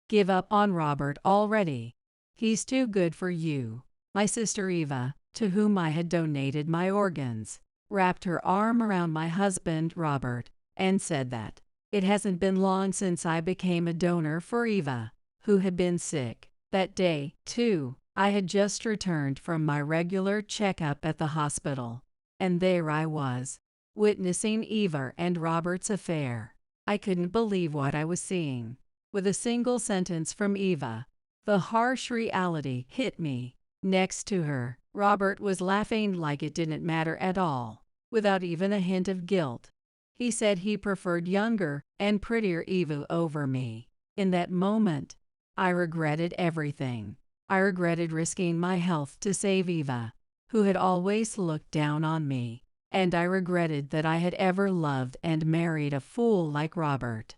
Give up on Robert already. He's too good for you." My sister Eva, to whom I had donated my organs, wrapped her arm around my husband Robert and said that it hasn't been long since I became a donor for Eva, who had been sick. That day, too, I had just returned from my regular checkup at the hospital, and there I was, witnessing Eva and Robert's affair. I couldn't believe what I was seeing. With a single sentence from Eva, the harsh reality hit me. Next to her, Robert was laughing like it didn't matter at all, without even a hint of guilt. He said he preferred younger and prettier Eva over me. In that moment, I regretted everything. I regretted risking my health to save Eva, who had always looked down on me, and I regretted that I had ever loved and married a fool like Robert.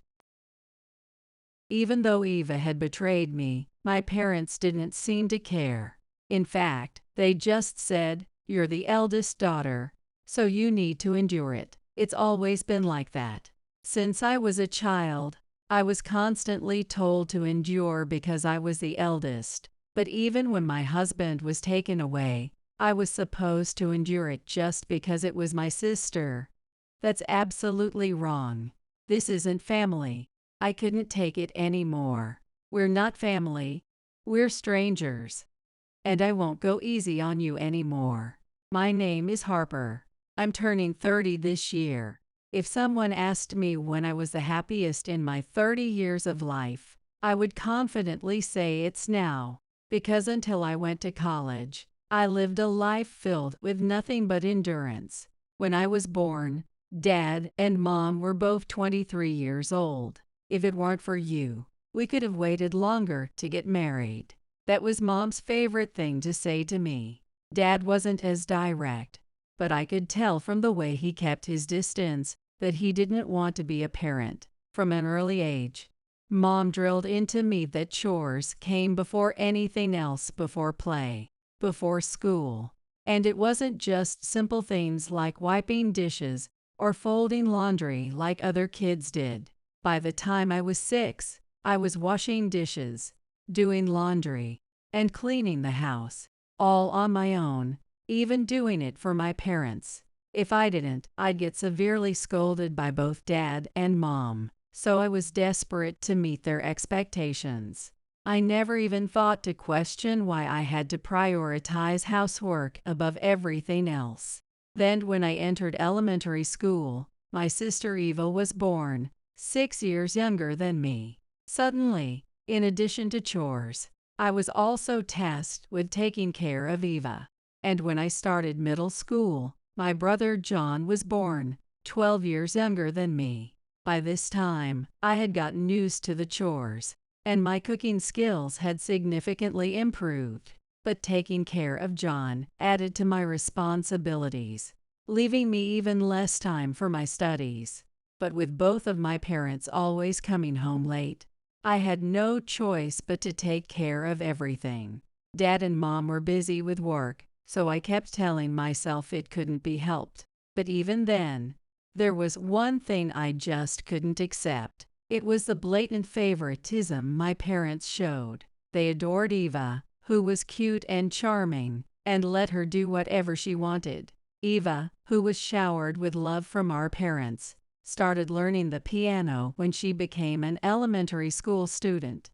Even though Eva had betrayed me, my parents didn't seem to care. In fact, they just said, "You're the eldest daughter, so you need to endure it." It's always been like that. Since I was a child, I was constantly told to endure because I was the eldest. But even when my husband was taken away, I was supposed to endure it just because it was my sister. That's absolutely wrong. This isn't family. I couldn't take it anymore. We're not family. We're strangers. And I won't go easy on you anymore. My name is Harper. I'm turning 30 this year. If someone asked me when I was the happiest in my 30 years of life, I would confidently say it's now. Because until I went to college, I lived a life filled with nothing but endurance. When I was born, Dad and Mom were both 23 years old. If it weren't for you, we could have waited longer to get married. That was Mom's favorite thing to say to me. Dad wasn't as direct, but I could tell from the way he kept his distance that he didn't want to be a parent. From an early age, Mom drilled into me that chores came before anything else, before play, before school. And it wasn't just simple things like wiping dishes or folding laundry like other kids did. By the time I was 6, I was washing dishes, doing laundry, and cleaning the house, all on my own, even doing it for my parents. If I didn't, I'd get severely scolded by both Dad and Mom. So I was desperate to meet their expectations. I never even thought to question why I had to prioritize housework above everything else. Then when I entered elementary school, my sister Eva was born, 6 years younger than me. Suddenly, in addition to chores, I was also tasked with taking care of Eva. And when I started middle school, my brother John was born, 12 years younger than me. By this time, I had gotten used to the chores, and my cooking skills had significantly improved. But taking care of John added to my responsibilities, leaving me even less time for my studies. But with both of my parents always coming home late, I had no choice but to take care of everything. Dad and Mom were busy with work, so I kept telling myself it couldn't be helped. But even then, there was one thing I just couldn't accept. It was the blatant favoritism my parents showed. They adored Eva, who was cute and charming, and let her do whatever she wanted. Eva, who was showered with love from our parents, started learning the piano when she became an elementary school student.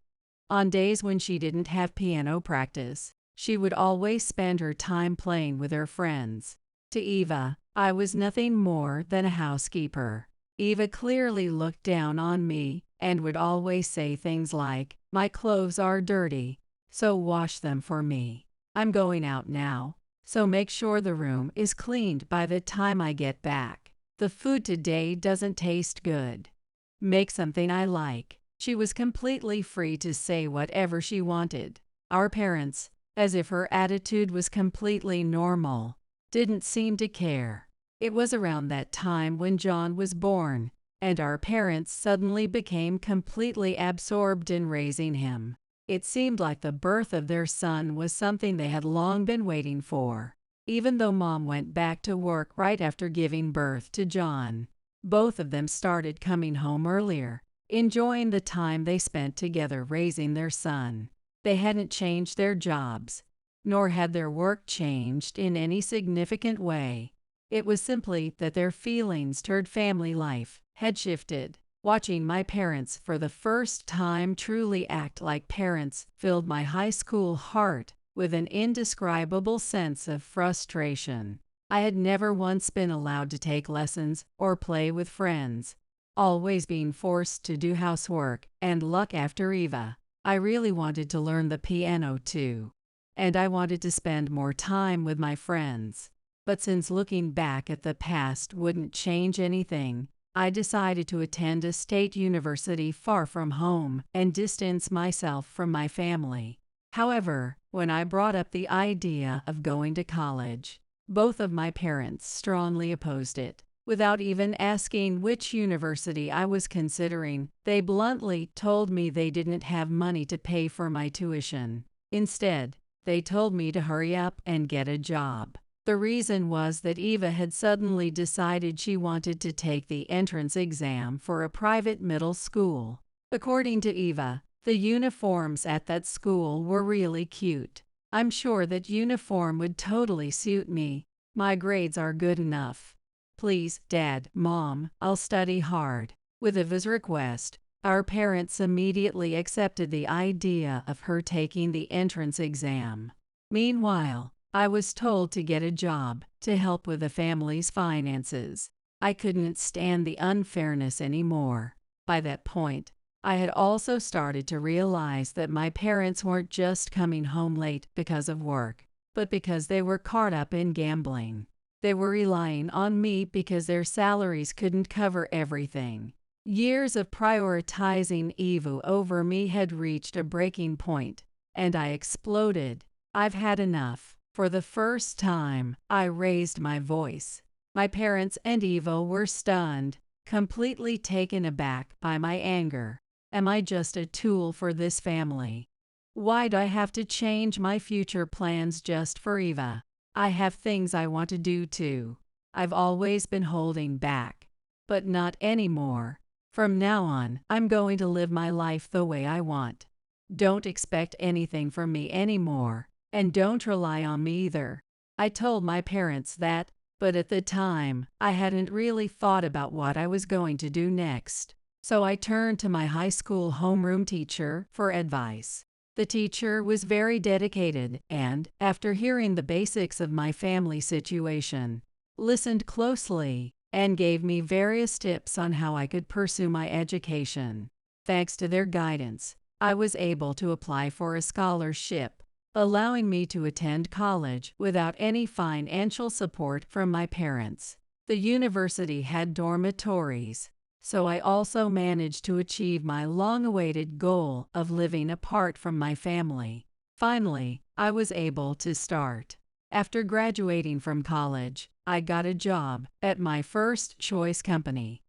On days when she didn't have piano practice, she would always spend her time playing with her friends. To Eva, I was nothing more than a housekeeper. Eva clearly looked down on me and would always say things like, "My clothes are dirty, so wash them for me. I'm going out now, so make sure the room is cleaned by the time I get back. The food today doesn't taste good. Make something I like." She was completely free to say whatever she wanted. Our parents, as if her attitude was completely normal, didn't seem to care. It was around that time when John was born, and our parents suddenly became completely absorbed in raising him. It seemed like the birth of their son was something they had long been waiting for. Even though Mom went back to work right after giving birth to John, both of them started coming home earlier, enjoying the time they spent together raising their son. They hadn't changed their jobs, nor had their work changed in any significant way. It was simply that their feelings toward family life had shifted. Watching my parents for the first time truly act like parents filled my high school heart with an indescribable sense of frustration. I had never once been allowed to take lessons or play with friends, always being forced to do housework and look after Eva. I really wanted to learn the piano too, and I wanted to spend more time with my friends. But since looking back at the past wouldn't change anything, I decided to attend a state university far from home and distance myself from my family. However, when I brought up the idea of going to college, both of my parents strongly opposed it. Without even asking which university I was considering, they bluntly told me they didn't have money to pay for my tuition. Instead, they told me to hurry up and get a job. The reason was that Eva had suddenly decided she wanted to take the entrance exam for a private middle school. According to Eva, the uniforms at that school were really cute. I'm sure that uniform would totally suit me. My grades are good enough. Please, Dad, Mom, I'll study hard. With Eva's request, our parents immediately accepted the idea of her taking the entrance exam. Meanwhile, I was told to get a job to help with the family's finances. I couldn't stand the unfairness anymore. By that point, I had also started to realize that my parents weren't just coming home late because of work, but because they were caught up in gambling. They were relying on me because their salaries couldn't cover everything. Years of prioritizing Eva over me had reached a breaking point, and I exploded. I've had enough. For the first time, I raised my voice. My parents and Eva were stunned, completely taken aback by my anger. Am I just a tool for this family? Why'd I have to change my future plans just for Eva? I have things I want to do too. I've always been holding back, but not anymore. From now on, I'm going to live my life the way I want. Don't expect anything from me anymore. And don't rely on me either. I told my parents that, but at the time, I hadn't really thought about what I was going to do next. So I turned to my high school homeroom teacher for advice. The teacher was very dedicated and, after hearing the basics of my family situation, listened closely and gave me various tips on how I could pursue my education. Thanks to their guidance, I was able to apply for a scholarship, allowing me to attend college without any financial support from my parents. The university had dormitories, so I also managed to achieve my long-awaited goal of living apart from my family. Finally, I was able to start. After graduating from college, I got a job at my first choice company.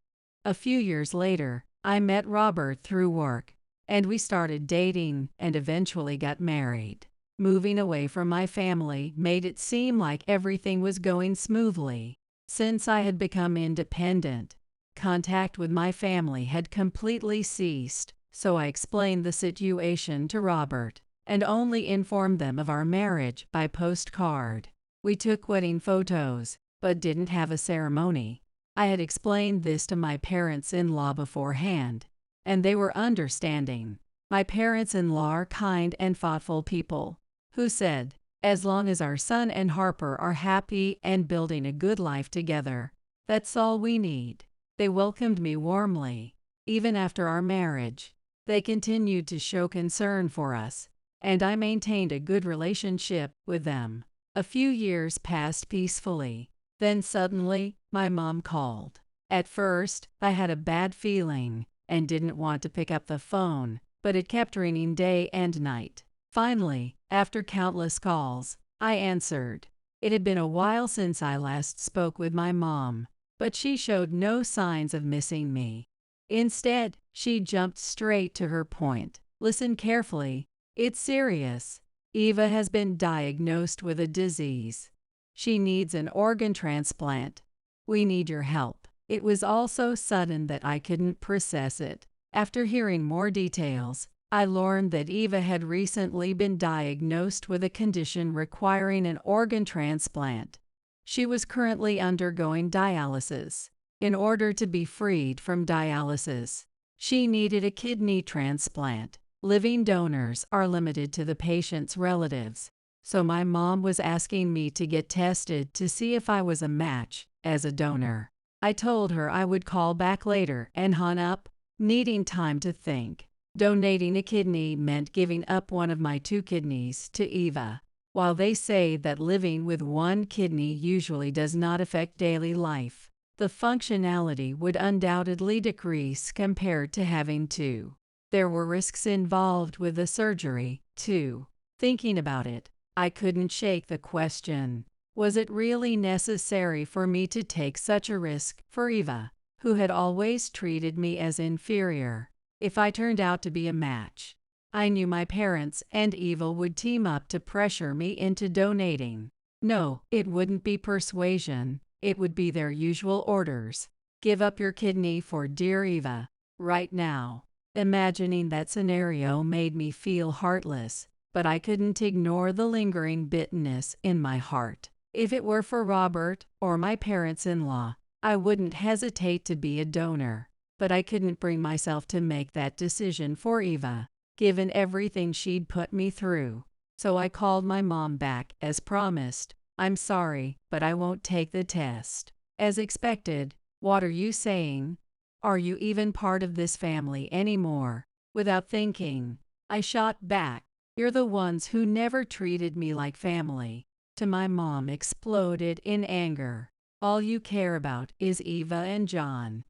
A few years later, I met Robert through work, and we started dating and eventually got married. Moving away from my family made it seem like everything was going smoothly. Since I had become independent, contact with my family had completely ceased, so I explained the situation to Robert and only informed them of our marriage by postcard. We took wedding photos, but didn't have a ceremony. I had explained this to my parents-in-law beforehand, and they were understanding. My parents-in-law are kind and thoughtful people, who said, as long as our son and Harper are happy and building a good life together, that's all we need. They welcomed me warmly. Even after our marriage, they continued to show concern for us, and I maintained a good relationship with them. A few years passed peacefully. Then suddenly, my mom called. At first, I had a bad feeling and didn't want to pick up the phone, but it kept ringing day and night. Finally, after countless calls, I answered. It had been a while since I last spoke with my mom, but she showed no signs of missing me. Instead, she jumped straight to her point. Listen carefully. It's serious. Eva has been diagnosed with a disease. She needs an organ transplant. We need your help. It was all so sudden that I couldn't process it. After hearing more details, I learned that Eva had recently been diagnosed with a condition requiring an organ transplant. She was currently undergoing dialysis. In order to be freed from dialysis, she needed a kidney transplant. Living donors are limited to the patient's relatives, so my mom was asking me to get tested to see if I was a match as a donor. I told her I would call back later and hung up, needing time to think. Donating a kidney meant giving up one of my 2 kidneys to Eva. While they say that living with 1 kidney usually does not affect daily life, the functionality would undoubtedly decrease compared to having 2. There were risks involved with the surgery, too. Thinking about it, I couldn't shake the question. Was it really necessary for me to take such a risk for Eva, who had always treated me as inferior? If I turned out to be a match, I knew my parents and Eva would team up to pressure me into donating. No, it wouldn't be persuasion. It would be their usual orders. Give up your kidney for dear Eva, right now. Imagining that scenario made me feel heartless, but I couldn't ignore the lingering bitterness in my heart. If it were for Robert or my parents-in-law, I wouldn't hesitate to be a donor. But I couldn't bring myself to make that decision for Eva, given everything she'd put me through. So I called my mom back as promised. I'm sorry, but I won't take the test. As expected. What are you saying? Are you even part of this family anymore? Without thinking, I shot back. You're the ones who never treated me like family. To my mom exploded in anger. All you care about is Eva and John.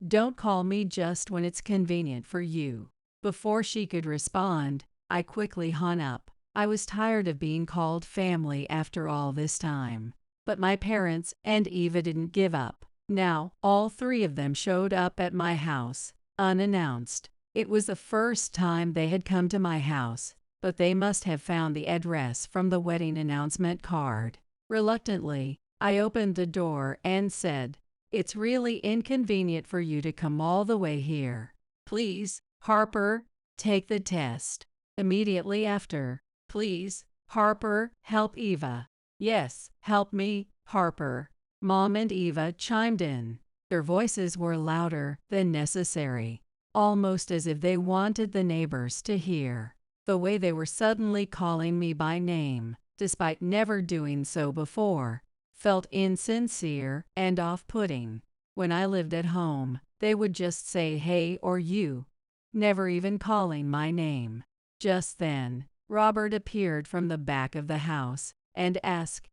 Don't call me just when it's convenient for you. Before she could respond, I quickly hung up. I was tired of being called family after all this time. But my parents and Eva didn't give up. Now, all 3 of them showed up at my house, unannounced. It was the first time they had come to my house, but they must have found the address from the wedding announcement card. Reluctantly, I opened the door and said, "It's really inconvenient for you to come all the way here. Please, Harper, take the test." Immediately after, "Please, Harper, help Eva." "Yes, help me, Harper." Mom and Eva chimed in. Their voices were louder than necessary, almost as if they wanted the neighbors to hear. The way they were suddenly calling me by name, despite never doing so before, felt insincere and off-putting. When I lived at home, they would just say hey or you, never even calling my name. Just then, Robert appeared from the back of the house and asked,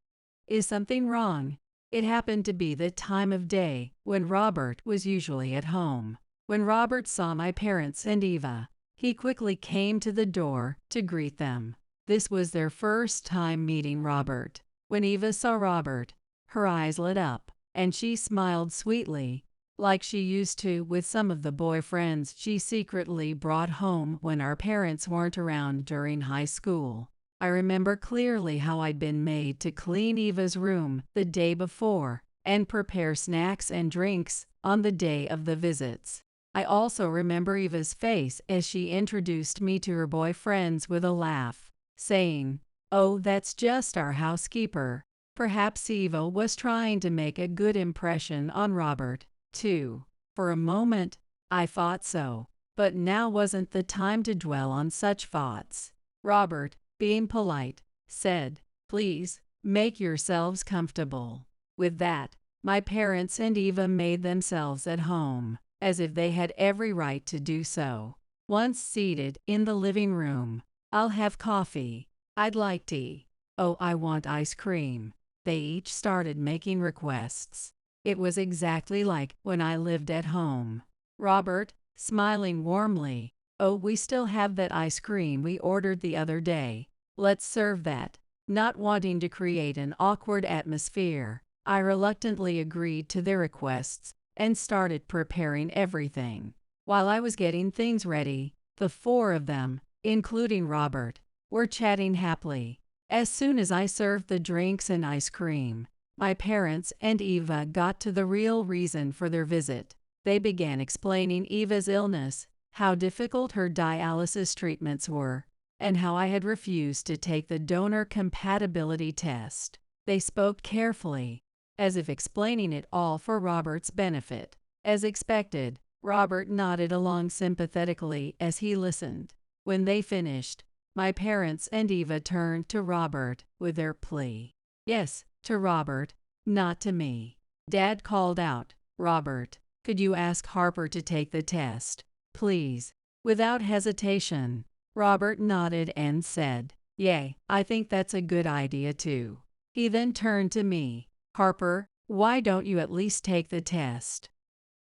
"Is something wrong?" It happened to be the time of day when Robert was usually at home. When Robert saw my parents and Eva, he quickly came to the door to greet them. This was their first time meeting Robert. When Eva saw Robert, her eyes lit up, and she smiled sweetly, like she used to with some of the boyfriends she secretly brought home when our parents weren't around during high school. I remember clearly how I'd been made to clean Eva's room the day before and prepare snacks and drinks on the day of the visits. I also remember Eva's face as she introduced me to her boyfriends with a laugh, saying, "Oh, that's just our housekeeper." Perhaps Eva was trying to make a good impression on Robert, too. For a moment, I thought so, but now wasn't the time to dwell on such thoughts. Robert, being polite, said, "Please, make yourselves comfortable." With that, my parents and Eva made themselves at home, as if they had every right to do so. Once seated in the living room, "I'll have coffee." "I'd like tea." "Oh, I want ice cream." They each started making requests. It was exactly like when I lived at home. Robert, smiling warmly, "Oh, we still have that ice cream we ordered the other day. Let's serve that." Not wanting to create an awkward atmosphere, I reluctantly agreed to their requests and started preparing everything. While I was getting things ready, the 4 of them, including Robert, were chatting happily. As soon as I served the drinks and ice cream, my parents and Eva got to the real reason for their visit. They began explaining Eva's illness, how difficult her dialysis treatments were, and how I had refused to take the donor compatibility test. They spoke carefully, as if explaining it all for Robert's benefit. As expected, Robert nodded along sympathetically as he listened. When they finished, my parents and Eva turned to Robert with their plea. Yes, to Robert, not to me. Dad called out, "Robert, could you ask Harper to take the test, please?" Without hesitation, Robert nodded and said, "Yay, I think that's a good idea too." He then turned to me. "Harper, why don't you at least take the test?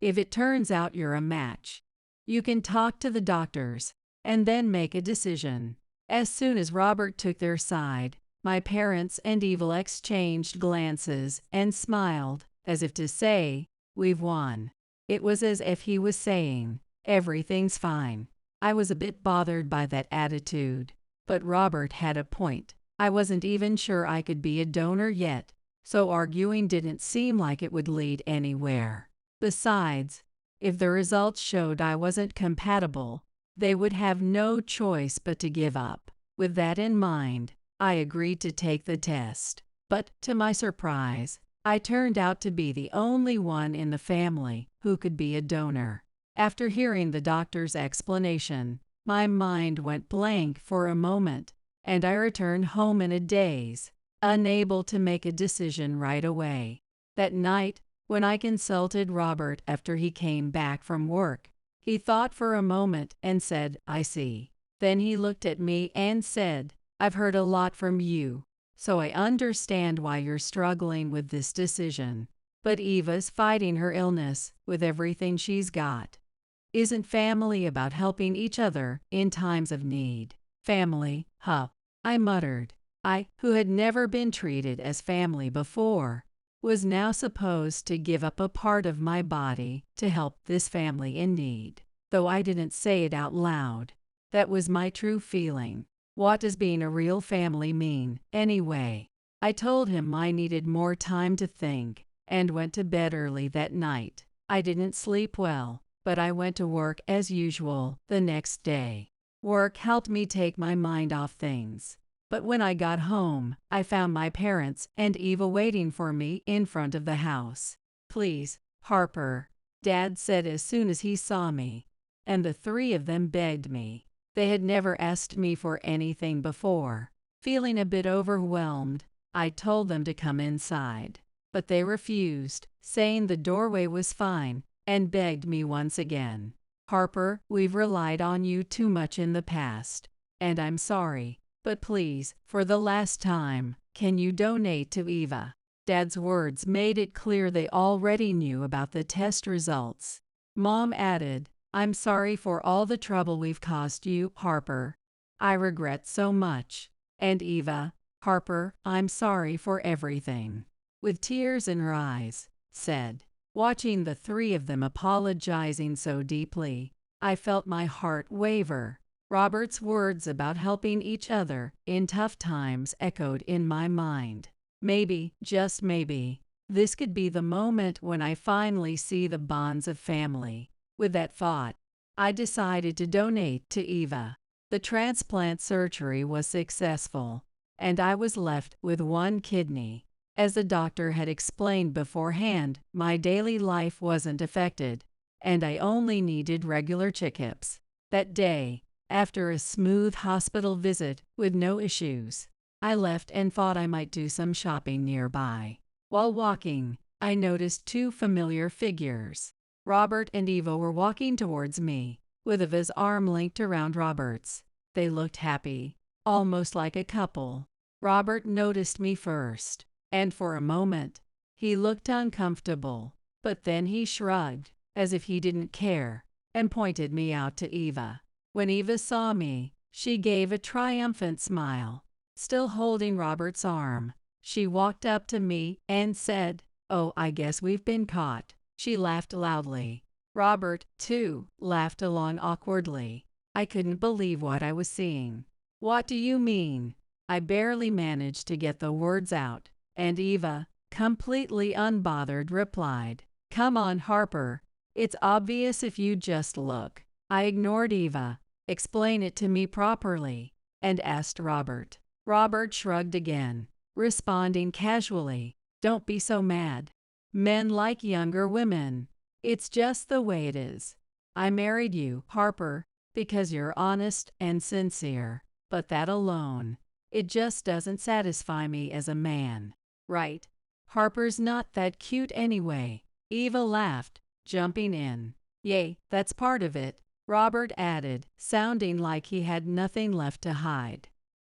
If it turns out you're a match, you can talk to the doctors and then make a decision." As soon as Robert took their side, my parents and Eva exchanged glances and smiled, as if to say, "We've won." It was as if he was saying, "Everything's fine." I was a bit bothered by that attitude, but Robert had a point. I wasn't even sure I could be a donor yet, so arguing didn't seem like it would lead anywhere. Besides, if the results showed I wasn't compatible, they would have no choice but to give up. With that in mind, I agreed to take the test. But, to my surprise, I turned out to be the only one in the family who could be a donor. After hearing the doctor's explanation, my mind went blank for a moment, and I returned home in a daze, unable to make a decision right away. That night, when I consulted Robert after he came back from work, he thought for a moment and said, "I see." Then he looked at me and said, "I've heard a lot from you, so I understand why you're struggling with this decision. But Eva's fighting her illness with everything she's got. Isn't family about helping each other in times of need?" "Family, huh?" I muttered. I, who had never been treated as family before, was now supposed to give up a part of my body to help this family in need. Though I didn't say it out loud, that was my true feeling. What does being a real family mean, anyway? I told him I needed more time to think, and went to bed early that night. I didn't sleep well, but I went to work as usual the next day. Work helped me take my mind off things. But when I got home, I found my parents and Eva waiting for me in front of the house. "Please, Harper," Dad said as soon as he saw me, and the three of them begged me. They had never asked me for anything before. Feeling a bit overwhelmed, I told them to come inside. But they refused, saying the doorway was fine, and begged me once again. "Harper, we've relied on you too much in the past, and I'm sorry. But please, for the last time, can you donate to Eva?" Dad's words made it clear they already knew about the test results. Mom added, "I'm sorry for all the trouble we've caused you, Harper. I regret so much." And Eva, "Harper, I'm sorry for everything," with tears in her eyes, said. Watching the three of them apologizing so deeply, I felt my heart waver. Robert's words about helping each other in tough times echoed in my mind. Maybe, just maybe, this could be the moment when I finally see the bonds of family. With that thought, I decided to donate to Eva. The transplant surgery was successful, and I was left with one kidney. As the doctor had explained beforehand, my daily life wasn't affected, and I only needed regular checkups. That day, after a smooth hospital visit with no issues, I left and thought I might do some shopping nearby. While walking, I noticed two familiar figures. Robert and Eva were walking towards me, with Eva's arm linked around Robert's. They looked happy, almost like a couple. Robert noticed me first, and for a moment, he looked uncomfortable, but then he shrugged, as if he didn't care, and pointed me out to Eva. When Eva saw me, she gave a triumphant smile. Still holding Robert's arm, she walked up to me and said, "Oh, I guess we've been caught." She laughed loudly. Robert, too, laughed along awkwardly. I couldn't believe what I was seeing. "What do you mean?" I barely managed to get the words out, and Eva, completely unbothered, replied, "Come on, Harper. It's obvious if you just look. I ignored Eva. Explain it to me properly, and asked Robert. Robert shrugged again, responding casually, don't be so mad. Men like younger women. It's just the way it is. I married you, Harper, because you're honest and sincere, but that alone, it just doesn't satisfy me as a man. Right? Harper's not that cute anyway. Eva laughed, jumping in. Yay, that's part of it, Robert added, sounding like he had nothing left to hide.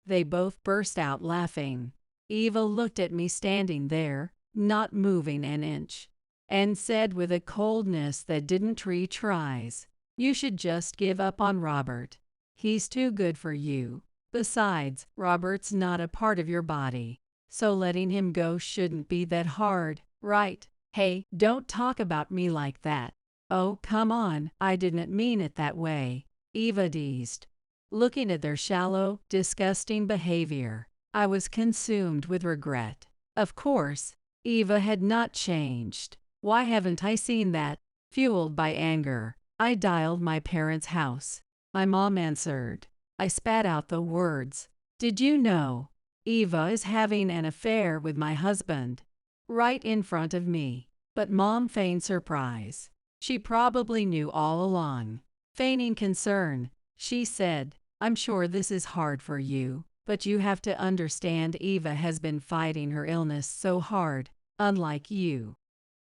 They both burst out laughing. Eva looked at me standing there, not moving an inch, and said with a coldness that didn't tries, you should just give up on Robert. He's too good for you. Besides, Robert's not a part of your body, so letting him go shouldn't be that hard, right? Hey, don't talk about me like that. Oh, come on, I didn't mean it that way, Eva teased. Looking at their shallow, disgusting behavior, I was consumed with regret. Of course, Eva had not changed. Why haven't I seen that? Fueled by anger, I dialed my parents' house. My mom answered. I spat out the words. Did you know? Eva is having an affair with my husband. Right in front of me. But Mom feigned surprise. She probably knew all along. Feigning concern, she said, I'm sure this is hard for you, but you have to understand Eva has been fighting her illness so hard, unlike you.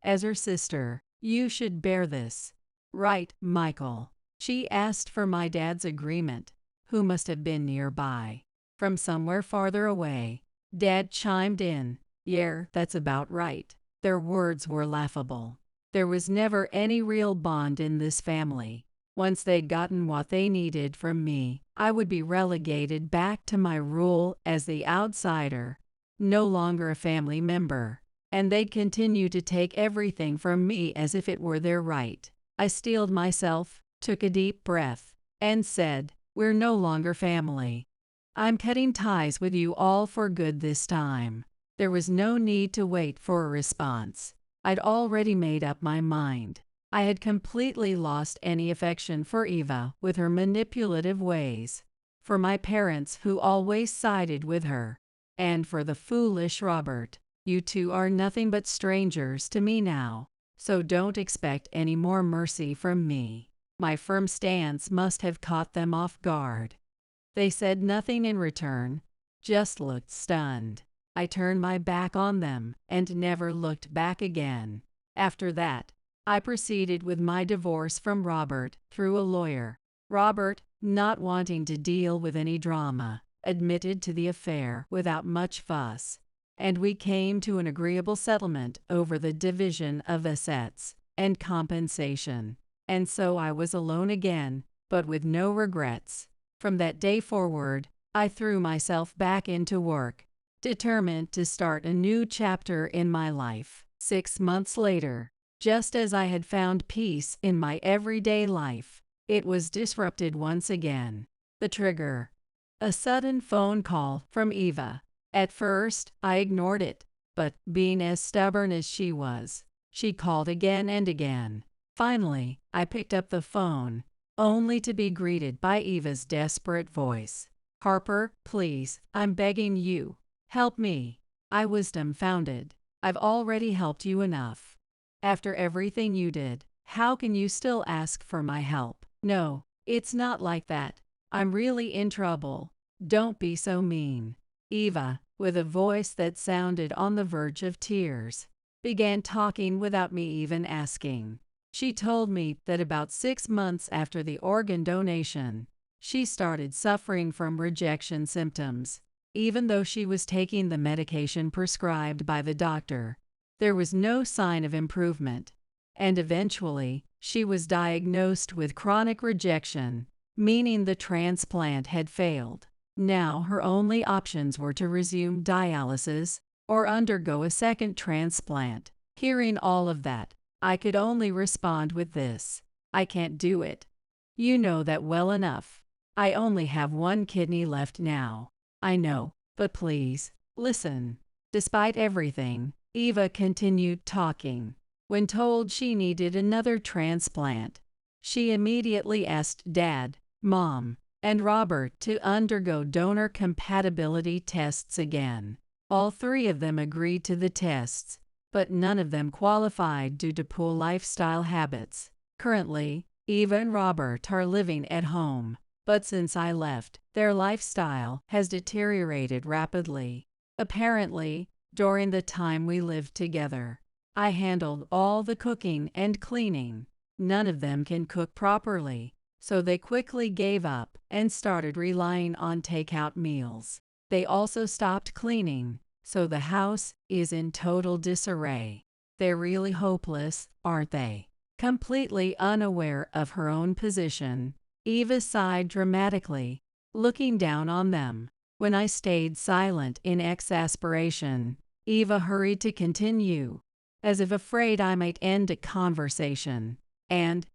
As her sister, you should bear this. Right, Michael? She asked for my dad's agreement, who must have been nearby. From somewhere farther away, Dad chimed in, yeah, that's about right. Their words were laughable. There was never any real bond in this family. Once they'd gotten what they needed from me, I would be relegated back to my role as the outsider, no longer a family member, and they'd continue to take everything from me as if it were their right. I steeled myself, took a deep breath, and said, we're no longer family. I'm cutting ties with you all for good this time. There was no need to wait for a response. I'd already made up my mind. I had completely lost any affection for Eva with her manipulative ways, for my parents who always sided with her, and for the foolish Robert. You two are nothing but strangers to me now, so don't expect any more mercy from me. My firm stance must have caught them off guard. They said nothing in return, just looked stunned. I turned my back on them and never looked back again. After that, I proceeded with my divorce from Robert through a lawyer. Robert, not wanting to deal with any drama, admitted to the affair without much fuss, and we came to an agreeable settlement over the division of assets and compensation. And so I was alone again, but with no regrets. From that day forward, I threw myself back into work, determined to start a new chapter in my life. 6 months later, just as I had found peace in my everyday life, it was disrupted once again. The trigger. A sudden phone call from Eva. At first, I ignored it, but being as stubborn as she was, she called again and again. Finally, I picked up the phone, only to be greeted by Eva's desperate voice. Harper, please, I'm begging you. Help me. I was dumbfounded. I've already helped you enough. After everything you did, how can you still ask for my help? No, it's not like that. I'm really in trouble. Don't be so mean. Eva, with a voice that sounded on the verge of tears, began talking without me even asking. She told me that about 6 months after the organ donation, she started suffering from rejection symptoms. Even though she was taking the medication prescribed by the doctor, there was no sign of improvement, and eventually, she was diagnosed with chronic rejection, meaning the transplant had failed. Now her only options were to resume dialysis or undergo a second transplant. Hearing all of that, I could only respond with this: I can't do it. You know that well enough. I only have one kidney left now. I know, but please, listen. Despite everything, Eva continued talking. When told she needed another transplant, She immediately asked Dad, Mom, and Robert to undergo donor compatibility tests again. All three of them agreed to the tests, but none of them qualified due to poor lifestyle habits. Currently, Eva and Robert are living at home, but since I left, their lifestyle has deteriorated rapidly. Apparently, during the time we lived together, I handled all the cooking and cleaning. None of them can cook properly, so they quickly gave up and started relying on takeout meals. They also stopped cleaning, so the house is in total disarray. They're really hopeless, aren't they? Completely unaware of her own position, Eva sighed dramatically, looking down on them. When I stayed silent in exasperation, Eva hurried to continue, as if afraid I might end a conversation. And,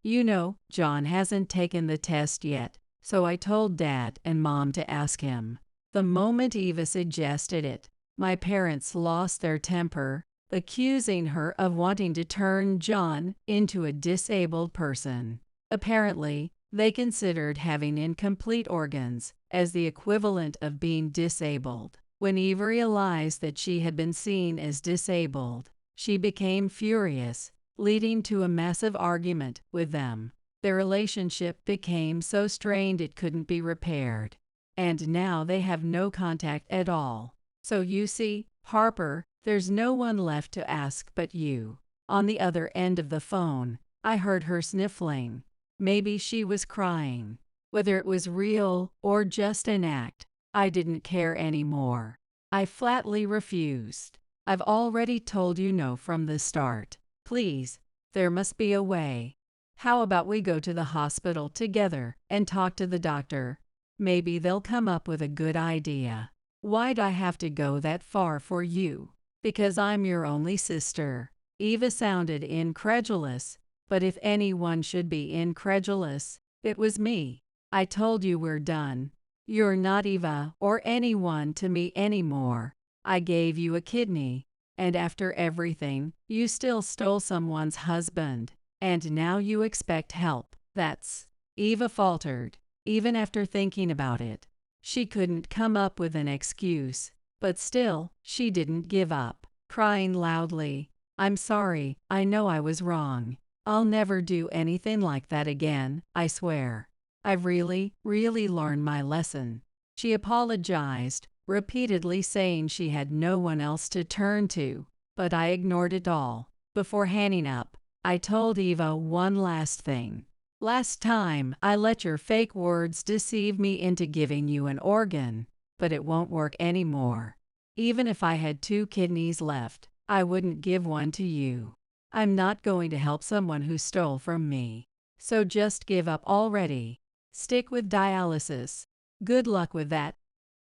John hasn't taken the test yet, so I told Dad and Mom to ask him. The moment Eva suggested it, my parents lost their temper, accusing her of wanting to turn John into a disabled person. Apparently, they considered having incomplete organs as the equivalent of being disabled. When Eva realized that she had been seen as disabled, she became furious, leading to a massive argument with them. Their relationship became so strained it couldn't be repaired, and now they have no contact at all. So you see, Harper, there's no one left to ask but you. On the other end of the phone, I heard her sniffling. Maybe she was crying. Whether it was real or just an act, I didn't care anymore. I flatly refused. I've already told you no from the start. Please, there must be a way. How about we go to the hospital together and talk to the doctor? Maybe they'll come up with a good idea. Why'd I have to go that far for you? Because I'm your only sister. Eva sounded incredulous, but if anyone should be incredulous, it was me. I told you we're done. You're not Eva or anyone to me anymore. I gave you a kidney, and after everything, you still stole someone's husband, and now you expect help. Eva faltered. Even after thinking about it, she couldn't come up with an excuse, but still, she didn't give up. Crying loudly, I'm sorry, I know I was wrong. I'll never do anything like that again, I swear. I've really learned my lesson. She apologized, repeatedly saying she had no one else to turn to, but I ignored it all. Before hanging up, I told Eva one last thing. Last time, I let your fake words deceive me into giving you an organ, but it won't work anymore. Even if I had 2 kidneys left, I wouldn't give one to you. I'm not going to help someone who stole from me. So just give up already. Stick with dialysis. Good luck with that.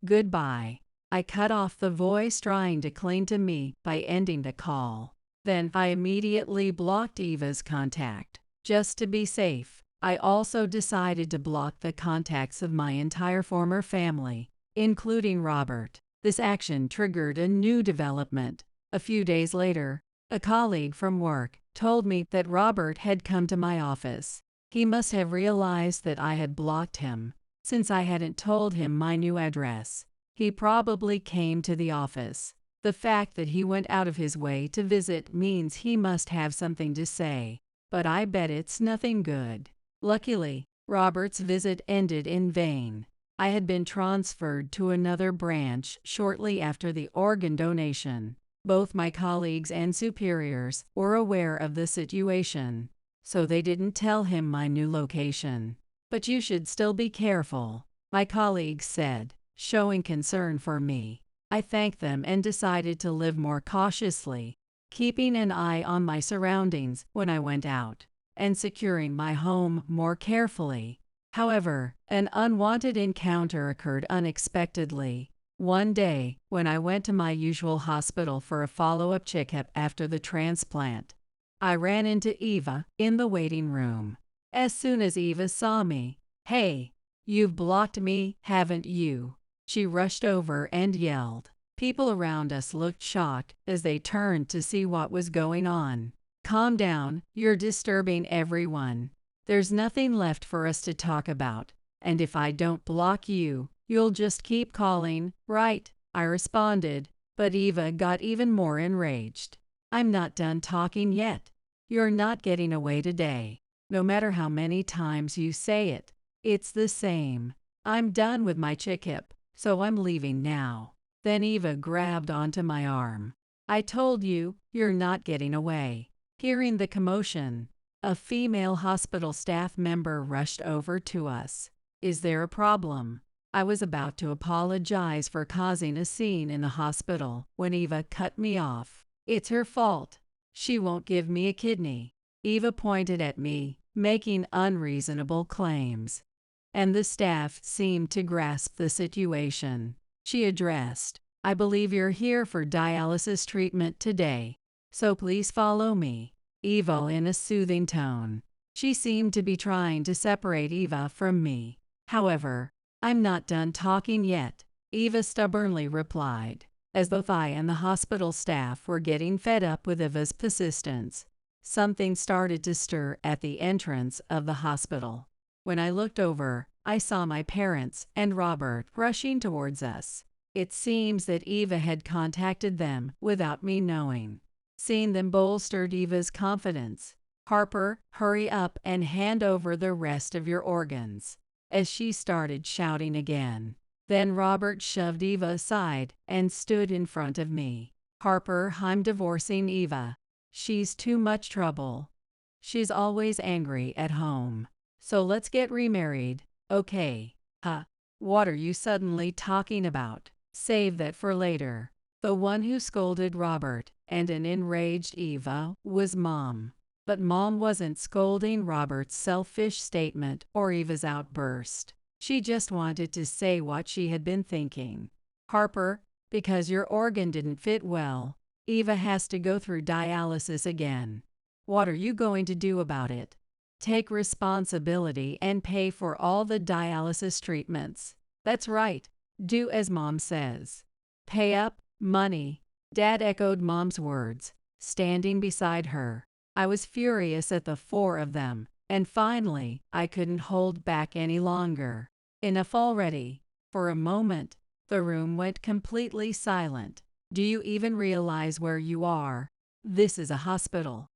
Goodbye. I cut off the voice trying to cling to me by ending the call. Then I immediately blocked Eva's contact. Just to be safe, I also decided to block the contacts of my entire former family, including Robert. This action triggered a new development. A few days later, a colleague from work told me that Robert had come to my office. He must have realized that I had blocked him, since I hadn't told him my new address. He probably came to the office. The fact that he went out of his way to visit means he must have something to say, but I bet it's nothing good. Luckily, Robert's visit ended in vain. I had been transferred to another branch shortly after the organ donation. Both my colleagues and superiors were aware of the situation, so they didn't tell him my new location. But you should still be careful, my colleagues said, showing concern for me. I thanked them and decided to live more cautiously, keeping an eye on my surroundings when I went out, and securing my home more carefully. However, an unwanted encounter occurred unexpectedly. One day, when I went to my usual hospital for a follow-up checkup after the transplant, I ran into Eva in the waiting room. As soon as Eva saw me, "Hey, you've blocked me, haven't you?" she rushed over and yelled. People around us looked shocked as they turned to see what was going on. "Calm down, you're disturbing everyone." There's nothing left for us to talk about, and if I don't block you, you'll just keep calling, right? I responded, but Eva got even more enraged. I'm not done talking yet. You're not getting away today. No matter how many times you say it, it's the same. I'm done with my chickhip, so I'm leaving now. Then Eva grabbed onto my arm. I told you, you're not getting away. Hearing the commotion, a female hospital staff member rushed over to us. Is there a problem? I was about to apologize for causing a scene in the hospital when Eva cut me off. It's her fault. She won't give me a kidney. Eva pointed at me, making unreasonable claims. And the staff seemed to grasp the situation. She addressed, I believe you're here for dialysis treatment today, so please follow me. Eva in a soothing tone. She seemed to be trying to separate Eva from me. However, I'm not done talking yet, Eva stubbornly replied. As both I and the hospital staff were getting fed up with Eva's persistence, something started to stir at the entrance of the hospital. When I looked over, I saw my parents and Robert rushing towards us. It seems that Eva had contacted them without me knowing. Seeing them bolstered Eva's confidence. Harper, hurry up and hand over the rest of your organs, as she started shouting again. Then Robert shoved Eva aside and stood in front of me. Harper, I'm divorcing Eva. She's too much trouble. She's always angry at home. So let's get remarried, okay? Huh? What are you suddenly talking about? Save that for later. The one who scolded Robert and an enraged Eva was Mom. But Mom wasn't scolding Robert's selfish statement or Eva's outburst. She just wanted to say what she had been thinking. Harper, because your organ didn't fit well, Eva has to go through dialysis again. What are you going to do about it? Take responsibility and pay for all the dialysis treatments. That's right. Do as Mom says. Pay up, money. Dad echoed Mom's words, standing beside her. I was furious at the four of them, and finally, I couldn't hold back any longer. Enough already. For a moment, the room went completely silent. Do you even realize where you are? This is a hospital.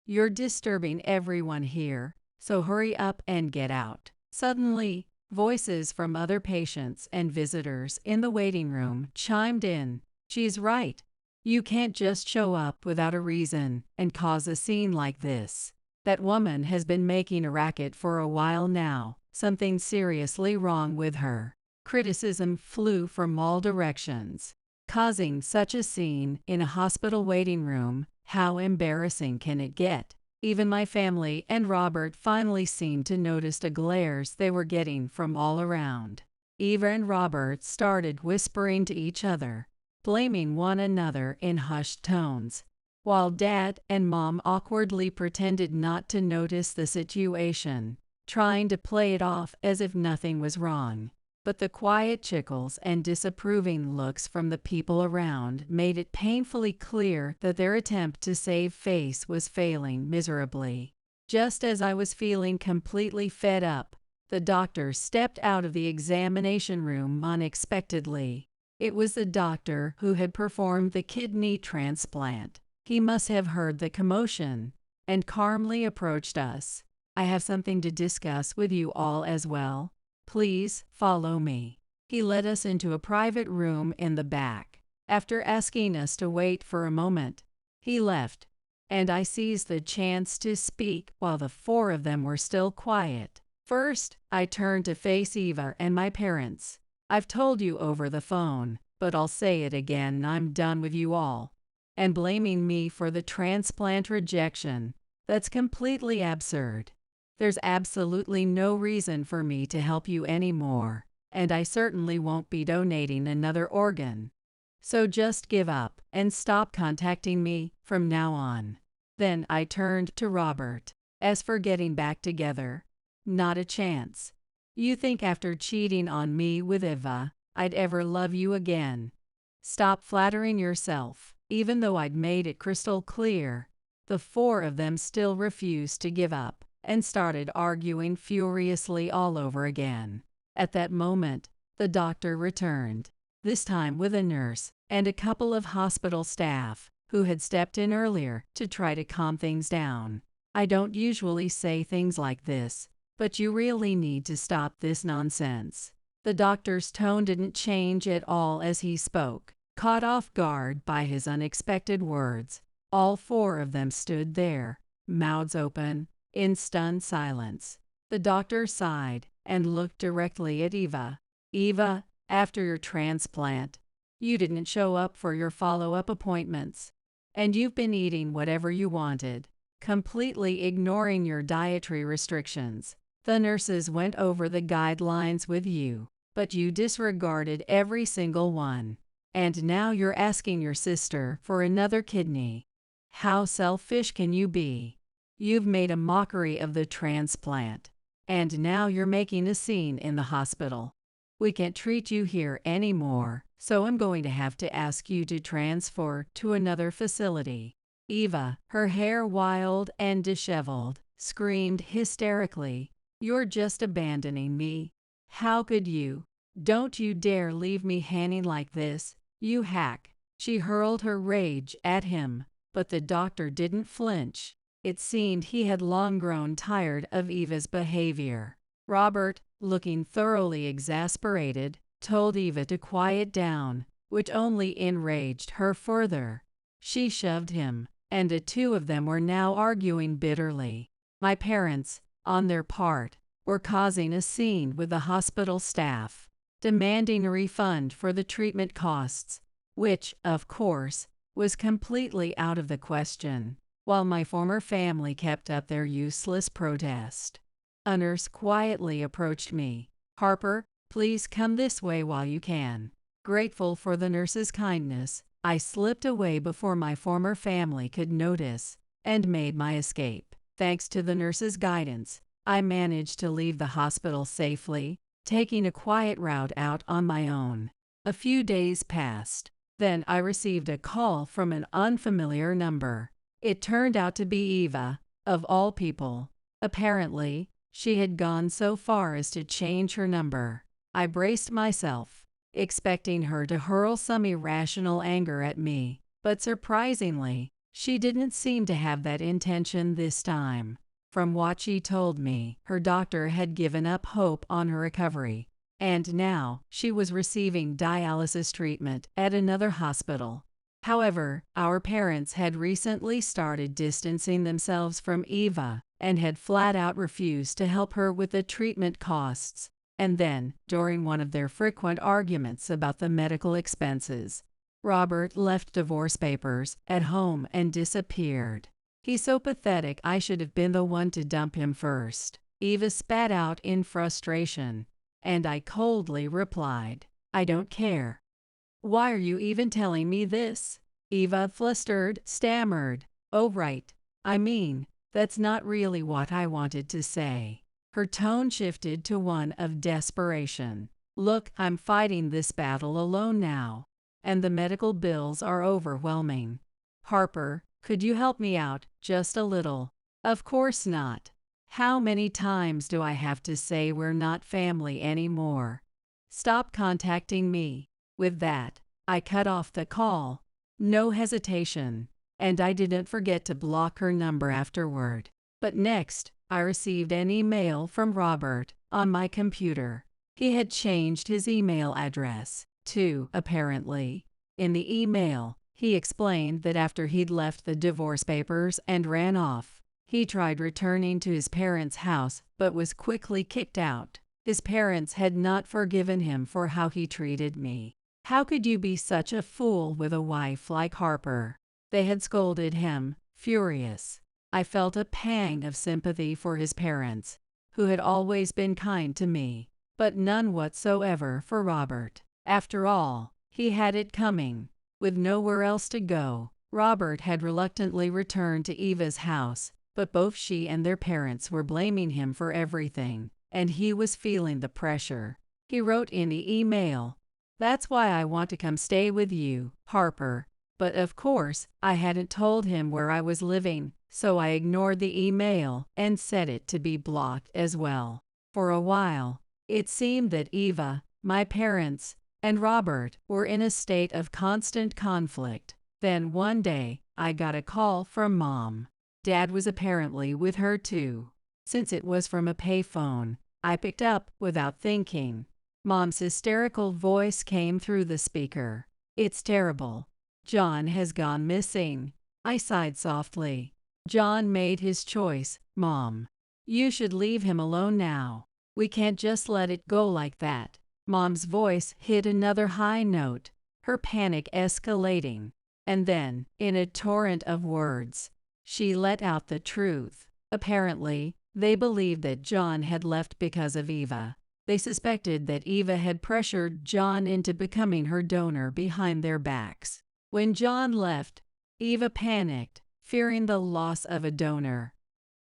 You're disturbing everyone here, so hurry up and get out. Suddenly, voices from other patients and visitors in the waiting room chimed in. She's right. You can't just show up without a reason and cause a scene like this. That woman has been making a racket for a while now. Something seriously wrong with her. Criticism flew from all directions. Causing such a scene in a hospital waiting room, how embarrassing can it get? Even my family and Robert finally seemed to notice the glares they were getting from all around. Eva and Robert started whispering to each other, blaming one another in hushed tones, while Dad and Mom awkwardly pretended not to notice the situation, trying to play it off as if nothing was wrong. But the quiet chuckles and disapproving looks from the people around made it painfully clear that their attempt to save face was failing miserably. Just as I was feeling completely fed up, the doctor stepped out of the examination room unexpectedly. It was the doctor who had performed the kidney transplant. He must have heard the commotion and calmly approached us. I have something to discuss with you all as well. Please follow me. He led us into a private room in the back. After asking us to wait for a moment, he left, and I seized the chance to speak while the four of them were still quiet. First, I turned to face Eva and my parents. I've told you over the phone, but I'll say it again, I'm done with you all. And blaming me for the transplant rejection, that's completely absurd. There's absolutely no reason for me to help you anymore, and I certainly won't be donating another organ. So just give up and stop contacting me from now on. Then I turned to Robert. As for getting back together, not a chance. You think after cheating on me with Eva, I'd ever love you again? Stop flattering yourself. Even though I'd made it crystal clear, the four of them still refused to give up. and started arguing furiously all over again. At that moment, the doctor returned, this time with a nurse and a couple of hospital staff who had stepped in earlier to try to calm things down. I don't usually say things like this, but you really need to stop this nonsense. The doctor's tone didn't change at all as he spoke. Caught off guard by his unexpected words, all four of them stood there, mouths open, in stunned silence. The doctor sighed and looked directly at Eva. Eva, after your transplant, you didn't show up for your follow-up appointments, and you've been eating whatever you wanted, completely ignoring your dietary restrictions. The nurses went over the guidelines with you, but you disregarded every single one. And now you're asking your sister for another kidney. How selfish can you be? You've made a mockery of the transplant, and now you're making a scene in the hospital. We can't treat you here anymore, so I'm going to have to ask you to transfer to another facility. Eva, her hair wild and disheveled, screamed hysterically, "You're just abandoning me. How could you? Don't you dare leave me hanging like this, you hack." She hurled her rage at him, but the doctor didn't flinch. It seemed he had long grown tired of Eva's behavior. Robert, looking thoroughly exasperated, told Eva to quiet down, which only enraged her further. She shoved him, and the two of them were now arguing bitterly. My parents, on their part, were causing a scene with the hospital staff, demanding a refund for the treatment costs, which, of course, was completely out of the question, while my former family kept up their useless protest. A nurse quietly approached me. "Harper, please come this way while you can." Grateful for the nurse's kindness, I slipped away before my former family could notice, and made my escape. Thanks to the nurse's guidance, I managed to leave the hospital safely, taking a quiet route out on my own. A few days passed. Then I received a call from an unfamiliar number. It turned out to be Eva, of all people. Apparently, she had gone so far as to change her number. I braced myself, expecting her to hurl some irrational anger at me, but surprisingly, she didn't seem to have that intention this time. From what she told me, her doctor had given up hope on her recovery, and now she was receiving dialysis treatment at another hospital. However, our parents had recently started distancing themselves from Eva and had flat out refused to help her with the treatment costs. And then, during one of their frequent arguments about the medical expenses, Robert left divorce papers at home and disappeared. "He's so pathetic, I should have been the one to dump him first," Eva spat out in frustration, and I coldly replied, "I don't care." "Why are you even telling me this?" Eva flustered, stammered, "Oh right, I mean, that's not really what I wanted to say." Her tone shifted to one of desperation. "Look, I'm fighting this battle alone now, and the medical bills are overwhelming. Harper, could you help me out, just a little?" "Of course not. How many times do I have to say we're not family anymore? Stop contacting me." With that, I cut off the call. No hesitation, and I didn't forget to block her number afterward. But next, I received an email from Robert on my computer. He had changed his email address, too, apparently. In the email, he explained that after he'd left the divorce papers and ran off, he tried returning to his parents' house but was quickly kicked out. His parents had not forgiven him for how he treated me. "How could you be such a fool with a wife like Harper?" They had scolded him, furious. I felt a pang of sympathy for his parents, who had always been kind to me, but none whatsoever for Robert. After all, he had it coming. With nowhere else to go, Robert had reluctantly returned to Eva's house, but both she and their parents were blaming him for everything, and he was feeling the pressure. He wrote in the email, "That's why I want to come stay with you, Harper. But of course, I hadn't told him where I was living, so I ignored the email and set it to be blocked as well. For a while, it seemed that Eva, my parents, and Robert were in a state of constant conflict. Then one day, I got a call from Mom. Dad was apparently with her too. Since it was from a payphone, I picked up without thinking. Mom's hysterical voice came through the speaker. "It's terrible. John has gone missing." I sighed softly. "John made his choice, Mom. You should leave him alone now. We can't just let it go like that." Mom's voice hit another high note, her panic escalating. And then, in a torrent of words, she let out the truth. Apparently, they believed that John had left because of Eva. They suspected that Eva had pressured John into becoming her donor behind their backs. When John left, Eva panicked, fearing the loss of a donor.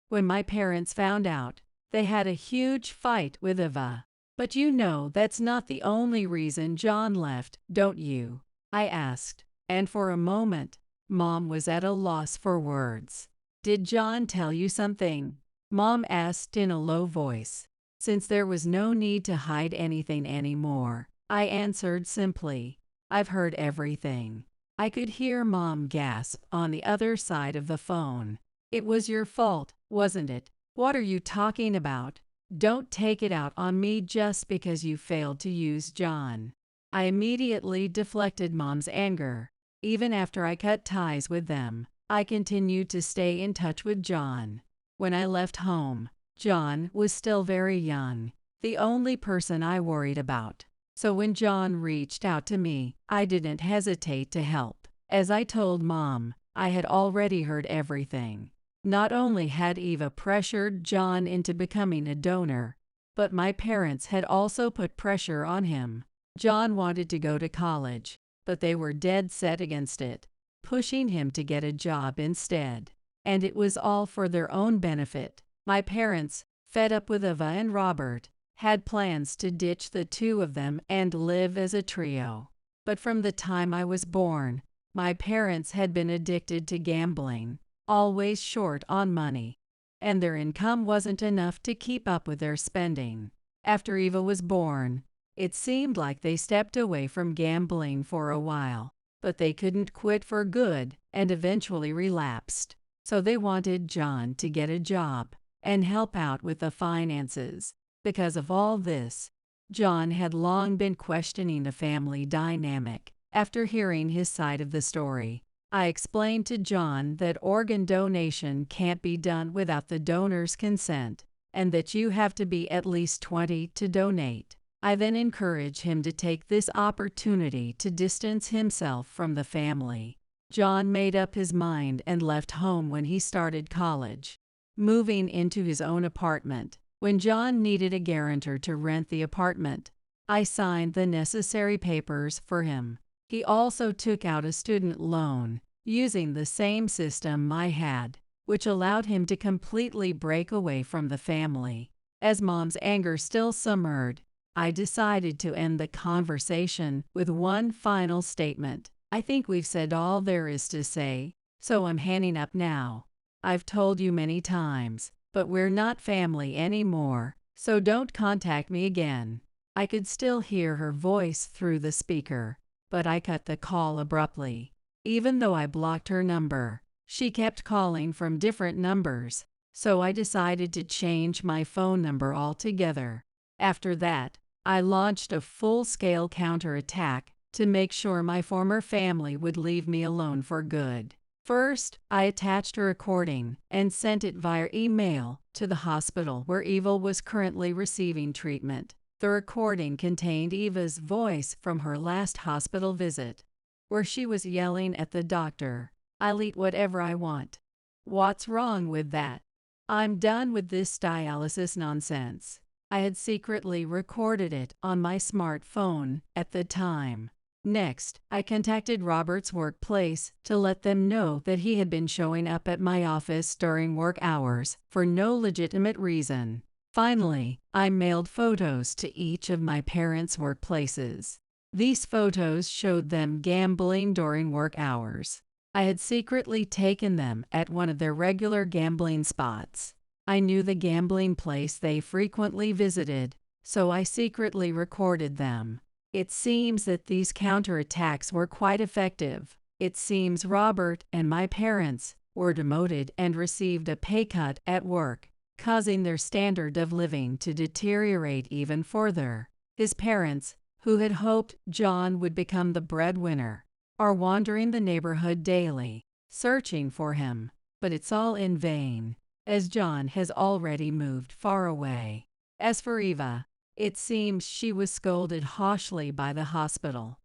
When my parents found out, they had a huge fight with Eva. "But you know that's not the only reason John left, don't you?" I asked, and for a moment, Mom was at a loss for words. "Did John tell you something?" Mom asked in a low voice. Since there was no need to hide anything anymore, I answered simply, "I've heard everything." I could hear Mom gasp on the other side of the phone. "It was your fault, wasn't it? What are you talking about? Don't take it out on me just because you failed to use John." I immediately deflected Mom's anger. Even after I cut ties with them, I continued to stay in touch with John. When I left home, John was still very young, the only person I worried about. So when John reached out to me, I didn't hesitate to help. As I told Mom, I had already heard everything. Not only had Eva pressured John into becoming a donor, but my parents had also put pressure on him. John wanted to go to college, but they were dead set against it, pushing him to get a job instead. And it was all for their own benefit. My parents, fed up with Eva and Robert, had plans to ditch the two of them and live as a trio. But from the time I was born, my parents had been addicted to gambling, always short on money, and their income wasn't enough to keep up with their spending. After Eva was born, it seemed like they stepped away from gambling for a while, but they couldn't quit for good and eventually relapsed. So they wanted John to get a job and help out with the finances. Because of all this, John had long been questioning the family dynamic. After hearing his side of the story, I explained to John that organ donation can't be done without the donor's consent, and that you have to be at least 20 to donate. I then encouraged him to take this opportunity to distance himself from the family. John made up his mind and left home when he started college, moving into his own apartment. When John needed a guarantor to rent the apartment, I signed the necessary papers for him. He also took out a student loan, using the same system I had, which allowed him to completely break away from the family. As Mom's anger still simmered, I decided to end the conversation with one final statement. "I think we've said all there is to say, so I'm hanging up now. I've told you many times, but we're not family anymore, so don't contact me again." I could still hear her voice through the speaker, but I cut the call abruptly. Even though I blocked her number, she kept calling from different numbers, so I decided to change my phone number altogether. After that, I launched a full-scale counterattack to make sure my former family would leave me alone for good. First, I attached a recording and sent it via email to the hospital where Eva was currently receiving treatment. The recording contained Eva's voice from her last hospital visit, where she was yelling at the doctor, "I'll eat whatever I want. What's wrong with that? I'm done with this dialysis nonsense." I had secretly recorded it on my smartphone at the time. Next, I contacted Robert's workplace to let them know that he had been showing up at my office during work hours for no legitimate reason. Finally, I mailed photos to each of my parents' workplaces. These photos showed them gambling during work hours. I had secretly taken them at one of their regular gambling spots. I knew the gambling place they frequently visited, so I secretly recorded them. It seems that these counterattacks were quite effective. It seems Robert and my parents were demoted and received a pay cut at work, causing their standard of living to deteriorate even further. His parents, who had hoped John would become the breadwinner, are wandering the neighborhood daily, searching for him, but it's all in vain, as John has already moved far away. As for Eva, it seems she was scolded harshly by the hospital,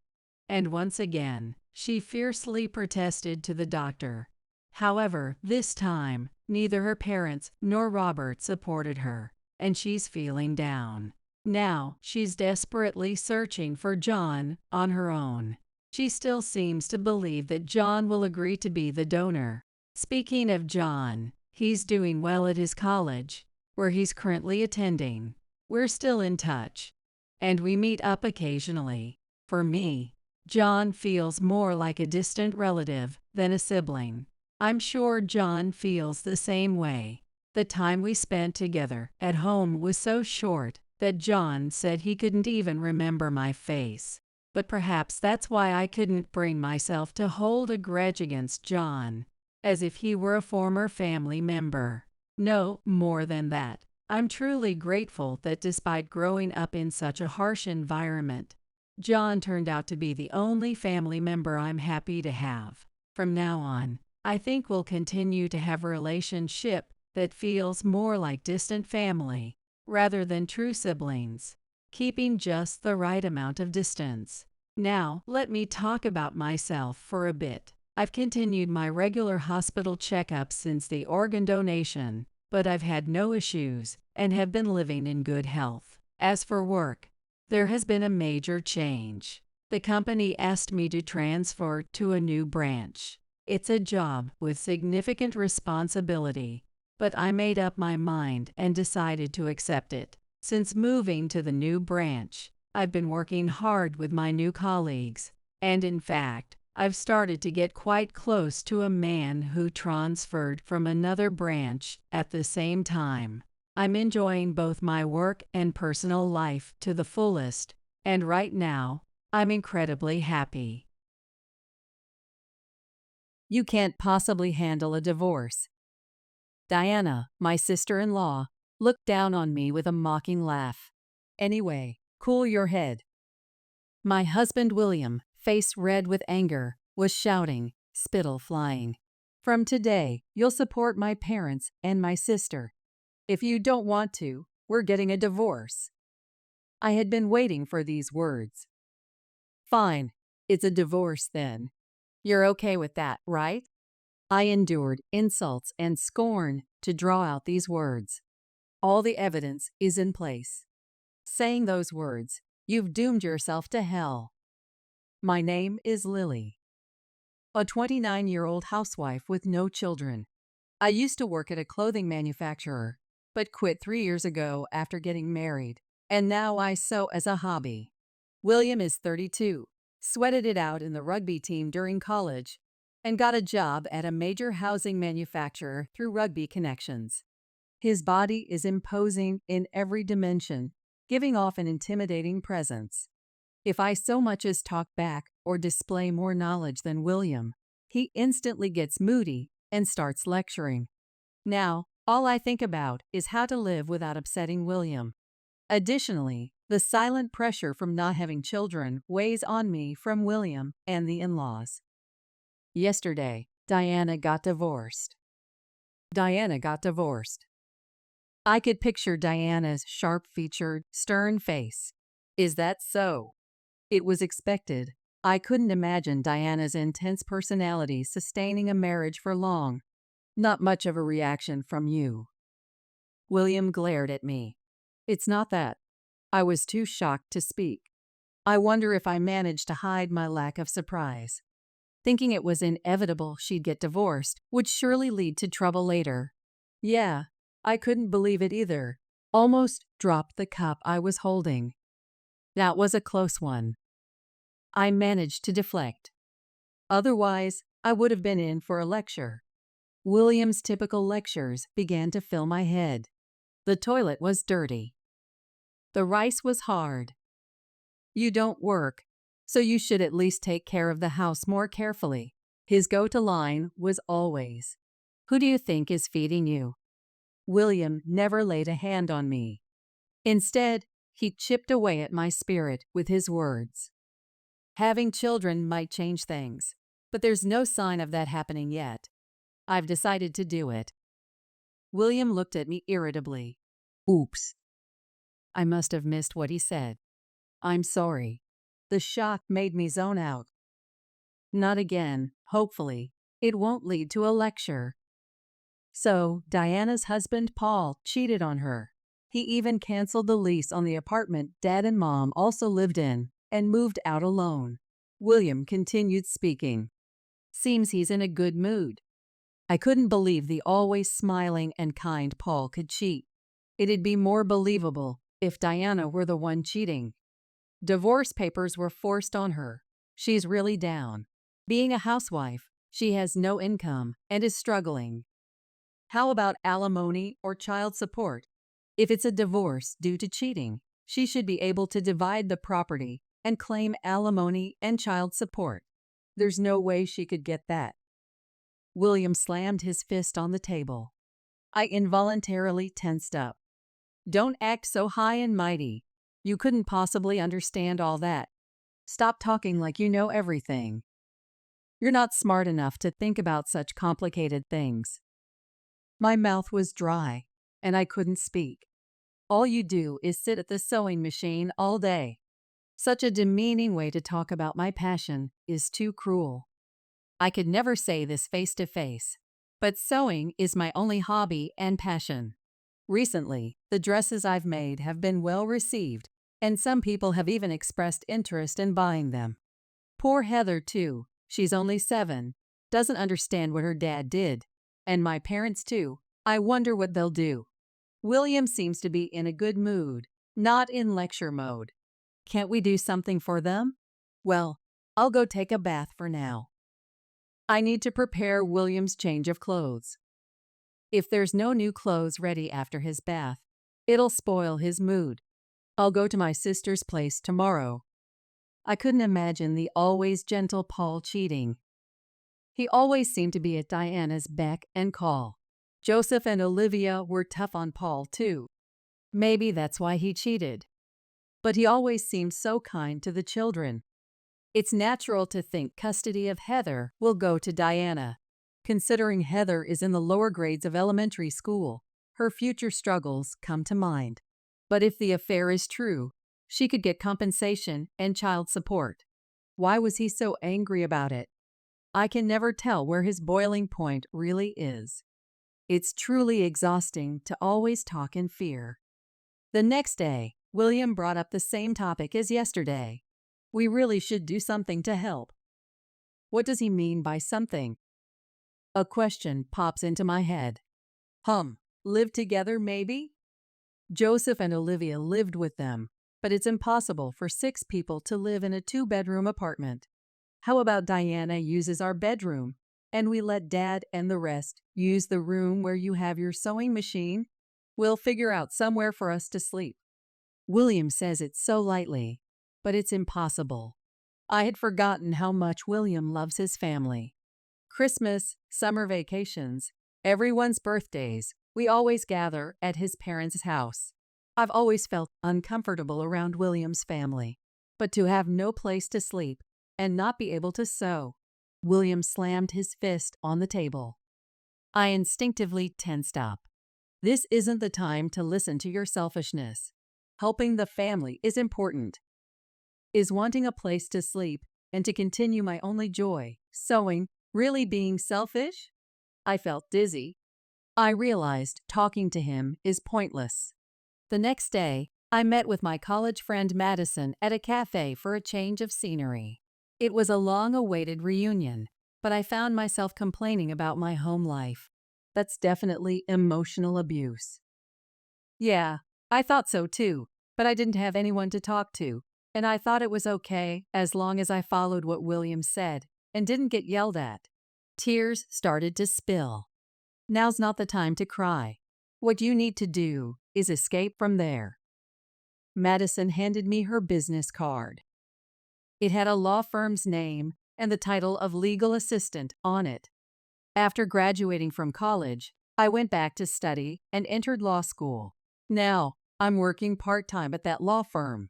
and once again, she fiercely protested to the doctor. However, this time, neither her parents nor Robert supported her, and she's feeling down. Now, she's desperately searching for John on her own. She still seems to believe that John will agree to be the donor. Speaking of John, he's doing well at his college, where he's currently attending. We're still in touch, and we meet up occasionally. For me, John feels more like a distant relative than a sibling. I'm sure John feels the same way. The time we spent together at home was so short that John said he couldn't even remember my face. But perhaps that's why I couldn't bring myself to hold a grudge against John, as if he were a former family member. No, more than that. I'm truly grateful that despite growing up in such a harsh environment, John turned out to be the only family member I'm happy to have. From now on, I think we'll continue to have a relationship that feels more like distant family rather than true siblings, keeping just the right amount of distance. Now, let me talk about myself for a bit. I've continued my regular hospital checkups since the organ donation, but I've had no issues and have been living in good health. As for work, there has been a major change. The company asked me to transfer to a new branch. It's a job with significant responsibility, but I made up my mind and decided to accept it. Since moving to the new branch, I've been working hard with my new colleagues, and in fact, I've started to get quite close to a man who transferred from another branch at the same time. I'm enjoying both my work and personal life to the fullest, and right now, I'm incredibly happy. You can't possibly handle a divorce. Diana, my sister-in-law, looked down on me with a mocking laugh. Anyway, cool your head. My husband William, face red with anger, was shouting, spittle flying. From today, you'll support my parents and my sister. If you don't want to, we're getting a divorce. I had been waiting for these words. Fine, it's a divorce then. You're okay with that, right? I endured insults and scorn to draw out these words. All the evidence is in place. Saying those words, you've doomed yourself to hell. My name is Lily, a 29-year-old housewife with no children. I used to work at a clothing manufacturer, but quit 3 years ago after getting married, and now I sew as a hobby. William is 32, sweated it out in the rugby team during college, and got a job at a major housing manufacturer through rugby connections. His body is imposing in every dimension, giving off an intimidating presence. If I so much as talk back or display more knowledge than William, he instantly gets moody and starts lecturing. Now, all I think about is how to live without upsetting William. Additionally, the silent pressure from not having children weighs on me from William and the in-laws. Yesterday, Diana got divorced. I could picture Diana's sharp-featured, stern face. Is that so? It was expected. I couldn't imagine Diana's intense personality sustaining a marriage for long. Not much of a reaction from you. William glared at me. It's not that. I was too shocked to speak. I wonder if I managed to hide my lack of surprise. Thinking it was inevitable she'd get divorced would surely lead to trouble later. Yeah, I couldn't believe it either. Almost dropped the cup I was holding. That was a close one. I managed to deflect. Otherwise, I would have been in for a lecture. William's typical lectures began to fill my head. The toilet was dirty. The rice was hard. You don't work, so you should at least take care of the house more carefully. His go-to line was always, "Who do you think is feeding you?" William never laid a hand on me. Instead, he chipped away at my spirit with his words. Having children might change things, but there's no sign of that happening yet. I've decided to do it. William looked at me irritably. Oops. I must have missed what he said. I'm sorry. The shock made me zone out. Not again, hopefully. It won't lead to a lecture. So, Diana's husband Paul cheated on her. He even canceled the lease on the apartment Dad and Mom also lived in and moved out alone. William continued speaking. Seems he's in a good mood. I couldn't believe the always smiling and kind Paul could cheat. It'd be more believable if Diana were the one cheating. Divorce papers were forced on her. She's really down. Being a housewife, she has no income and is struggling. How about alimony or child support? If it's a divorce due to cheating, she should be able to divide the property and claim alimony and child support. There's no way she could get that. William slammed his fist on the table. I involuntarily tensed up. Don't act so high and mighty. You couldn't possibly understand all that. Stop talking like you know everything. You're not smart enough to think about such complicated things. My mouth was dry, and I couldn't speak. All you do is sit at the sewing machine all day. Such a demeaning way to talk about my passion is too cruel. I could never say this face to face, but sewing is my only hobby and passion. Recently, the dresses I've made have been well received, and some people have even expressed interest in buying them. Poor Heather, too. She's only 7, doesn't understand what her dad did. And my parents, too. I wonder what they'll do. William seems to be in a good mood, not in lecture mode. Can't we do something for them? Well, I'll go take a bath for now. I need to prepare William's change of clothes. If there's no new clothes ready after his bath, it'll spoil his mood. I'll go to my sister's place tomorrow. I couldn't imagine the always gentle Paul cheating. He always seemed to be at Diana's beck and call. Joseph and Olivia were tough on Paul, too. Maybe that's why he cheated. But he always seemed so kind to the children. It's natural to think custody of Heather will go to Diana. Considering Heather is in the lower grades of elementary school, her future struggles come to mind. But if the affair is true, she could get compensation and child support. Why was he so angry about it? I can never tell where his boiling point really is. It's truly exhausting to always talk in fear. The next day, William brought up the same topic as yesterday. We really should do something to help. What does he mean by something? A question pops into my head. Live together maybe? Joseph and Olivia lived with them, but it's impossible for 6 people to live in a 2-bedroom apartment. How about Diana uses our bedroom, and we let Dad and the rest use the room where you have your sewing machine? We'll figure out somewhere for us to sleep. William says it so lightly, but it's impossible. I had forgotten how much William loves his family. Christmas, summer vacations, everyone's birthdays, we always gather at his parents' house. I've always felt uncomfortable around William's family, but to have no place to sleep and not be able to sew. William slammed his fist on the table. I instinctively tensed up. This isn't the time to listen to your selfishness. Helping the family is important. Is wanting a place to sleep and to continue my only joy, sewing, really being selfish? I felt dizzy. I realized talking to him is pointless. The next day, I met with my college friend Madison at a cafe for a change of scenery. It was a long-awaited reunion, but I found myself complaining about my home life. That's definitely emotional abuse. Yeah, I thought so too, but I didn't have anyone to talk to. And I thought it was okay as long as I followed what William said and didn't get yelled at. Tears started to spill. Now's not the time to cry. What you need to do is escape from there. Madison handed me her business card. It had a law firm's name and the title of legal assistant on it. After graduating from college, I went back to study and entered law school. Now, I'm working part-time at that law firm.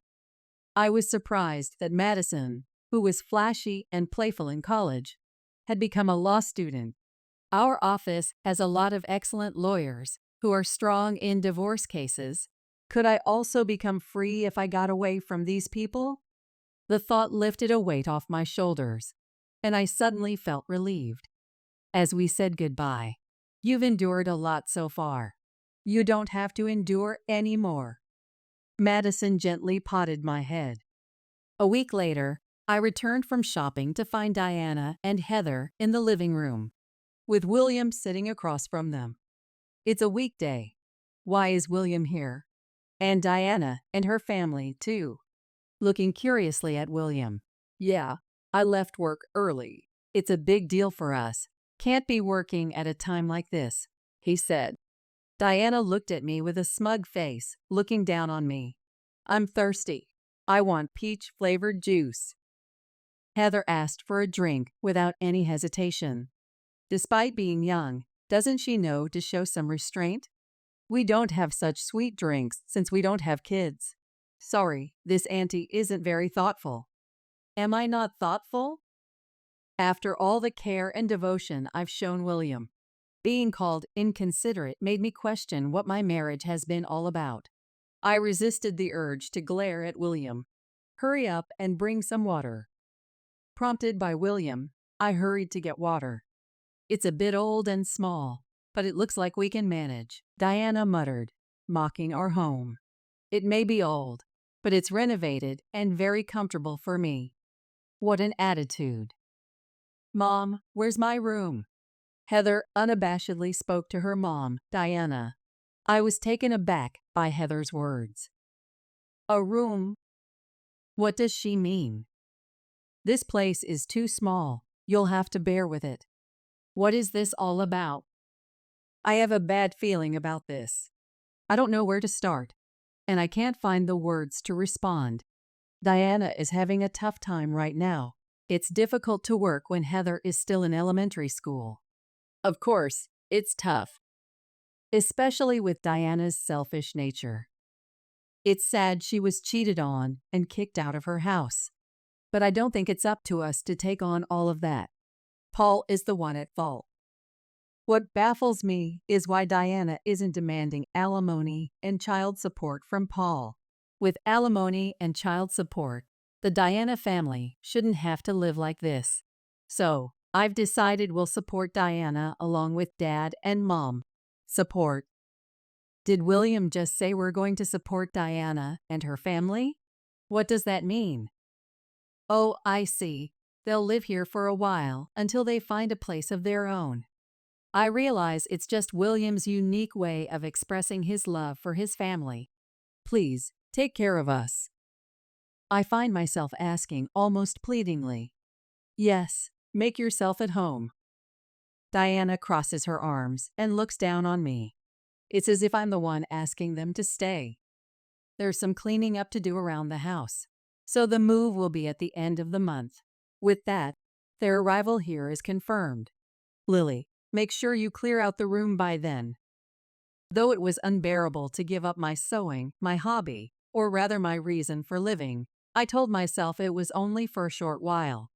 I was surprised that Madison, who was flashy and playful in college, had become a law student. Our office has a lot of excellent lawyers who are strong in divorce cases. Could I also become free if I got away from these people? The thought lifted a weight off my shoulders, and I suddenly felt relieved. As we said goodbye, "You've endured a lot so far. You don't have to endure any more." Madison gently patted my head. A week later, I returned from shopping to find Diana and Heather in the living room, with William sitting across from them. It's a weekday. Why is William here? And Diana and her family, too. Looking curiously at William. "Yeah, I left work early. It's a big deal for us. Can't be working at a time like this," he said. Diana looked at me with a smug face, looking down on me. "I'm thirsty. I want peach-flavored juice." Heather asked for a drink without any hesitation. Despite being young, doesn't she know to show some restraint? "We don't have such sweet drinks since we don't have kids." "Sorry, this auntie isn't very thoughtful." "Am I not thoughtful?" After all the care and devotion I've shown William, being called inconsiderate made me question what my marriage has been all about. I resisted the urge to glare at William. "Hurry up and bring some water." Prompted by William, I hurried to get water. "It's a bit old and small, but it looks like we can manage," Diana muttered, mocking our home. "It may be old, but it's renovated and very comfortable for me." What an attitude. "Mom, where's my room?" Heather unabashedly spoke to her mom, Diana. I was taken aback by Heather's words. "A room? What does she mean?" "This place is too small. You'll have to bear with it." "What is this all about?" "I have a bad feeling about this. I don't know where to start, and I can't find the words to respond. Diana is having a tough time right now. It's difficult to work when Heather is still in elementary school. Of course, it's tough, especially with Diana's selfish nature. It's sad she was cheated on and kicked out of her house. But I don't think it's up to us to take on all of that. Paul is the one at fault. What baffles me is why Diana isn't demanding alimony and child support from Paul. With alimony and child support, the Diana family shouldn't have to live like this. So, I've decided we'll support Diana along with Dad and Mom. Support. Did William just say we're going to support Diana and her family? What does that mean? Oh, I see. They'll live here for a while until they find a place of their own. I realize it's just William's unique way of expressing his love for his family. Please, take care of us. I find myself asking almost pleadingly. Yes, make yourself at home. Diana crosses her arms and looks down on me. It's as if I'm the one asking them to stay. There's some cleaning up to do around the house, so the move will be at the end of the month. With that, their arrival here is confirmed. Lily, make sure you clear out the room by then. Though it was unbearable to give up my sewing, my hobby, or rather my reason for living, I told myself it was only for a short while.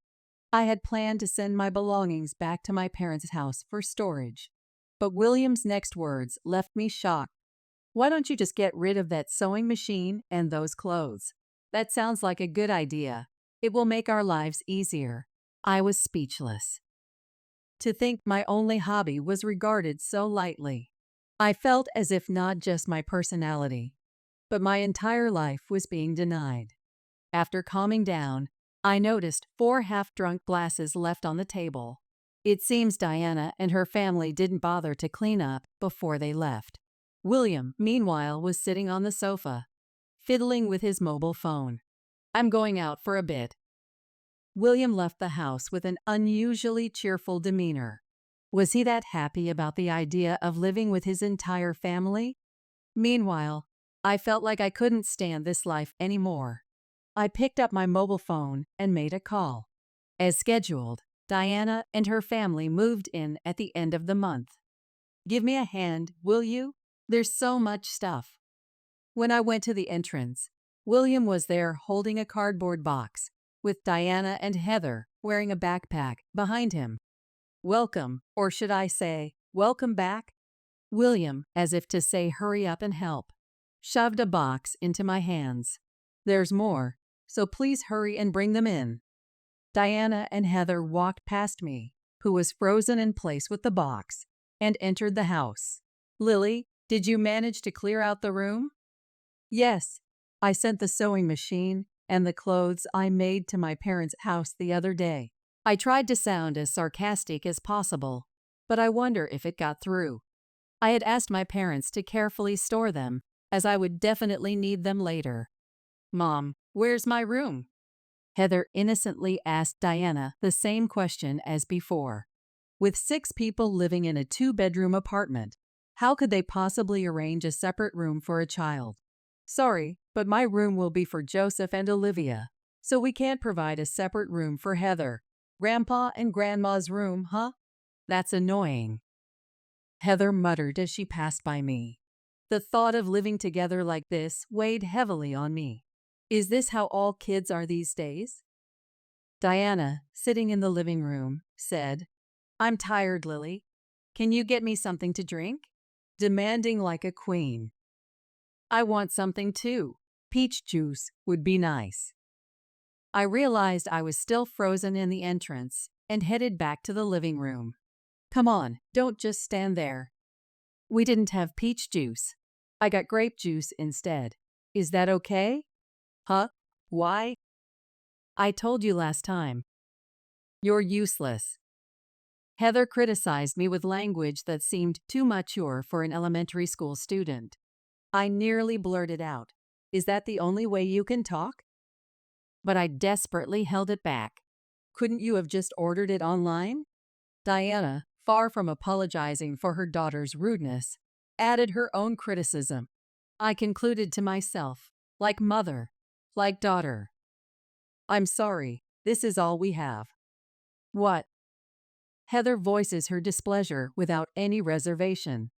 I had planned to send my belongings back to my parents' house for storage. But William's next words left me shocked. "Why don't you just get rid of that sewing machine and those clothes? That sounds like a good idea. It will make our lives easier." I was speechless. To think my only hobby was regarded so lightly. I felt as if not just my personality, but my entire life was being denied. After calming down, I noticed 4 half-drunk glasses left on the table. It seems Diana and her family didn't bother to clean up before they left. William, meanwhile, was sitting on the sofa, fiddling with his mobile phone. I'm going out for a bit. William left the house with an unusually cheerful demeanor. Was he that happy about the idea of living with his entire family? Meanwhile, I felt like I couldn't stand this life anymore. I picked up my mobile phone and made a call. As scheduled, Diana and her family moved in at the end of the month. Give me a hand, will you? There's so much stuff. When I went to the entrance, William was there holding a cardboard box, with Diana and Heather wearing a backpack behind him. Welcome, or should I say, welcome back? William, as if to say hurry up and help, shoved a box into my hands. There's more, so please hurry and bring them in. Diana and Heather walked past me, who was frozen in place with the box, and entered the house. Lily, did you manage to clear out the room? Yes, I sent the sewing machine and the clothes I made to my parents' house the other day. I tried to sound as sarcastic as possible, but I wonder if it got through. I had asked my parents to carefully store them, as I would definitely need them later. Mom, where's my room? Heather innocently asked Diana the same question as before. With 6 people living in a 2-bedroom apartment, how could they possibly arrange a separate room for a child? Sorry, but my room will be for Joseph and Olivia, so we can't provide a separate room for Heather. Grandpa and Grandma's room, huh? That's annoying. Heather muttered as she passed by me. The thought of living together like this weighed heavily on me. Is this how all kids are these days? Diana, sitting in the living room, said, I'm tired, Lily. Can you get me something to drink? Demanding like a queen. I want something too. Peach juice would be nice. I realized I was still frozen in the entrance and headed back to the living room. Come on, don't just stand there. We didn't have peach juice. I got grape juice instead. Is that okay? Huh? Why? I told you last time. You're useless. Heather criticized me with language that seemed too mature for an elementary school student. I nearly blurted out, Is that the only way you can talk? But I desperately held it back. Couldn't you have just ordered it online? Diana, far from apologizing for her daughter's rudeness, added her own criticism. I concluded to myself, like mother, like daughter. I'm sorry, this is all we have. What? Heather voices her displeasure without any reservation.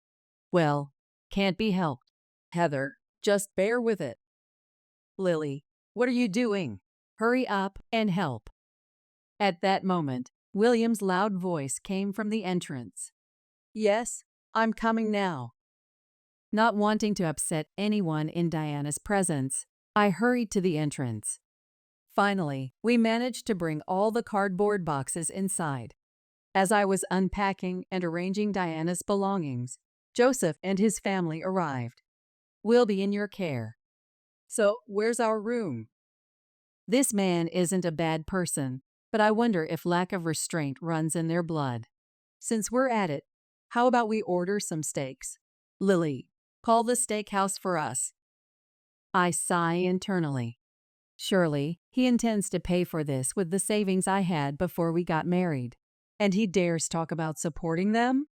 Well, can't be helped. Heather, just bear with it. Lily, what are you doing? Hurry up and help. At that moment, William's loud voice came from the entrance. Yes, I'm coming now. Not wanting to upset anyone in Diana's presence, I hurried to the entrance. Finally, we managed to bring all the cardboard boxes inside. As I was unpacking and arranging Diana's belongings, Joseph and his family arrived. We'll be in your care. So, where's our room? This man isn't a bad person, but I wonder if lack of restraint runs in their blood. Since we're at it, how about we order some steaks? Lily, call the steakhouse for us. I sigh internally. Surely, he intends to pay for this with the savings I had before we got married. And he dares talk about supporting them?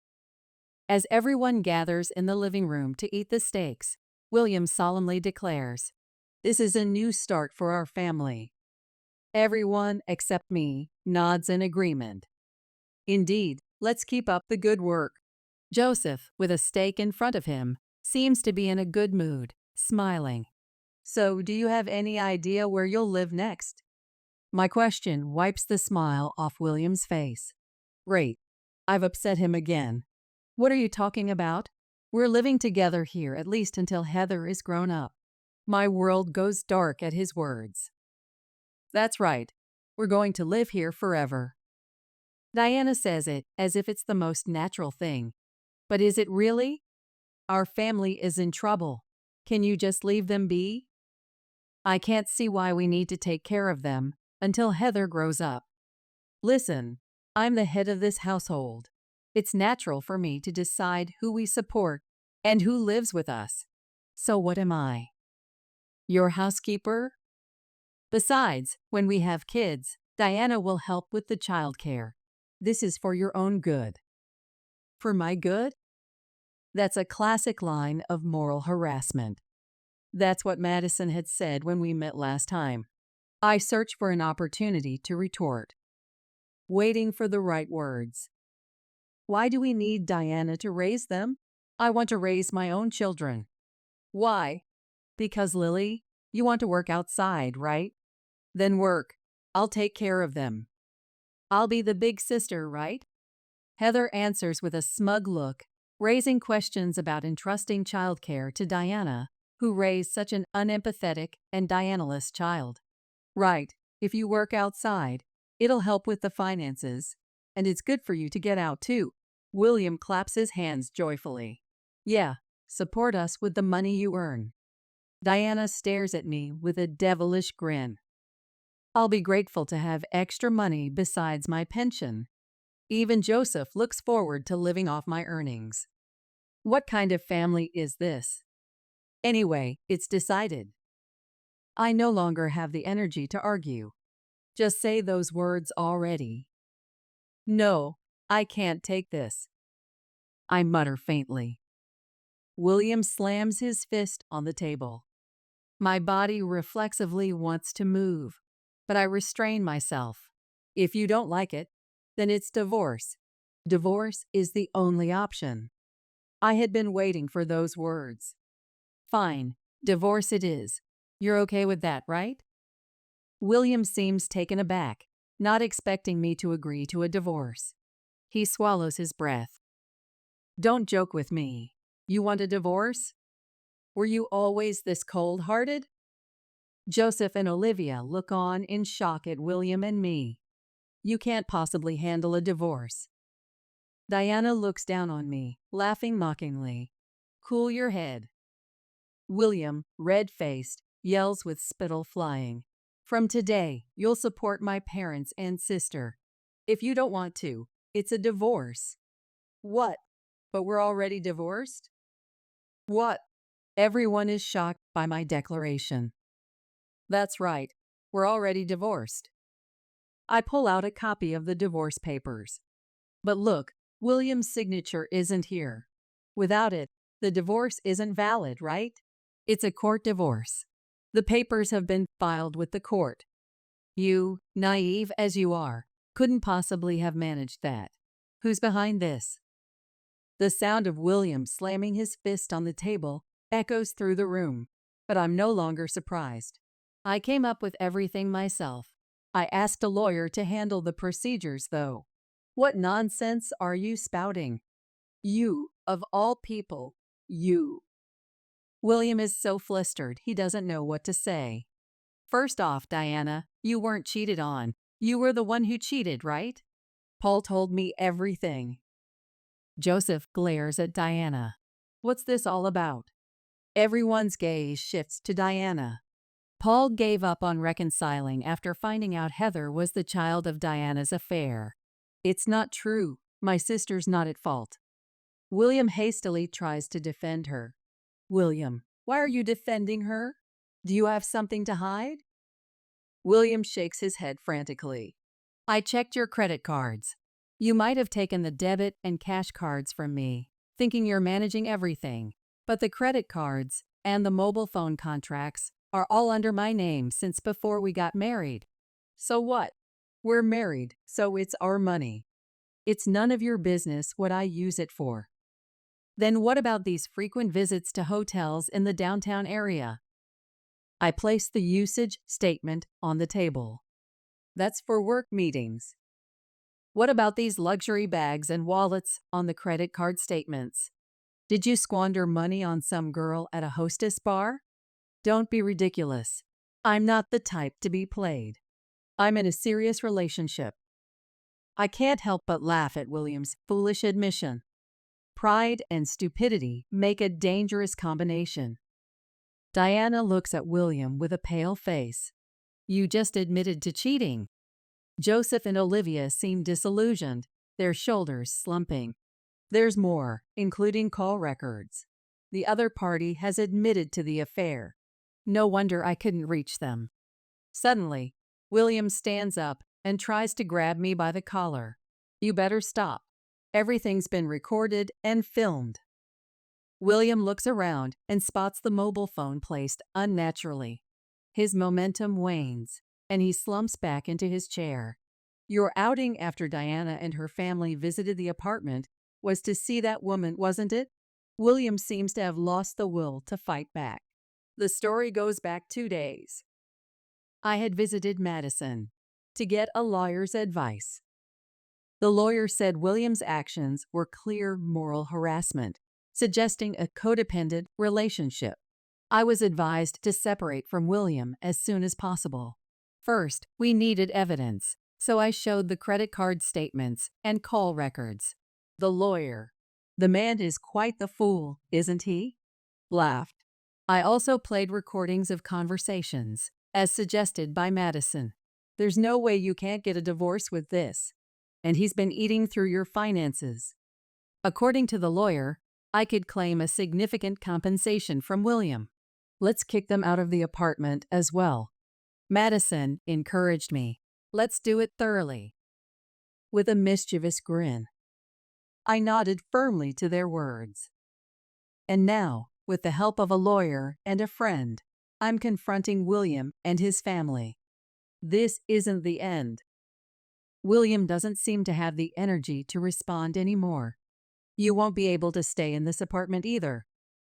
As everyone gathers in the living room to eat the steaks, William solemnly declares, This is a new start for our family. Everyone, except me, nods in agreement. Indeed, let's keep up the good work. Joseph, with a steak in front of him, seems to be in a good mood, smiling. So, do you have any idea where you'll live next? My question wipes the smile off William's face. Great. I've upset him again. What are you talking about? We're living together here at least until Heather is grown up. My world goes dark at his words. That's right. We're going to live here forever. Diana says it as if it's the most natural thing. But is it really? Our family is in trouble. Can you just leave them be? I can't see why we need to take care of them until Heather grows up. Listen, I'm the head of this household. It's natural for me to decide who we support and who lives with us. So what am I? Your housekeeper? Besides, when we have kids, Diana will help with the childcare. This is for your own good. For my good? That's a classic line of moral harassment. That's what Madison had said when we met last time. I searched for an opportunity to retort, waiting for the right words. Why do we need Diana to raise them? I want to raise my own children. Why? Because, Lily, you want to work outside, right? Then work. I'll take care of them. I'll be the big sister, right? Heather answers with a smug look, raising questions about entrusting childcare to Diana, who raised such an unempathetic and Diana-less child. Right, if you work outside, it'll help with the finances, and it's good for you to get out too. William claps his hands joyfully. Yeah, support us with the money you earn. Diana stares at me with a devilish grin. I'll be grateful to have extra money besides my pension. Even Joseph looks forward to living off my earnings. What kind of family is this? Anyway, it's decided. I no longer have the energy to argue. Just say those words already. No, I can't take this. I mutter faintly. William slams his fist on the table. My body reflexively wants to move, but I restrain myself. If you don't like it, then it's divorce. Divorce is the only option. I had been waiting for those words. Fine, divorce it is. You're okay with that, right? William seems taken aback, not expecting me to agree to a divorce. He swallows his breath. Don't joke with me. You want a divorce? Were you always this cold-hearted? Joseph and Olivia look on in shock at William and me. You can't possibly handle a divorce. Diana looks down on me, laughing mockingly. Cool your head. William, red-faced, yells with spittle flying. From today, you'll support my parents and sister. If you don't want to, it's a divorce. What? But we're already divorced? What? Everyone is shocked by my declaration. That's right, we're already divorced. I pull out a copy of the divorce papers. But look, William's signature isn't here. Without it, the divorce isn't valid, right? It's a court divorce. The papers have been filed with the court. You, naive as you are, couldn't possibly have managed that. Who's behind this? The sound of William slamming his fist on the table echoes through the room, but I'm no longer surprised. I came up with everything myself. I asked a lawyer to handle the procedures, though. What nonsense are you spouting? You, of all people, you. William is so flustered he doesn't know what to say. First off, Diana, you weren't cheated on. You were the one who cheated, right? Paul told me everything. Joseph glares at Diana. What's this all about? Everyone's gaze shifts to Diana. Paul gave up on reconciling after finding out Heather was the child of Diana's affair. It's not true. My sister's not at fault. William hastily tries to defend her. William, why are you defending her? Do you have something to hide? William shakes his head frantically. I checked your credit cards. You might have taken the debit and cash cards from me, thinking you're managing everything. But the credit cards and the mobile phone contracts are all under my name since before we got married. So what? We're married, so it's our money. It's none of your business what I use it for. Then what about these frequent visits to hotels in the downtown area? I placed the usage statement on the table. That's for work meetings. What about these luxury bags and wallets on the credit card statements? Did you squander money on some girl at a hostess bar? Don't be ridiculous. I'm not the type to be played. I'm in a serious relationship. I can't help but laugh at William's foolish admission. Pride and stupidity make a dangerous combination. Diana looks at William with a pale face. You just admitted to cheating. Joseph and Olivia seem disillusioned, their shoulders slumping. There's more, including call records. The other party has admitted to the affair. No wonder I couldn't reach them. Suddenly, William stands up and tries to grab me by the collar. You better stop. Everything's been recorded and filmed. William looks around and spots the mobile phone placed unnaturally. His momentum wanes, and he slumps back into his chair. Your outing after Diana and her family visited the apartment was to see that woman, wasn't it? William seems to have lost the will to fight back. The story goes back 2 days. I had visited Madison to get a lawyer's advice. The lawyer said William's actions were clear moral harassment, suggesting a codependent relationship. I was advised to separate from William as soon as possible. First, we needed evidence, so I showed the credit card statements and call records. The lawyer, "The man is quite the fool, isn't he?" laughed. I also played recordings of conversations, as suggested by Madison. "There's no way you can't get a divorce with this. And he's been eating through your finances." According to the lawyer, I could claim a significant compensation from William. Let's kick them out of the apartment as well. Madison encouraged me. Let's do it thoroughly. With a mischievous grin, I nodded firmly to their words. And now, with the help of a lawyer and a friend, I'm confronting William and his family. This isn't the end. William doesn't seem to have the energy to respond anymore. You won't be able to stay in this apartment either.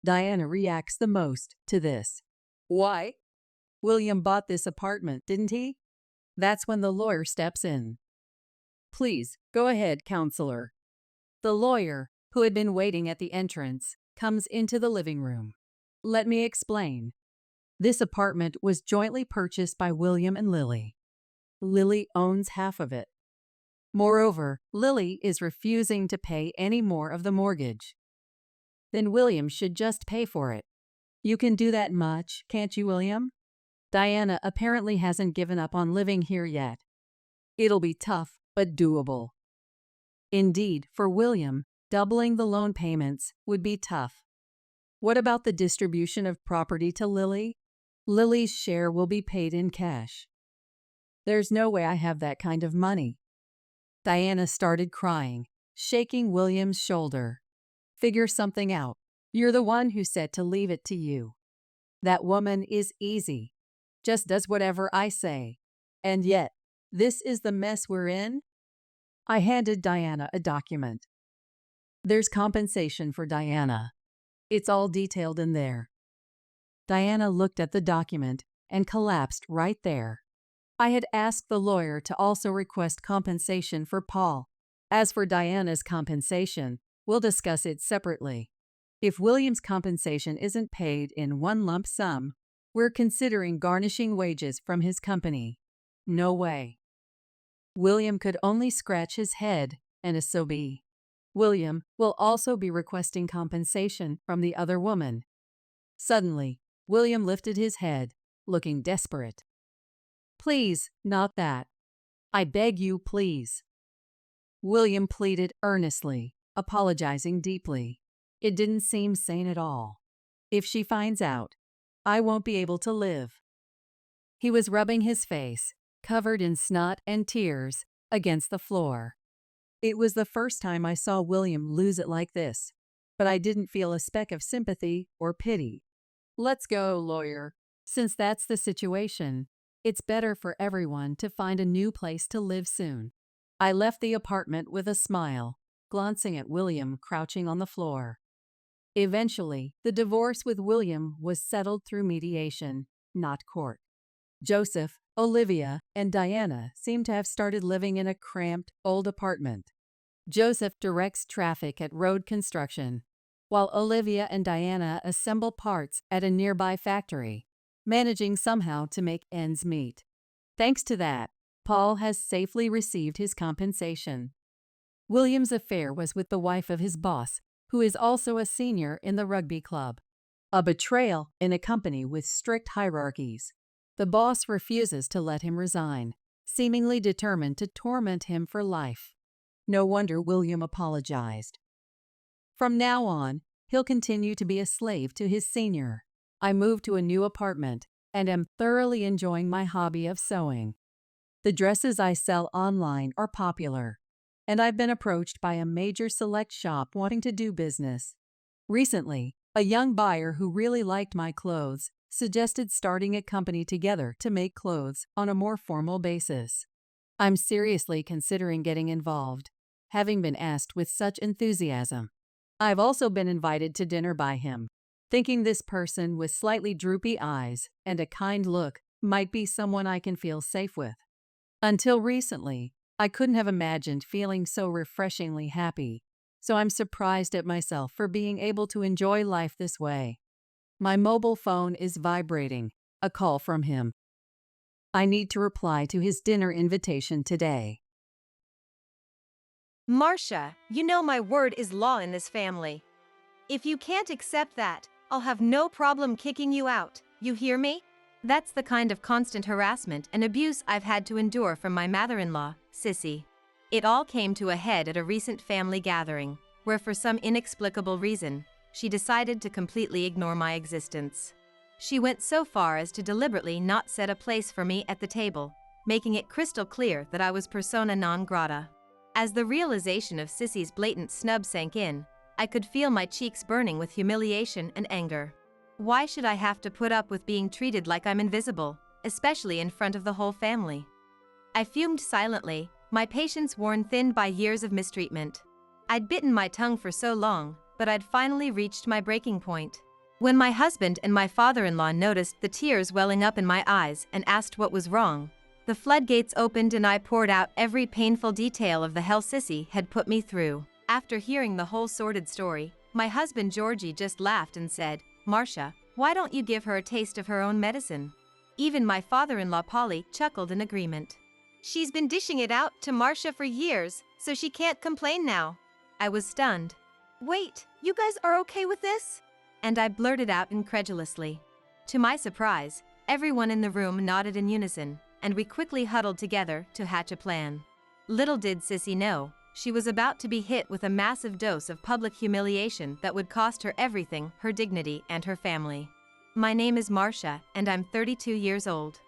Diana reacts the most to this. Why? William bought this apartment, didn't he? That's when the lawyer steps in. Please, go ahead, counselor. The lawyer, who had been waiting at the entrance, comes into the living room. Let me explain. This apartment was jointly purchased by William and Lily. Lily owns half of it. Moreover, Lily is refusing to pay any more of the mortgage. Then William should just pay for it. You can do that much, can't you, William? Diana apparently hasn't given up on living here yet. It'll be tough, but doable. Indeed, for William, doubling the loan payments would be tough. What about the distribution of property to Lily? Lily's share will be paid in cash. There's no way I have that kind of money. Diana started crying, shaking William's shoulder. Figure something out. You're the one who said to leave it to you. That woman is easy. Just does whatever I say. And yet, this is the mess we're in? I handed Diana a document. There's compensation for Diana. It's all detailed in there. Diana looked at the document and collapsed right there. I had asked the lawyer to also request compensation for Paul. As for Diana's compensation, we'll discuss it separately. If William's compensation isn't paid in one lump sum, we're considering garnishing wages from his company. No way. William could only scratch his head and so be. William will also be requesting compensation from the other woman. Suddenly, William lifted his head, looking desperate. Please, not that. I beg you, please. William pleaded earnestly, apologizing deeply. It didn't seem sane at all. If she finds out, I won't be able to live. He was rubbing his face, covered in snot and tears, against the floor. It was the first time I saw William lose it like this, but I didn't feel a speck of sympathy or pity. Let's go, lawyer. Since that's the situation, it's better for everyone to find a new place to live soon. I left the apartment with a smile, glancing at William crouching on the floor. Eventually, the divorce with William was settled through mediation, not court. Joseph, Olivia, and Diana seem to have started living in a cramped, old apartment. Joseph directs traffic at road construction, while Olivia and Diana assemble parts at a nearby factory, managing somehow to make ends meet. Thanks to that, Paul has safely received his compensation. William's affair was with the wife of his boss, who is also a senior in the rugby club. A betrayal in a company with strict hierarchies. The boss refuses to let him resign, seemingly determined to torment him for life. No wonder William apologized. From now on, he'll continue to be a slave to his senior. I moved to a new apartment and am thoroughly enjoying my hobby of sewing. The dresses I sell online are popular, and I've been approached by a major select shop wanting to do business. Recently, a young buyer who really liked my clothes suggested starting a company together to make clothes on a more formal basis. I'm seriously considering getting involved, having been asked with such enthusiasm. I've also been invited to dinner by him, thinking this person with slightly droopy eyes and a kind look might be someone I can feel safe with. Until recently, I couldn't have imagined feeling so refreshingly happy, so I'm surprised at myself for being able to enjoy life this way. My mobile phone is vibrating, a call from him. I need to reply to his dinner invitation today. Marcia, you know my word is law in this family. If you can't accept that, I'll have no problem kicking you out. You hear me? That's the kind of constant harassment and abuse I've had to endure from my mother-in-law, Sissy. It all came to a head at a recent family gathering, where for some inexplicable reason, she decided to completely ignore my existence. She went so far as to deliberately not set a place for me at the table, making it crystal clear that I was persona non grata. As the realization of Sissy's blatant snub sank in, I could feel my cheeks burning with humiliation and anger. Why should I have to put up with being treated like I'm invisible, especially in front of the whole family? I fumed silently, my patience worn thin by years of mistreatment. I'd bitten my tongue for so long, but I'd finally reached my breaking point. When my husband and my father-in-law noticed the tears welling up in my eyes and asked what was wrong, the floodgates opened and I poured out every painful detail of the hell Sissy had put me through. After hearing the whole sordid story, my husband Georgie just laughed and said, "Marcia, why don't you give her a taste of her own medicine?" Even my father-in-law Polly chuckled in agreement. "She's been dishing it out to Marcia for years, so she can't complain now." I was stunned. "Wait, you guys are okay with this?" And I blurted out incredulously. To my surprise, everyone in the room nodded in unison, and we quickly huddled together to hatch a plan. Little did Sissy know, she was about to be hit with a massive dose of public humiliation that would cost her everything, her dignity and her family. My name is Marcia, and I'm 32 years old.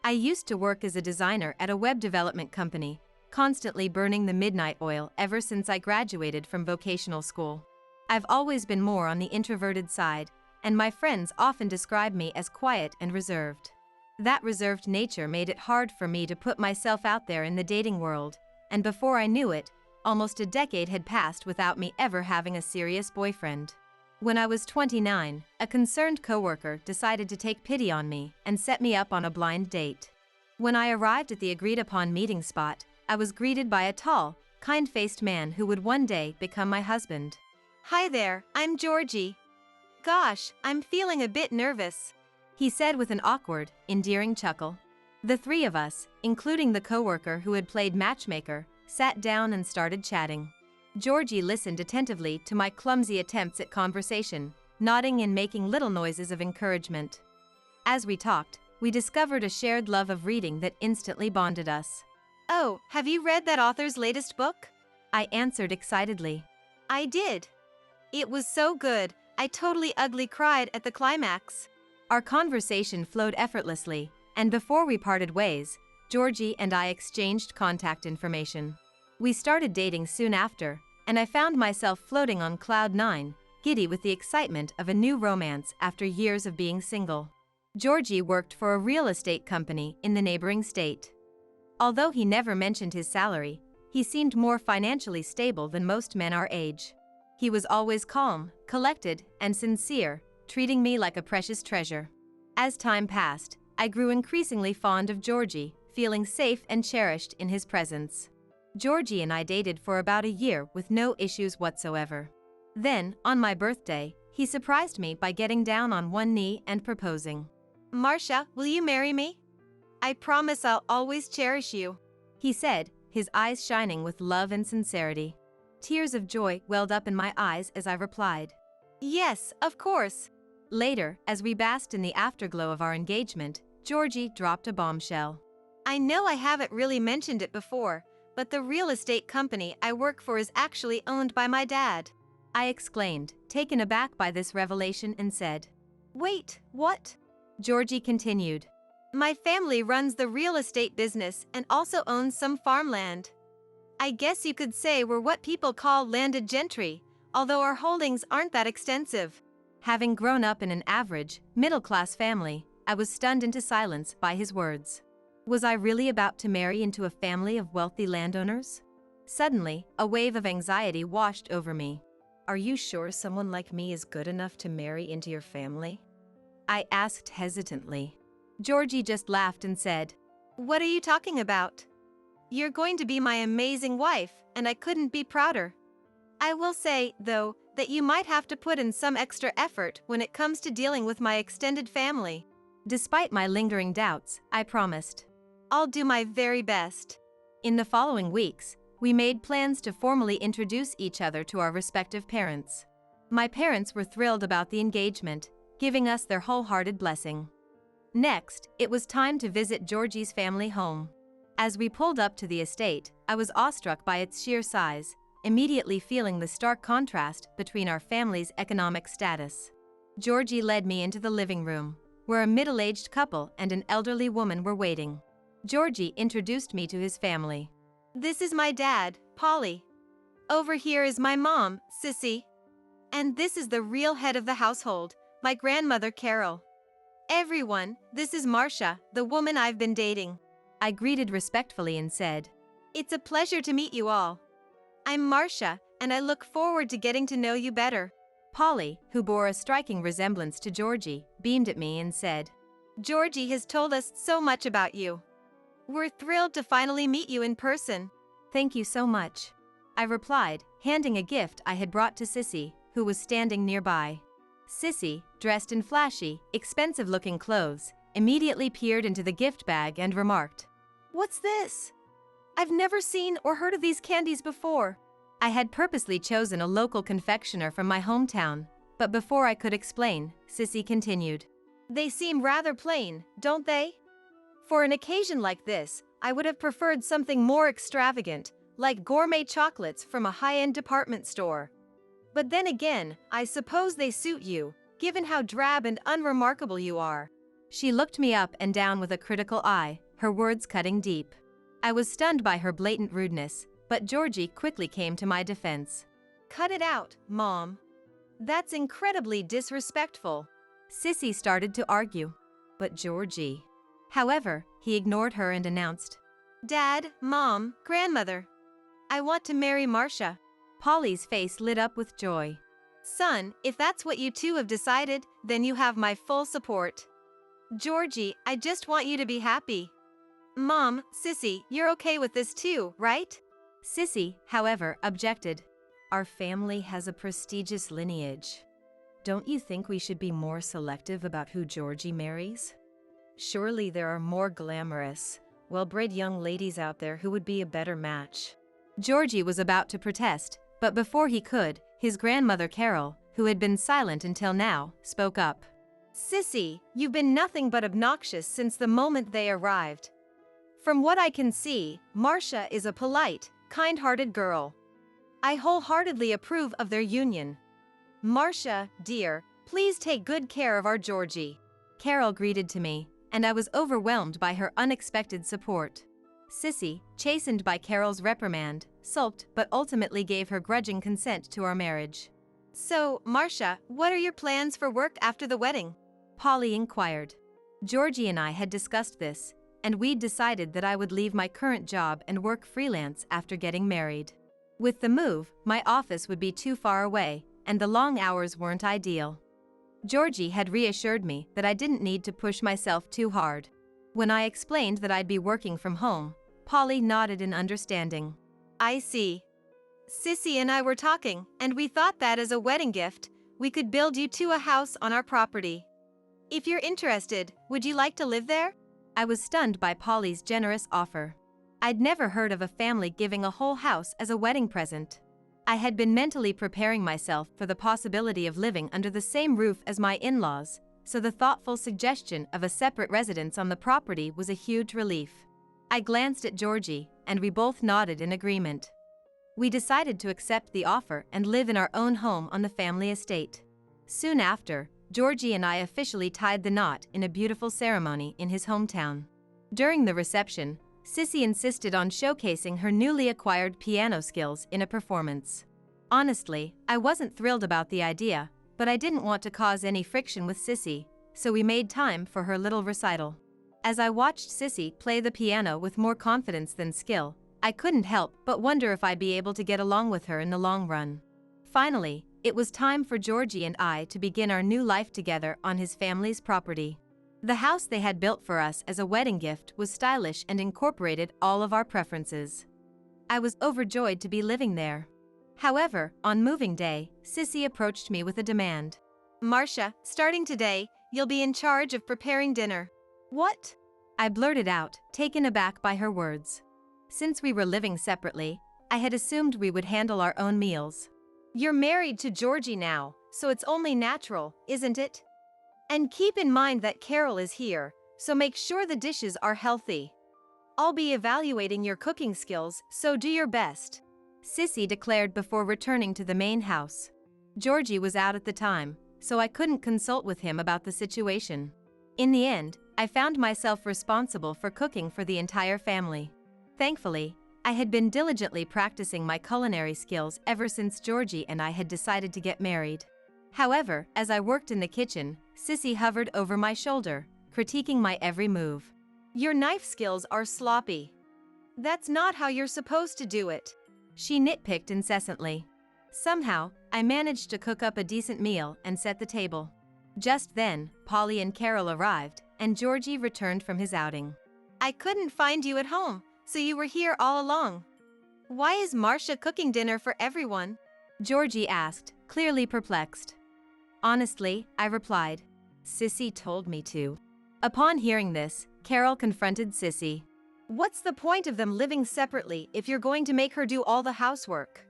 I used to work as a designer at a web development company, constantly burning the midnight oil ever since I graduated from vocational school. I've always been more on the introverted side, and my friends often describe me as quiet and reserved. That reserved nature made it hard for me to put myself out there in the dating world, and before I knew it, almost a decade had passed without me ever having a serious boyfriend. When I was 29, a concerned coworker decided to take pity on me and set me up on a blind date. When I arrived at the agreed-upon meeting spot, I was greeted by a tall, kind-faced man who would one day become my husband. "Hi there, I'm Georgie. Gosh, I'm feeling a bit nervous," he said with an awkward, endearing chuckle. The three of us, including the coworker who had played matchmaker, sat down and started chatting. Georgie listened attentively to my clumsy attempts at conversation, nodding and making little noises of encouragement. As we talked, we discovered a shared love of reading that instantly bonded us. "Oh, have you read that author's latest book?" I answered excitedly. "I did. It was so good, I totally ugly cried at the climax." Our conversation flowed effortlessly, and before we parted ways, Georgie and I exchanged contact information. We started dating soon after, and I found myself floating on cloud nine, giddy with the excitement of a new romance after years of being single. Georgie worked for a real estate company in the neighboring state. Although he never mentioned his salary, he seemed more financially stable than most men our age. He was always calm, collected, and sincere, treating me like a precious treasure. As time passed, I grew increasingly fond of Georgie, feeling safe and cherished in his presence. Georgie and I dated for about a year with no issues whatsoever. Then, on my birthday, he surprised me by getting down on one knee and proposing. "Marcia, will you marry me? I promise I'll always cherish you," he said, his eyes shining with love and sincerity. Tears of joy welled up in my eyes as I replied, "Yes, of course." Later, as we basked in the afterglow of our engagement, Georgie dropped a bombshell. "I know I haven't really mentioned it before, but the real estate company I work for is actually owned by my dad." I exclaimed, taken aback by this revelation, and said, "Wait, what? Georgie continued. My family runs the real estate business and also owns some farmland. I guess you could say we're what people call landed gentry, although our holdings aren't that extensive. Having grown up in an average, middle-class family, I was stunned into silence by his words. Was I really about to marry into a family of wealthy landowners? Suddenly, a wave of anxiety washed over me. Are you sure someone like me is good enough to marry into your family? I asked hesitantly. Georgie just laughed and said, What are you talking about? You're going to be my amazing wife, and I couldn't be prouder. I will say, though, that you might have to put in some extra effort when it comes to dealing with my extended family. Despite my lingering doubts, I promised. I'll do my very best. In the following weeks, we made plans to formally introduce each other to our respective parents. My parents were thrilled about the engagement, giving us their wholehearted blessing. Next, it was time to visit Georgie's family home. As we pulled up to the estate, I was awestruck by its sheer size, immediately feeling the stark contrast between our family's economic status. Georgie led me into the living room, where a middle-aged couple and an elderly woman were waiting. Georgie introduced me to his family. This is my dad, Polly. Over here is my mom, Sissy. And this is the real head of the household, my grandmother, Carol. Everyone, this is Marcia, the woman I've been dating. I greeted respectfully and said, It's a pleasure to meet you all. I'm Marcia, and I look forward to getting to know you better. Polly, who bore a striking resemblance to Georgie, beamed at me and said, Georgie has told us so much about you. We're thrilled to finally meet you in person. Thank you so much, I replied, handing a gift I had brought to Sissy, who was standing nearby. Sissy, dressed in flashy, expensive-looking clothes, immediately peered into the gift bag and remarked, What's this? I've never seen or heard of these candies before. I had purposely chosen a local confectioner from my hometown, but before I could explain, Sissy continued. They seem rather plain, don't they? For an occasion like this, I would have preferred something more extravagant, like gourmet chocolates from a high-end department store. But then again, I suppose they suit you, given how drab and unremarkable you are. She looked me up and down with a critical eye, her words cutting deep. I was stunned by her blatant rudeness, but Georgie quickly came to my defense. Cut it out, Mom. That's incredibly disrespectful. Sissy started to argue. But Georgie. However, he ignored her and announced, Dad, Mom, Grandmother. I want to marry Marcia. Polly's face lit up with joy. Son, if that's what you two have decided, then you have my full support. Georgie, I just want you to be happy. Mom, Sissy, you're okay with this too, right? Sissy, however, objected. Our family has a prestigious lineage. Don't you think we should be more selective about who Georgie marries? Surely there are more glamorous, well-bred young ladies out there who would be a better match. Georgie was about to protest, but before he could, his grandmother Carol, who had been silent until now, spoke up. Sissy, you've been nothing but obnoxious since the moment they arrived. From what I can see, Marcia is a polite, kind-hearted girl. I wholeheartedly approve of their union. Marcia, dear, please take good care of our Georgie. Carol greeted to me, and I was overwhelmed by her unexpected support. Sissy, chastened by Carol's reprimand, sulked but ultimately gave her grudging consent to our marriage. So, Marcia, what are your plans for work after the wedding? Polly inquired. Georgie and I had discussed this, and we'd decided that I would leave my current job and work freelance after getting married. With the move, my office would be too far away, and the long hours weren't ideal. Georgie had reassured me that I didn't need to push myself too hard. When I explained that I'd be working from home, Polly nodded in understanding. I see. Sissy and I were talking, and we thought that as a wedding gift, we could build you two a house on our property. If you're interested, would you like to live there? I was stunned by Polly's generous offer. I'd never heard of a family giving a whole house as a wedding present. I had been mentally preparing myself for the possibility of living under the same roof as my in-laws, so the thoughtful suggestion of a separate residence on the property was a huge relief. I glanced at Georgie, and we both nodded in agreement. We decided to accept the offer and live in our own home on the family estate. Soon after, Georgie and I officially tied the knot in a beautiful ceremony in his hometown. During the reception, Sissy insisted on showcasing her newly acquired piano skills in a performance. Honestly, I wasn't thrilled about the idea, but I didn't want to cause any friction with Sissy, so we made time for her little recital. As I watched Sissy play the piano with more confidence than skill, I couldn't help but wonder if I'd be able to get along with her in the long run. Finally, it was time for Georgie and I to begin our new life together on his family's property. The house they had built for us as a wedding gift was stylish and incorporated all of our preferences. I was overjoyed to be living there. However, on moving day, Sissy approached me with a demand. "Marcia, starting today, you'll be in charge of preparing dinner." "What?" I blurted out, taken aback by her words. Since we were living separately, I had assumed we would handle our own meals. "You're married to Georgie now, so it's only natural, isn't it? And keep in mind that Carol is here, so make sure the dishes are healthy. I'll be evaluating your cooking skills, so do your best," Sissy declared before returning to the main house. Georgie was out at the time, so I couldn't consult with him about the situation. In the end, I found myself responsible for cooking for the entire family. Thankfully, I had been diligently practicing my culinary skills ever since Georgie and I had decided to get married. However, as I worked in the kitchen, Sissy hovered over my shoulder, critiquing my every move. "Your knife skills are sloppy. That's not how you're supposed to do it," she nitpicked incessantly. Somehow, I managed to cook up a decent meal and set the table. Just then, Polly and Carol arrived, and Georgie returned from his outing. "I couldn't find you at home, so you were here all along. Why is Marcia cooking dinner for everyone?" Georgie asked, clearly perplexed. "Honestly," I replied, "Sissy told me to." Upon hearing this, Carol confronted Sissy. "What's the point of them living separately if you're going to make her do all the housework?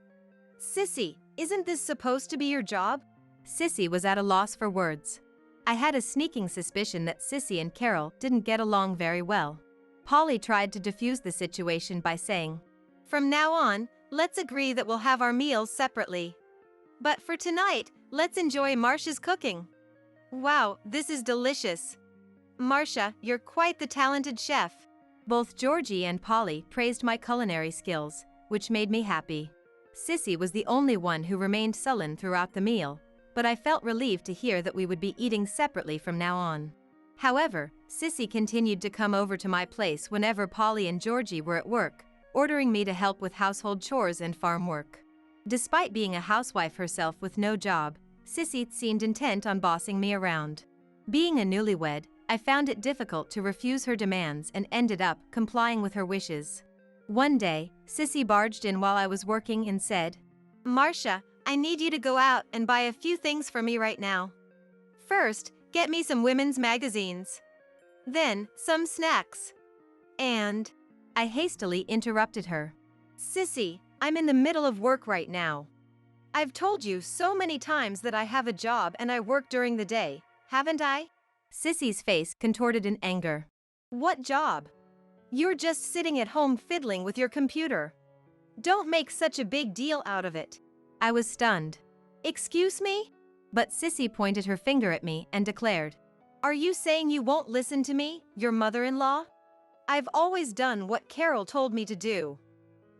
Sissy, isn't this supposed to be your job?" Sissy was at a loss for words. I had a sneaking suspicion that Sissy and Carol didn't get along very well. Polly tried to defuse the situation by saying, "From now on, let's agree that we'll have our meals separately. But for tonight, let's enjoy Marcia's cooking. Wow, this is delicious. Marcia, you're quite the talented chef." Both Georgie and Polly praised my culinary skills, which made me happy. Sissy was the only one who remained sullen throughout the meal, but I felt relieved to hear that we would be eating separately from now on. However, Sissy continued to come over to my place whenever Polly and Georgie were at work, ordering me to help with household chores and farm work. Despite being a housewife herself with no job, Sissy seemed intent on bossing me around. Being a newlywed, I found it difficult to refuse her demands and ended up complying with her wishes. One day, Sissy barged in while I was working and said, "Marcia, I need you to go out and buy a few things for me right now. First, get me some women's magazines. Then, some snacks. And..." I hastily interrupted her. "Sissy, I'm in the middle of work right now. I've told you so many times that I have a job and I work during the day, haven't I?" Sissy's face contorted in anger. "What job? You're just sitting at home fiddling with your computer. Don't make such a big deal out of it." I was stunned. "Excuse me?" But Sissy pointed her finger at me and declared, "Are you saying you won't listen to me, your mother-in-law? I've always done what Carol told me to do.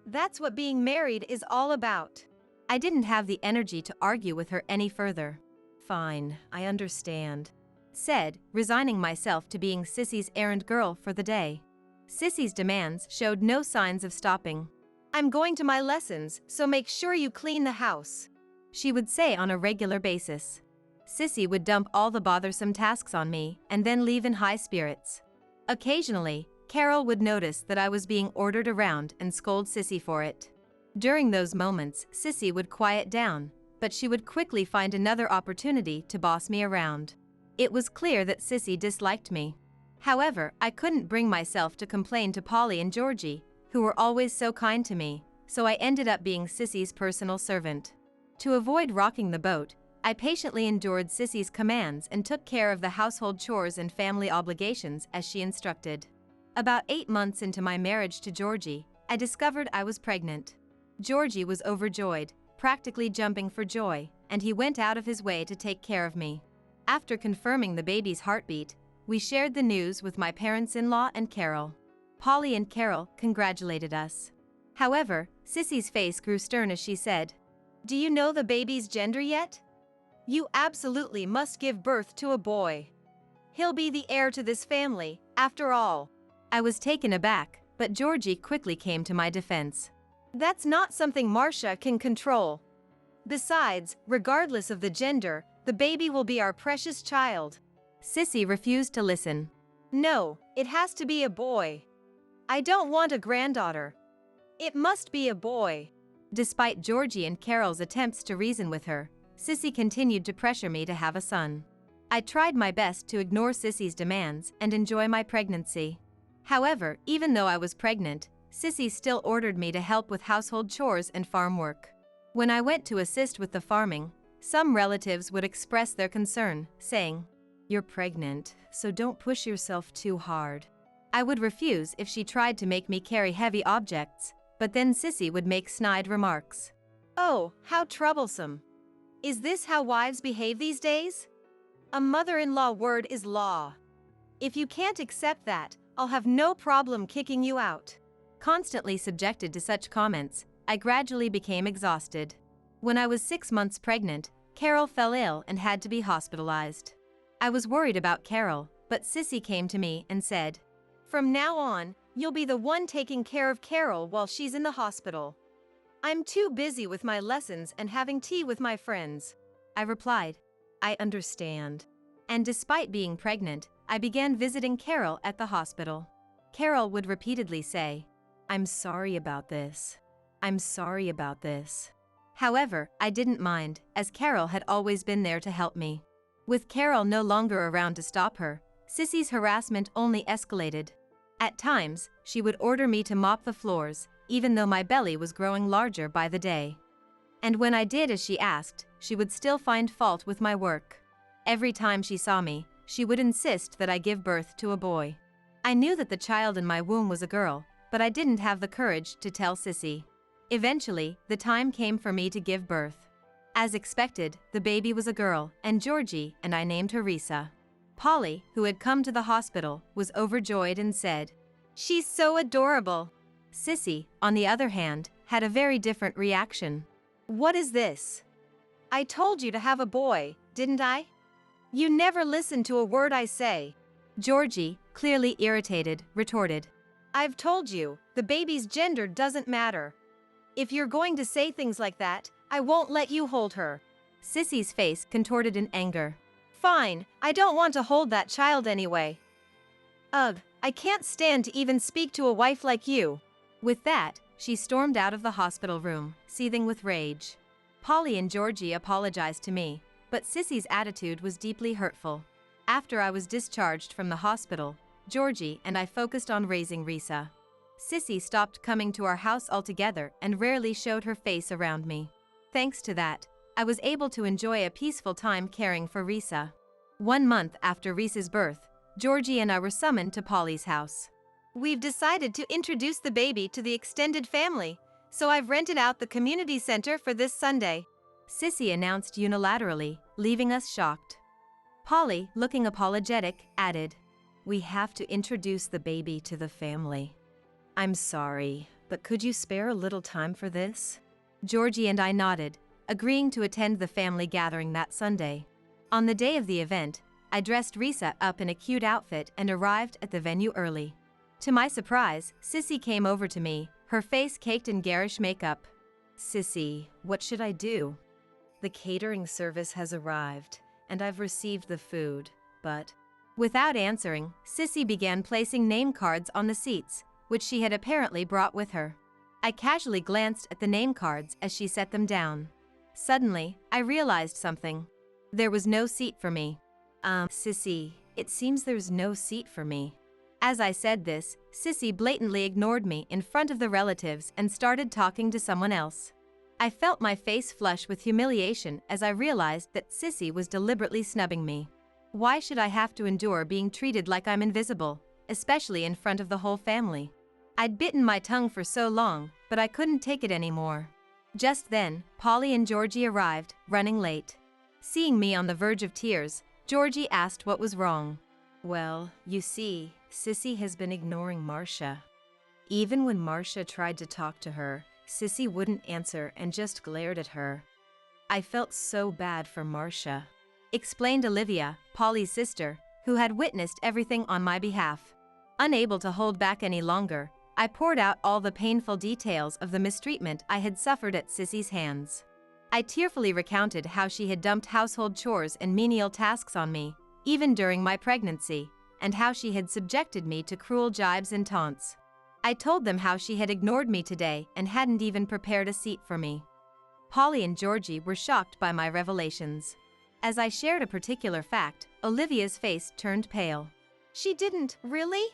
That's what being married is all about." I didn't have the energy to argue with her any further. "Fine, I understand," said, resigning myself to being Sissy's errand girl for the day. Sissy's demands showed no signs of stopping. "I'm going to my lessons, so make sure you clean the house," she would say on a regular basis. Sissy would dump all the bothersome tasks on me and then leave in high spirits. Occasionally, Carol would notice that I was being ordered around and scold Sissy for it. During those moments, Sissy would quiet down, but she would quickly find another opportunity to boss me around. It was clear that Sissy disliked me. However, I couldn't bring myself to complain to Polly and Georgie, who were always so kind to me, so I ended up being Sissy's personal servant. To avoid rocking the boat, I patiently endured Sissy's commands and took care of the household chores and family obligations as she instructed. About 8 months into my marriage to Georgie, I discovered I was pregnant. Georgie was overjoyed, practically jumping for joy, and he went out of his way to take care of me. After confirming the baby's heartbeat, we shared the news with my parents-in-law and Carol. Polly and Carol congratulated us. However, Sissy's face grew stern as she said, "Do you know the baby's gender yet? You absolutely must give birth to a boy. He'll be the heir to this family, after all." I was taken aback, but Georgie quickly came to my defense. "That's not something Marcia can control. Besides, regardless of the gender, the baby will be our precious child." Sissy refused to listen. "No, it has to be a boy. I don't want a granddaughter. It must be a boy." Despite Georgie and Carol's attempts to reason with her, Sissy continued to pressure me to have a son. I tried my best to ignore Sissy's demands and enjoy my pregnancy. However, even though I was pregnant, Sissy still ordered me to help with household chores and farm work. When I went to assist with the farming, some relatives would express their concern, saying, "You're pregnant, so don't push yourself too hard." I would refuse if she tried to make me carry heavy objects, but then Sissy would make snide remarks. "Oh, how troublesome. Is this how wives behave these days? A mother-in-law word is law. If you can't accept that, I'll have no problem kicking you out." Constantly subjected to such comments, I gradually became exhausted. When I was 6 months pregnant, Carol fell ill and had to be hospitalized. I was worried about Carol, but Sissy came to me and said, "From now on, you'll be the one taking care of Carol while she's in the hospital. I'm too busy with my lessons and having tea with my friends." I replied, "I understand." And despite being pregnant, I began visiting Carol at the hospital. Carol would repeatedly say, "I'm sorry about this. I'm sorry about this." However, I didn't mind, as Carol had always been there to help me. With Carol no longer around to stop her, Sissy's harassment only escalated. At times, she would order me to mop the floors, even though my belly was growing larger by the day. And when I did as she asked, she would still find fault with my work. Every time she saw me, she would insist that I give birth to a boy. I knew that the child in my womb was a girl, but I didn't have the courage to tell Sissy. Eventually, the time came for me to give birth. As expected, the baby was a girl, and Georgie and I named her Risa. Polly, who had come to the hospital, was overjoyed and said, "She's so adorable." Sissy, on the other hand, had a very different reaction. "What is this? I told you to have a boy, didn't I? You never listen to a word I say." Georgie, clearly irritated, retorted, "I've told you, the baby's gender doesn't matter. If you're going to say things like that, I won't let you hold her." Sissy's face contorted in anger. "Fine, I don't want to hold that child anyway. Ugh, I can't stand to even speak to a wife like you." With that, she stormed out of the hospital room, seething with rage. Polly and Georgie apologized to me, but Sissy's attitude was deeply hurtful. After I was discharged from the hospital, Georgie and I focused on raising Risa. Sissy stopped coming to our house altogether and rarely showed her face around me. Thanks to that, I was able to enjoy a peaceful time caring for Risa. 1 month after Risa's birth, Georgie and I were summoned to Polly's house. "We've decided to introduce the baby to the extended family, so I've rented out the community center for this Sunday," Sissy announced unilaterally, leaving us shocked. Polly, looking apologetic, added, "We have to introduce the baby to the family. I'm sorry, but could you spare a little time for this?" Georgie and I nodded, agreeing to attend the family gathering that Sunday. On the day of the event, I dressed Risa up in a cute outfit and arrived at the venue early. To my surprise, Sissy came over to me, her face caked in garish makeup. "Sissy, what should I do? The catering service has arrived, and I've received the food, but..." Without answering, Sissy began placing name cards on the seats, which she had apparently brought with her. I casually glanced at the name cards as she set them down. Suddenly, I realized something. There was no seat for me. Sissy, it seems there's no seat for me." As I said this, Sissy blatantly ignored me in front of the relatives and started talking to someone else. I felt my face flush with humiliation as I realized that Sissy was deliberately snubbing me. Why should I have to endure being treated like I'm invisible, especially in front of the whole family? I'd bitten my tongue for so long, but I couldn't take it anymore. Just then, Polly and Georgie arrived, running late. Seeing me on the verge of tears, Georgie asked what was wrong. Well, you see, Sissy has been ignoring Marcia. Even when Marcia tried to talk to her, Sissy wouldn't answer and just glared at her. I felt so bad for Marcia, explained Olivia, Polly's sister, who had witnessed everything on my behalf. Unable to hold back any longer, I poured out all the painful details of the mistreatment I had suffered at Sissy's hands. I tearfully recounted how she had dumped household chores and menial tasks on me, even during my pregnancy, and how she had subjected me to cruel jibes and taunts. I told them how she had ignored me today and hadn't even prepared a seat for me. Polly and Georgie were shocked by my revelations. As I shared a particular fact, Olivia's face turned pale. She didn't, really?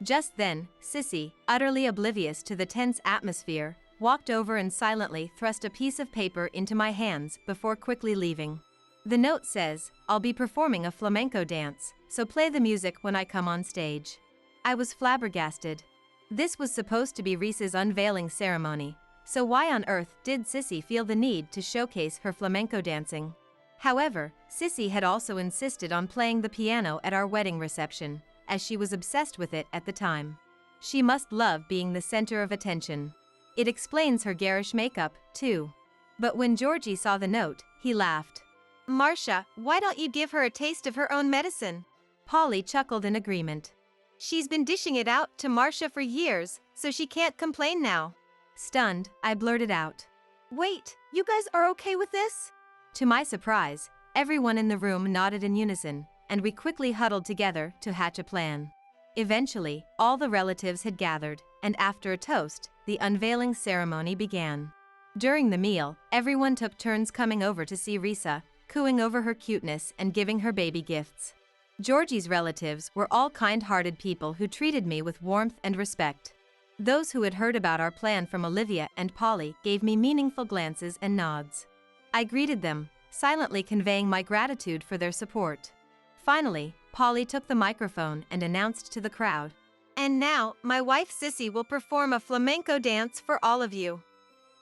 Just then, Sissy, utterly oblivious to the tense atmosphere, walked over and silently thrust a piece of paper into my hands before quickly leaving. The note says, "I'll be performing a flamenco dance, so play the music when I come on stage." I was flabbergasted. This was supposed to be Reese's unveiling ceremony, so why on earth did Sissy feel the need to showcase her flamenco dancing? However, Sissy had also insisted on playing the piano at our wedding reception, as she was obsessed with it at the time. She must love being the center of attention. It explains her garish makeup, too. But when Georgie saw the note, he laughed. "Marcia, why don't you give her a taste of her own medicine?" Polly chuckled in agreement. "She's been dishing it out to Marcia for years, so she can't complain now." Stunned, I blurted out, "Wait, you guys are okay with this?" To my surprise, everyone in the room nodded in unison, and we quickly huddled together to hatch a plan. Eventually, all the relatives had gathered, and after a toast, the unveiling ceremony began. During the meal, everyone took turns coming over to see Risa, cooing over her cuteness and giving her baby gifts. Georgie's relatives were all kind-hearted people who treated me with warmth and respect. Those who had heard about our plan from Olivia and Polly gave me meaningful glances and nods. I greeted them, silently conveying my gratitude for their support. Finally, Polly took the microphone and announced to the crowd, "And now, my wife Sissy will perform a flamenco dance for all of you.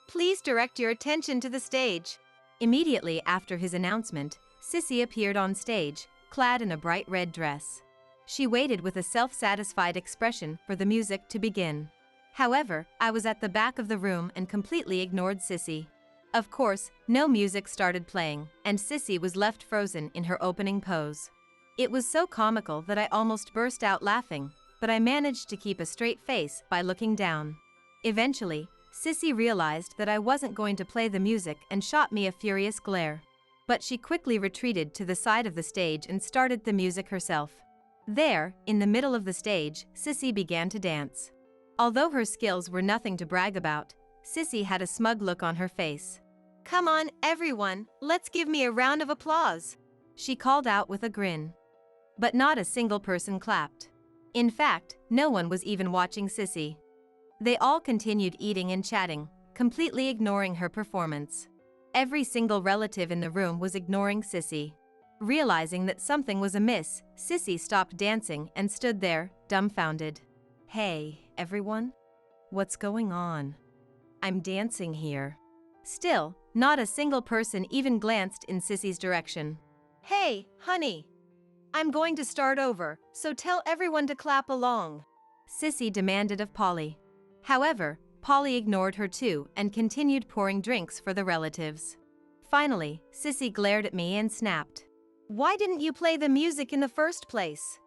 Please direct your attention to the stage." Immediately after his announcement, Sissy appeared on stage, clad in a bright red dress. She waited with a self-satisfied expression for the music to begin. However, I was at the back of the room and completely ignored Sissy. Of course, no music started playing, and Sissy was left frozen in her opening pose. It was so comical that I almost burst out laughing, but I managed to keep a straight face by looking down. Eventually, Sissy realized that I wasn't going to play the music and shot me a furious glare. But she quickly retreated to the side of the stage and started the music herself. There, in the middle of the stage, Sissy began to dance. Although her skills were nothing to brag about, Sissy had a smug look on her face. "Come on, everyone, let's give me a round of applause," she called out with a grin. But not a single person clapped. In fact, no one was even watching Sissy. They all continued eating and chatting, completely ignoring her performance. Every single relative in the room was ignoring Sissy. Realizing that something was amiss, Sissy stopped dancing and stood there, dumbfounded. "Hey, everyone? What's going on? I'm dancing here." Still, not a single person even glanced in Sissy's direction. "Hey, honey. I'm going to start over, so tell everyone to clap along," Sissy demanded of Polly. However, Polly ignored her too and continued pouring drinks for the relatives. Finally, Sissy glared at me and snapped, "Why didn't you play the music in the first place?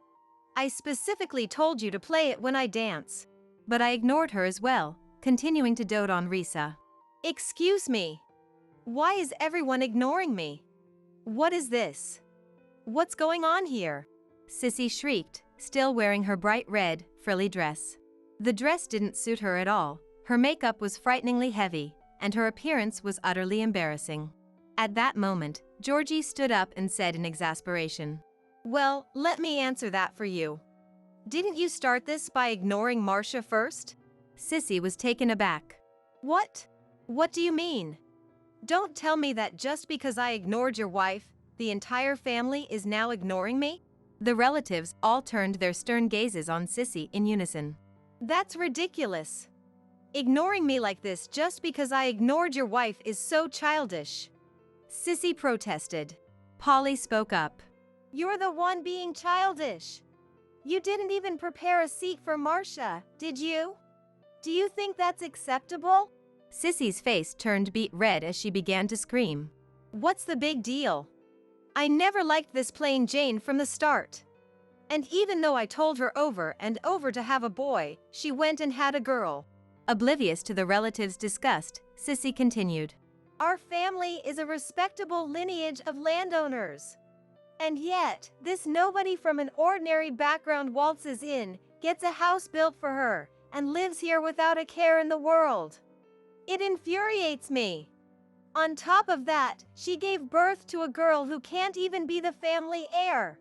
I specifically told you to play it when I dance." But I ignored her as well, continuing to dote on Risa. "Excuse me. Why is everyone ignoring me? What is this? What's going on here?" Sissy shrieked, still wearing her bright red, frilly dress. The dress didn't suit her at all, her makeup was frighteningly heavy, and her appearance was utterly embarrassing. At that moment, Georgie stood up and said in exasperation, "Well, let me answer that for you. Didn't you start this by ignoring Marcia first?" Sissy was taken aback. "What? What do you mean? Don't tell me that just because I ignored your wife, the entire family is now ignoring me?" The relatives all turned their stern gazes on Sissy in unison. "That's ridiculous. Ignoring me like this just because I ignored your wife is so childish," Sissy protested. Polly spoke up. You're the one being childish. You didn't even prepare a seat for Marcia, did you? Do you think that's acceptable? Sissy's face turned beet red as she began to scream. What's the big deal? I never liked this plain Jane from the start. And even though I told her over and over to have a boy, she went and had a girl. Oblivious to the relatives' disgust, Sissy continued. Our family is a respectable lineage of landowners. And yet, this nobody from an ordinary background waltzes in, gets a house built for her, and lives here without a care in the world. It infuriates me. On top of that, she gave birth to a girl who can't even be the family heir.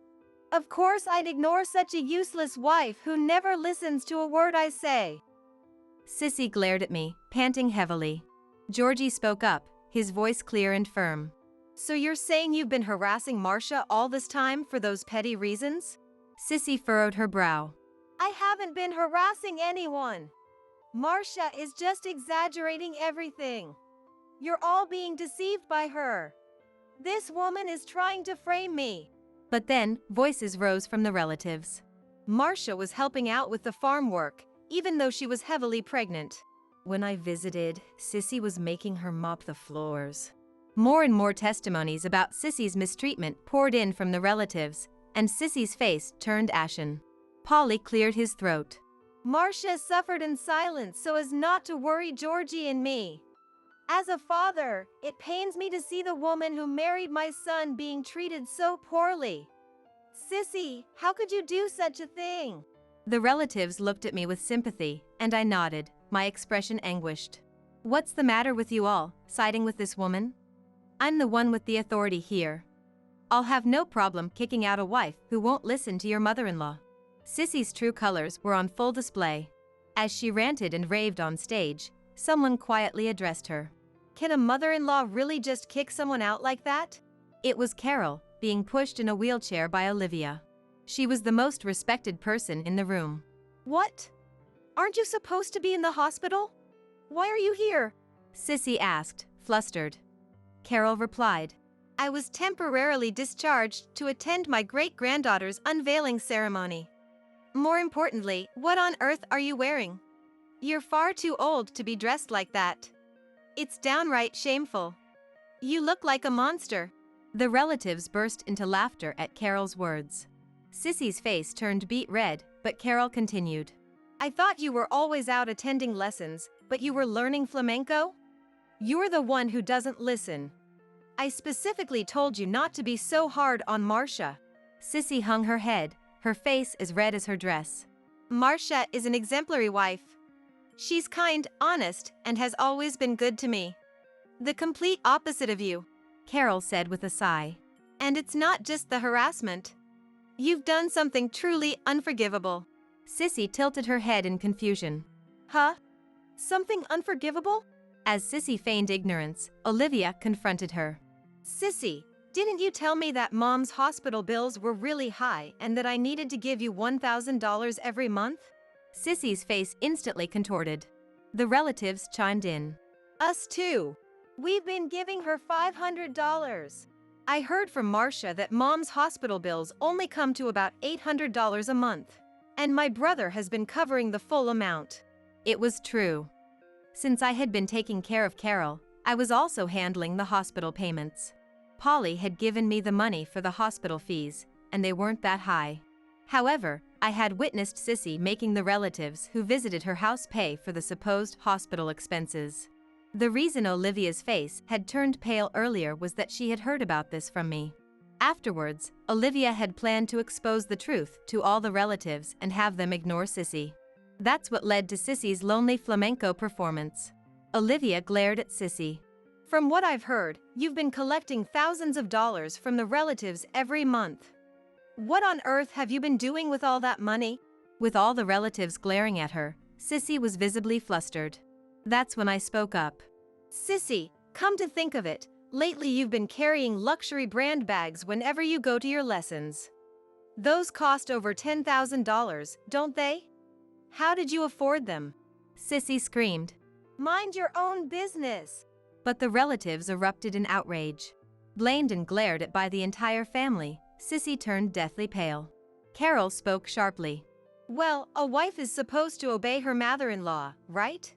Of course I'd ignore such a useless wife who never listens to a word I say. Sissy glared at me, panting heavily. Georgie spoke up, his voice clear and firm. So you're saying you've been harassing Marcia all this time for those petty reasons? Sissy furrowed her brow. I haven't been harassing anyone. Marcia is just exaggerating everything. You're all being deceived by her. This woman is trying to frame me. But then, voices rose from the relatives. Marcia was helping out with the farm work, even though she was heavily pregnant. When I visited, Sissy was making her mop the floors. More and more testimonies about Sissy's mistreatment poured in from the relatives, and Sissy's face turned ashen. Polly cleared his throat. Marcia suffered in silence so as not to worry Georgie and me. As a father, it pains me to see the woman who married my son being treated so poorly. Sissy, how could you do such a thing? The relatives looked at me with sympathy, and I nodded, my expression anguished. What's the matter with you all, siding with this woman? I'm the one with the authority here. I'll have no problem kicking out a wife who won't listen to your mother-in-law. Sissy's true colors were on full display. As she ranted and raved on stage, someone quietly addressed her. Can a mother-in-law really just kick someone out like that? It was Carol, being pushed in a wheelchair by Olivia. She was the most respected person in the room. What? Aren't you supposed to be in the hospital? Why are you here? Sissy asked, flustered. Carol replied, I was temporarily discharged to attend my great-granddaughter's unveiling ceremony. More importantly, what on earth are you wearing? You're far too old to be dressed like that. It's downright shameful. You look like a monster. The relatives burst into laughter at Carol's words. Sissy's face turned beet red, but Carol continued. I thought you were always out attending lessons, but you were learning flamenco? You're the one who doesn't listen. I specifically told you not to be so hard on Marcia. Sissy hung her head, her face as red as her dress. Marcia is an exemplary wife. She's kind, honest, and has always been good to me. The complete opposite of you, Carol said with a sigh. And it's not just the harassment. You've done something truly unforgivable. Sissy tilted her head in confusion. Huh? Something unforgivable? As Sissy feigned ignorance, Olivia confronted her. Sissy, didn't you tell me that Mom's hospital bills were really high and that I needed to give you $1,000 every month? Sissy's face instantly contorted. The relatives chimed in. Us too. We've been giving her $500. I heard from Marcia that Mom's hospital bills only come to about $800 a month. And my brother has been covering the full amount. It was true. Since I had been taking care of Carol, I was also handling the hospital payments. Polly had given me the money for the hospital fees, and they weren't that high. However, I had witnessed Sissy making the relatives who visited her house pay for the supposed hospital expenses. The reason Olivia's face had turned pale earlier was that she had heard about this from me. Afterwards, Olivia had planned to expose the truth to all the relatives and have them ignore Sissy. That's what led to Sissy's lonely flamenco performance. Olivia glared at Sissy. From what I've heard, you've been collecting thousands of dollars from the relatives every month. What on earth have you been doing with all that money? With all the relatives glaring at her, Sissy was visibly flustered. That's when I spoke up. Sissy, come to think of it, lately you've been carrying luxury brand bags whenever you go to your lessons. Those cost over $10,000, don't they? How did you afford them? Sissy screamed. Mind your own business. But the relatives erupted in outrage. Blamed and glared at by the entire family, Sissy turned deathly pale. Carol spoke sharply. Well, a wife is supposed to obey her mother-in-law, right?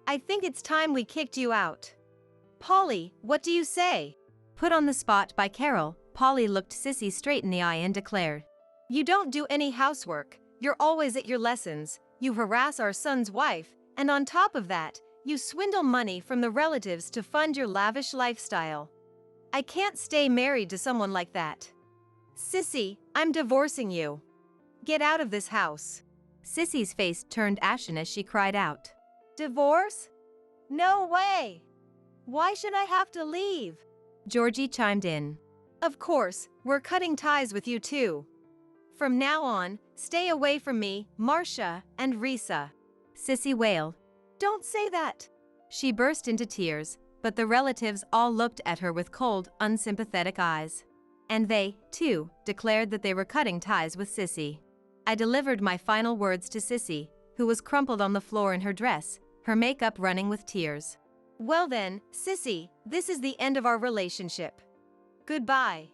I think it's time we kicked you out. Polly, what do you say? Put on the spot by Carol, Polly looked Sissy straight in the eye and declared. You don't do any housework, you're always at your lessons, you harass our son's wife, and on top of that, you swindle money from the relatives to fund your lavish lifestyle. I can't stay married to someone like that. Sissy, I'm divorcing you. Get out of this house. Sissy's face turned ashen as she cried out. Divorce? No way! Why should I have to leave? Georgie chimed in. Of course, we're cutting ties with you too. From now on, stay away from me, Marcia, and Risa. Sissy wailed. Don't say that! She burst into tears, but the relatives all looked at her with cold, unsympathetic eyes. And they, too, declared that they were cutting ties with Sissy. I delivered my final words to Sissy, who was crumpled on the floor in her dress, her makeup running with tears. Well then, Sissy, this is the end of our relationship. Goodbye.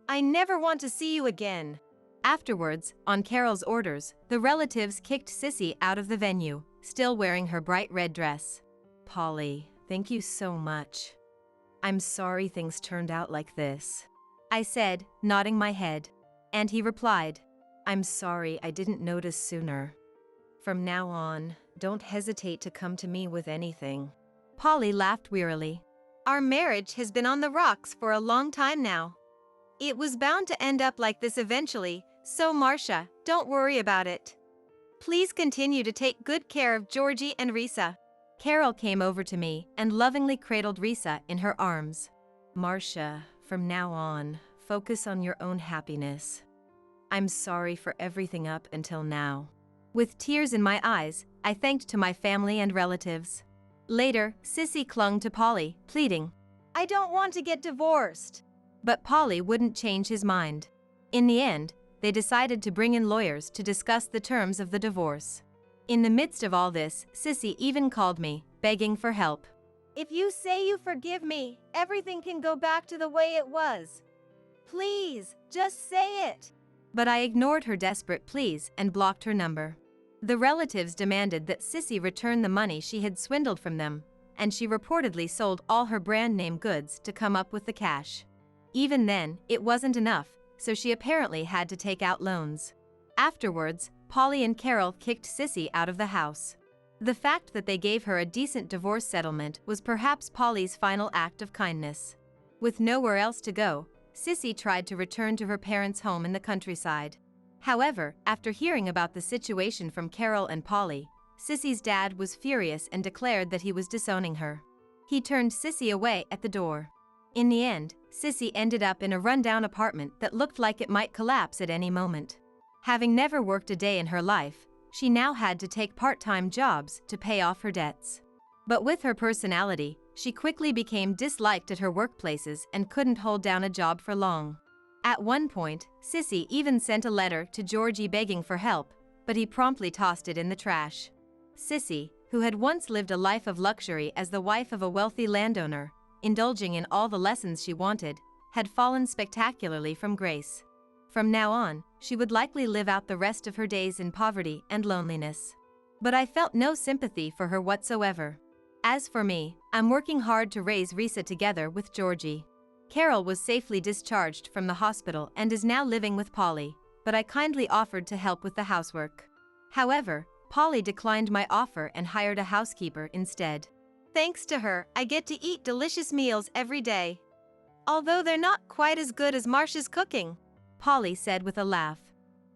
I never want to see you again. Afterwards, on Carol's orders, the relatives kicked Sissy out of the venue, still wearing her bright red dress. Polly, thank you so much. I'm sorry things turned out like this, I said, nodding my head. And he replied, I'm sorry I didn't notice sooner. From now on, don't hesitate to come to me with anything. Polly laughed wearily. Our marriage has been on the rocks for a long time now. It was bound to end up like this eventually, so Marcia, don't worry about it. Please continue to take good care of Georgie and Risa. Carol came over to me and lovingly cradled Risa in her arms. Marcia, from now on, focus on your own happiness. I'm sorry for everything up until now. With tears in my eyes, I thanked to my family and relatives. Later, Sissy clung to Polly, pleading, I don't want to get divorced. But Polly wouldn't change his mind. In the end, they decided to bring in lawyers to discuss the terms of the divorce. In the midst of all this, Sissy even called me, begging for help. If you say you forgive me, everything can go back to the way it was. Please, just say it. But I ignored her desperate pleas and blocked her number. The relatives demanded that Sissy return the money she had swindled from them, and she reportedly sold all her brand name goods to come up with the cash. Even then, it wasn't enough, so she apparently had to take out loans. Afterwards, Polly and Carol kicked Sissy out of the house. The fact that they gave her a decent divorce settlement was perhaps Polly's final act of kindness. With nowhere else to go, Sissy tried to return to her parents' home in the countryside. However, after hearing about the situation from Carol and Polly, Sissy's dad was furious and declared that he was disowning her. He turned Sissy away at the door. In the end, Sissy ended up in a rundown apartment that looked like it might collapse at any moment. Having never worked a day in her life, she now had to take part-time jobs to pay off her debts. But with her personality, she quickly became disliked at her workplaces and couldn't hold down a job for long. At one point, Sissy even sent a letter to Georgie begging for help, but he promptly tossed it in the trash. Sissy, who had once lived a life of luxury as the wife of a wealthy landowner, indulging in all the lessons she wanted, had fallen spectacularly from grace. From now on, she would likely live out the rest of her days in poverty and loneliness. But I felt no sympathy for her whatsoever. As for me, I'm working hard to raise Risa together with Georgie. Carol was safely discharged from the hospital and is now living with Polly, but I kindly offered to help with the housework. However, Polly declined my offer and hired a housekeeper instead. Thanks to her, I get to eat delicious meals every day. Although they're not quite as good as Marcia's cooking, Polly said with a laugh.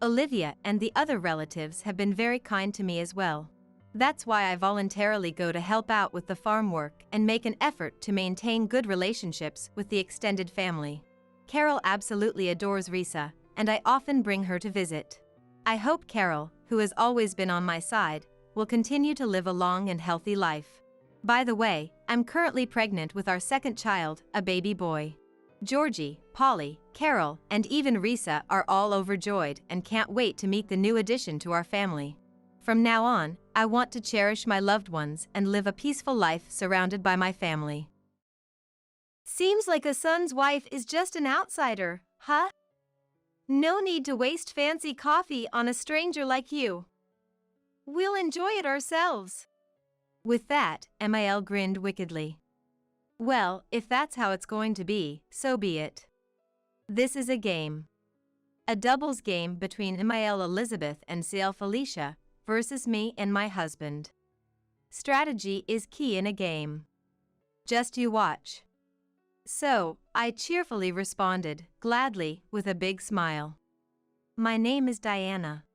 Olivia and the other relatives have been very kind to me as well. That's why I voluntarily go to help out with the farm work and make an effort to maintain good relationships with the extended family. Carol absolutely adores Risa, and I often bring her to visit. I hope Carol, who has always been on my side, will continue to live a long and healthy life. By the way, I'm currently pregnant with our second child, a baby boy. Georgie, Polly, Carol, and even Risa are all overjoyed and can't wait to meet the new addition to our family. From now on, I want to cherish my loved ones and live a peaceful life surrounded by my family. Seems like a son's wife is just an outsider, huh? No need to waste fancy coffee on a stranger like you. We'll enjoy it ourselves. With that, Emil grinned wickedly. Well, if that's how it's going to be, so be it. This is a game. A doubles game between Emil Elizabeth and Sale Felicia versus me and my husband. Strategy is key in a game. Just you watch. So, I cheerfully responded, gladly, with a big smile. My name is Diana.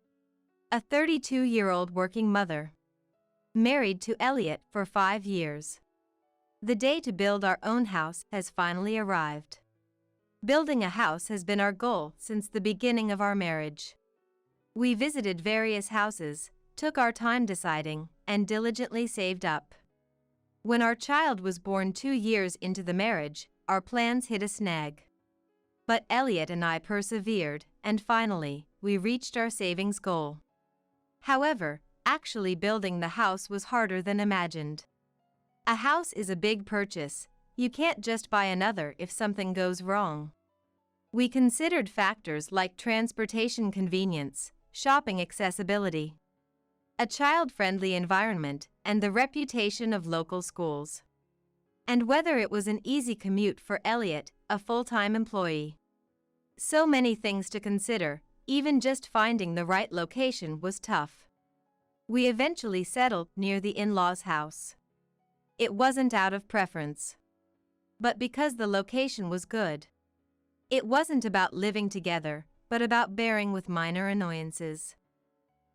A 32-year-old working mother. Married to Elliot for 5 years. The day to build our own house has finally arrived. Building a house has been our goal since the beginning of our marriage. We visited various houses, took our time deciding, and diligently saved up. When our child was born 2 years into the marriage, our plans hit a snag. But Elliot and I persevered, and finally, we reached our savings goal. However, actually building the house was harder than imagined. A house is a big purchase. You can't just buy another if something goes wrong. We considered factors like transportation convenience, shopping accessibility, a child-friendly environment, and the reputation of local schools. And whether it was an easy commute for Elliot, a full-time employee. So many things to consider, even just finding the right location was tough. We eventually settled near the in-laws' house. It wasn't out of preference, but because the location was good. It wasn't about living together, but about bearing with minor annoyances.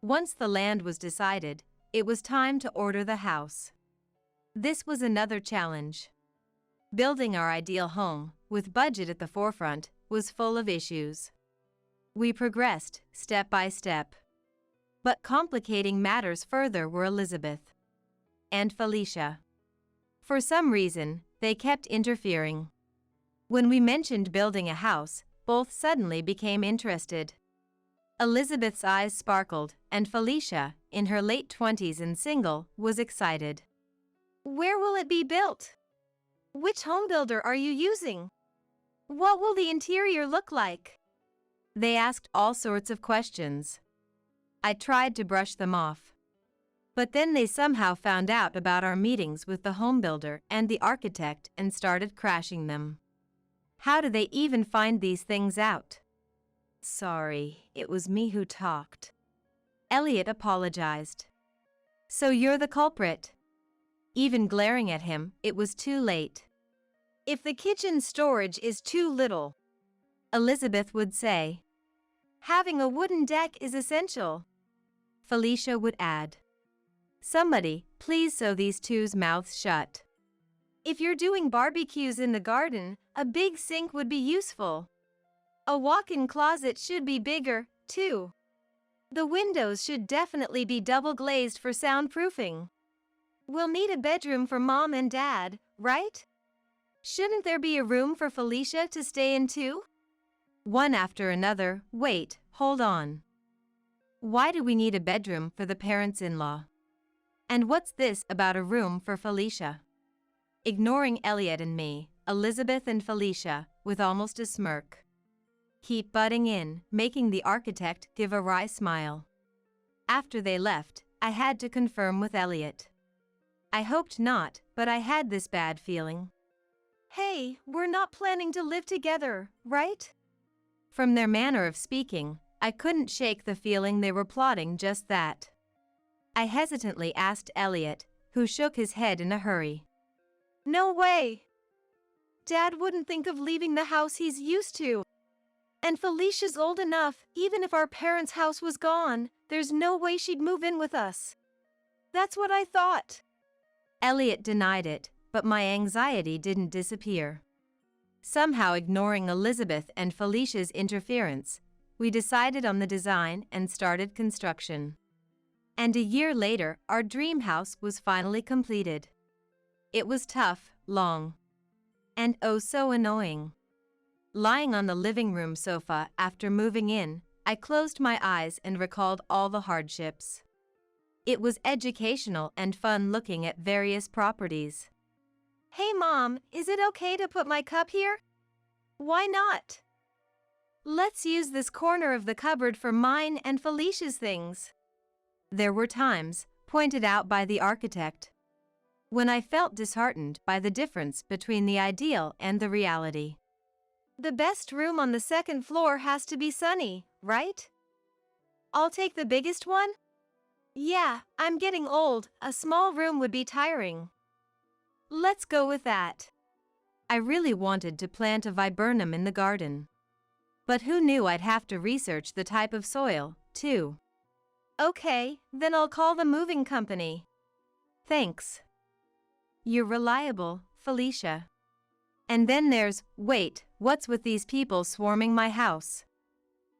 Once the land was decided, it was time to order the house. This was another challenge. Building our ideal home, with budget at the forefront, was full of issues. We progressed, step by step. But complicating matters further were Elizabeth and Felicia. For some reason, they kept interfering. When we mentioned building a house, both suddenly became interested. Elizabeth's eyes sparkled, and Felicia, in her late 20s and single, was excited. Where will it be built? Which home builder are you using? What will the interior look like? They asked all sorts of questions. I tried to brush them off. But then they somehow found out about our meetings with the home builder and the architect and started crashing them. How do they even find these things out? Sorry, it was me who talked. Elliot apologized. So you're the culprit? Even glaring at him, it was too late. If the kitchen storage is too little, Elizabeth would say, having a wooden deck is essential. Felicia would add, somebody, please sew these two's mouths shut. If you're doing barbecues in the garden, a big sink would be useful. A walk-in closet should be bigger, too. The windows should definitely be double-glazed for soundproofing. We'll need a bedroom for Mom and Dad, right? Shouldn't there be a room for Felicia to stay in too? One after another. Wait, hold on. Why do we need a bedroom for the parents-in-law? And what's this about a room for Felicia? Ignoring Elliot and me, Elizabeth and Felicia, with almost a smirk, keep butting in, making the architect give a wry smile. After they left, I had to confirm with Elliot. I hoped not, but I had this bad feeling. Hey, we're not planning to live together, right? From their manner of speaking, I couldn't shake the feeling they were plotting just that. I hesitantly asked Elliot, who shook his head in a hurry. No way! Dad wouldn't think of leaving the house he's used to. And Felicia's old enough, even if our parents' house was gone, there's no way she'd move in with us. That's what I thought. Elliot denied it, but my anxiety didn't disappear. Somehow ignoring Elizabeth and Felicia's interference, we decided on the design and started construction. And a year later, our dream house was finally completed. It was tough, long, and oh so annoying. Lying on the living room sofa after moving in, I closed my eyes and recalled all the hardships. It was educational and fun looking at various properties. Hey Mom, is it okay to put my cup here? Why not? Let's use this corner of the cupboard for mine and Felicia's things. There were times, pointed out by the architect, when I felt disheartened by the difference between the ideal and the reality. The best room on the second floor has to be sunny, right? I'll take the biggest one? Yeah, I'm getting old, a small room would be tiring. Let's go with that. I really wanted to plant a viburnum in the garden. But who knew I'd have to research the type of soil, too. Okay, then I'll call the moving company. Thanks. You're reliable, Felicia. And then there's, wait, what's with these people swarming my house?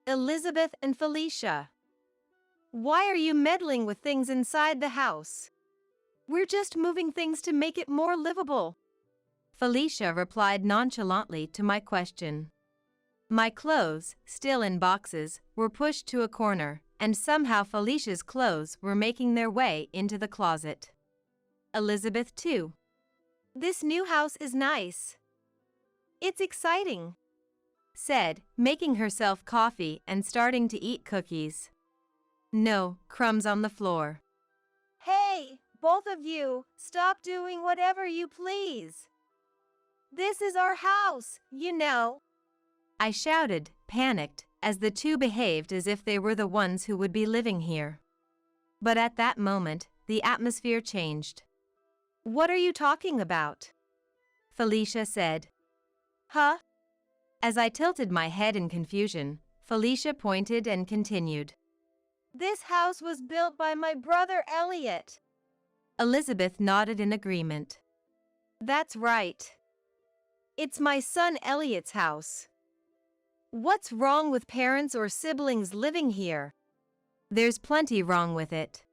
Elizabeth and Felicia. Why are you meddling with things inside the house? We're just moving things to make it more livable. Felicia replied nonchalantly to my question. My clothes, still in boxes, were pushed to a corner, and somehow Felicia's clothes were making their way into the closet. Elizabeth too. This new house is nice. It's exciting, said, making herself coffee and starting to eat cookies. No crumbs on the floor. Hey, both of you, stop doing whatever you please. This is our house, you know. I shouted, panicked, as the two behaved as if they were the ones who would be living here. But at that moment, the atmosphere changed. What are you talking about? Felicia said. Huh? As I tilted my head in confusion, Felicia pointed and continued. This house was built by my brother Elliot. Elizabeth nodded in agreement. That's right. It's my son Elliot's house. What's wrong with parents or siblings living here? There's plenty wrong with it.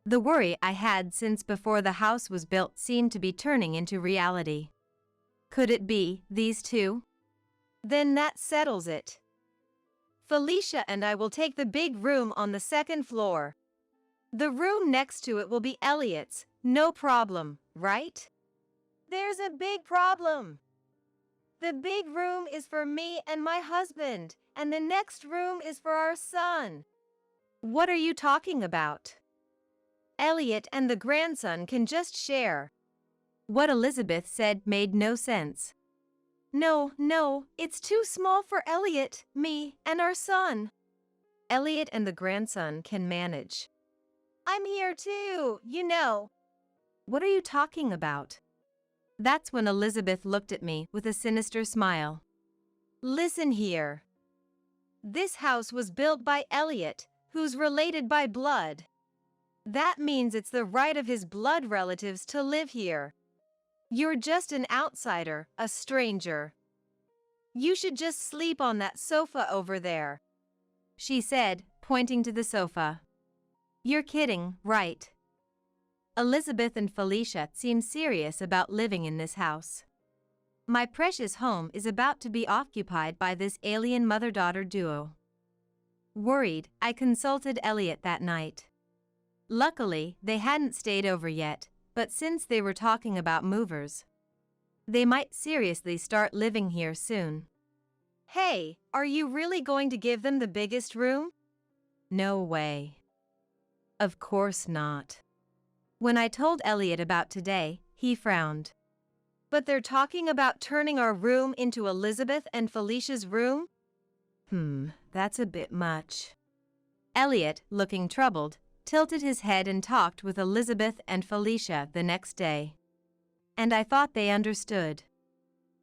The worry I had since before the house was built seemed to be turning into reality. Could it be these two? Then that settles it. Felicia and I will take the big room on the second floor. The room next to it will be Elliot's, no problem, right? There's a big problem. The big room is for me and my husband, and the next room is for our son. What are you talking about? Elliot and the grandson can just share. What Elizabeth said made no sense. No, it's too small for Elliot, me, and our son. Elliot and the grandson can manage. I'm here too, you know. What are you talking about? That's when Elizabeth looked at me with a sinister smile. Listen here. This house was built by Elliot, who's related by blood. That means it's the right of his blood relatives to live here. You're just an outsider, a stranger. You should just sleep on that sofa over there, she said, pointing to the sofa. You're kidding, right? Elizabeth and Felicia seem serious about living in this house. My precious home is about to be occupied by this alien mother-daughter duo. Worried, I consulted Elliot that night. Luckily, they hadn't stayed over yet, but since they were talking about movers, they might seriously start living here soon. Hey, are you really going to give them the biggest room? No way. Of course not. When I told Elliot about today, he frowned. But they're talking about turning our room into Elizabeth and Felicia's room? That's a bit much. Elliot, looking troubled, tilted his head and talked with Elizabeth and Felicia the next day. And I thought they understood.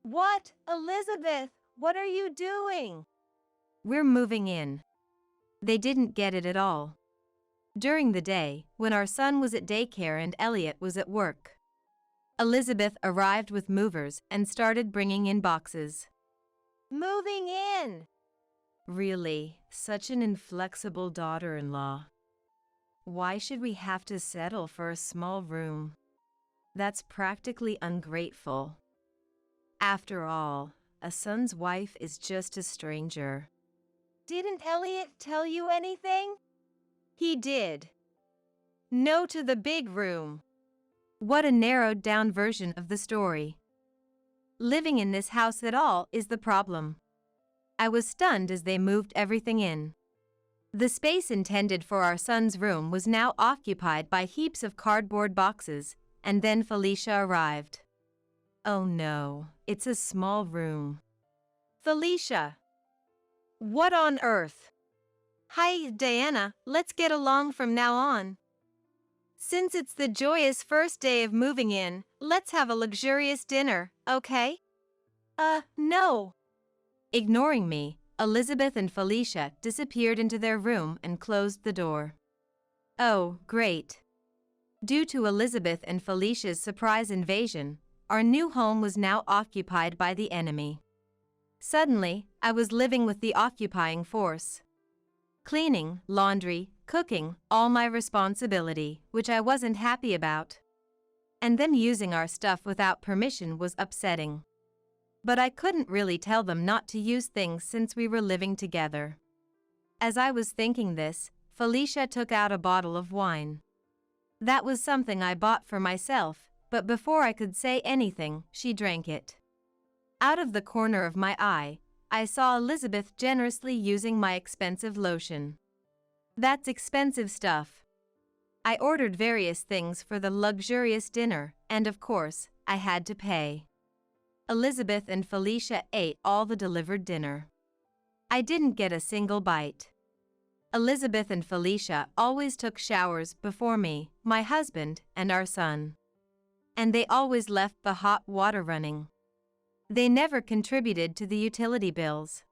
What, Elizabeth? What are you doing? We're moving in. They didn't get it at all. During the day, when our son was at daycare and Elliot was at work, Elizabeth arrived with movers and started bringing in boxes. Moving in! Really, such an inflexible daughter-in-law. Why should we have to settle for a small room? That's practically ungrateful. After all, a son's wife is just a stranger. Didn't Elliot tell you anything? He did. No to the big room. What a narrowed-down version of the story. Living in this house at all is the problem. I was stunned as they moved everything in. The space intended for our son's room was now occupied by heaps of cardboard boxes, and then Felicia arrived. Oh no, it's a small room. Felicia! What on earth? Hi, Diana, let's get along from now on. Since it's the joyous first day of moving in, let's have a luxurious dinner, okay? No. Ignoring me, Elizabeth and Felicia disappeared into their room and closed the door. Oh, great. Due to Elizabeth and Felicia's surprise invasion, our new home was now occupied by the enemy. Suddenly, I was living with the occupying force. Cleaning, laundry, cooking, all my responsibility, which I wasn't happy about. And them using our stuff without permission was upsetting. But I couldn't really tell them not to use things since we were living together. As I was thinking this, Felicia took out a bottle of wine. That was something I bought for myself, but before I could say anything, she drank it. Out of the corner of my eye, I saw Elizabeth generously using my expensive lotion. That's expensive stuff. I ordered various things for the luxurious dinner, and of course, I had to pay. Elizabeth and Felicia ate all the delivered dinner. I didn't get a single bite. Elizabeth and Felicia always took showers before me, my husband, and our son. And they always left the hot water running. They never contributed to the utility bills.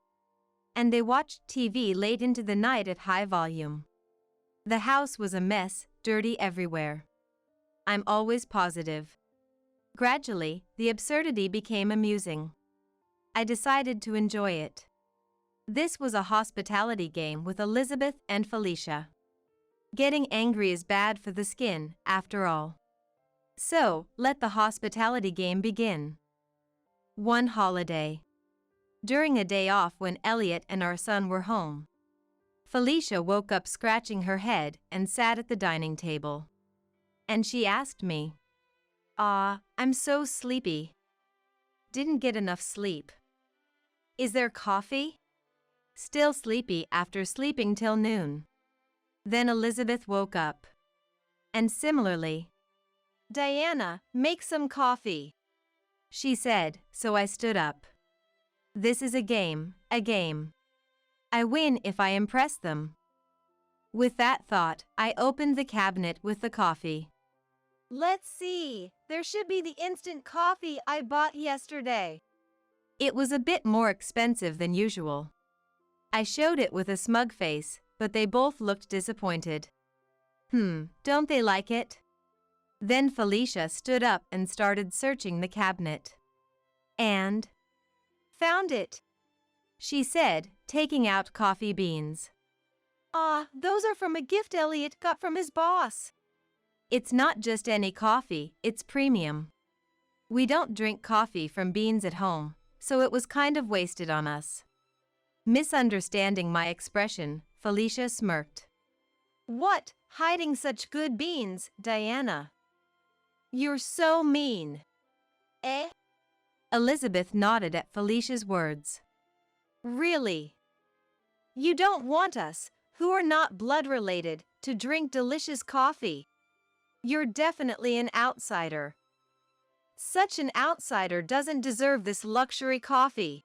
And they watched TV late into the night at high volume. The house was a mess, dirty everywhere. I'm always positive. Gradually, the absurdity became amusing. I decided to enjoy it. This was a hospitality game with Elizabeth and Felicia. Getting angry is bad for the skin, after all. So, let the hospitality game begin. One holiday. During a day off when Elliot and our son were home. Felicia woke up scratching her head and sat at the dining table. And she asked me, I'm so sleepy. Didn't get enough sleep. Is there coffee? Still sleepy after sleeping till noon. Then Elizabeth woke up. And similarly, Diana, make some coffee, she said, so I stood up. This is a game, a game. I win if I impress them. With that thought, I opened the cabinet with the coffee. Let's see, there should be the instant coffee I bought yesterday. It was a bit more expensive than usual. I showed it with a smug face, but they both looked disappointed. Don't they like it? Then Felicia stood up and started searching the cabinet. And found it, she said, taking out coffee beans. Those are from a gift Elliot got from his boss. It's not just any coffee, it's premium. We don't drink coffee from beans at home, so it was kind of wasted on us. Misunderstanding my expression, Felicia smirked. What, hiding such good beans, Diana? You're so mean. Eh? Elizabeth nodded at Felicia's words. Really? You don't want us, who are not blood related, to drink delicious coffee? You're definitely an outsider. Such an outsider doesn't deserve this luxury coffee.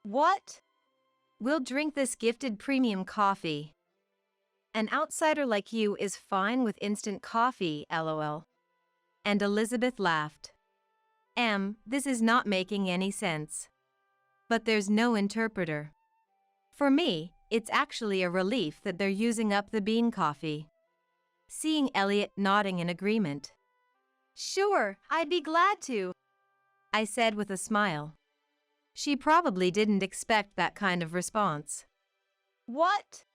What? We'll drink this gifted premium coffee. An outsider like you is fine with instant coffee, lol. And Elizabeth laughed. This is not making any sense. But there's no interpreter. For me, it's actually a relief that they're using up the bean coffee. Seeing Elliot nodding in agreement. Sure, I'd be glad to, I said with a smile. She probably didn't expect that kind of response. What?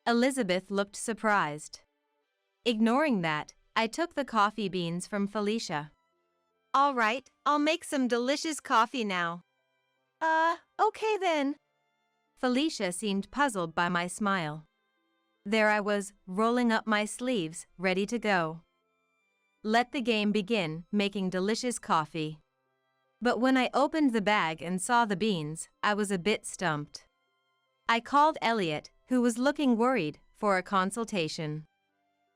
Elizabeth looked surprised. Ignoring that, I took the coffee beans from Felicia. All right, I'll make some delicious coffee now. Okay then. Felicia seemed puzzled by my smile. There I was, rolling up my sleeves, ready to go. Let the game begin, making delicious coffee. But when I opened the bag and saw the beans, I was a bit stumped. I called Elliot, who was looking worried, for a consultation.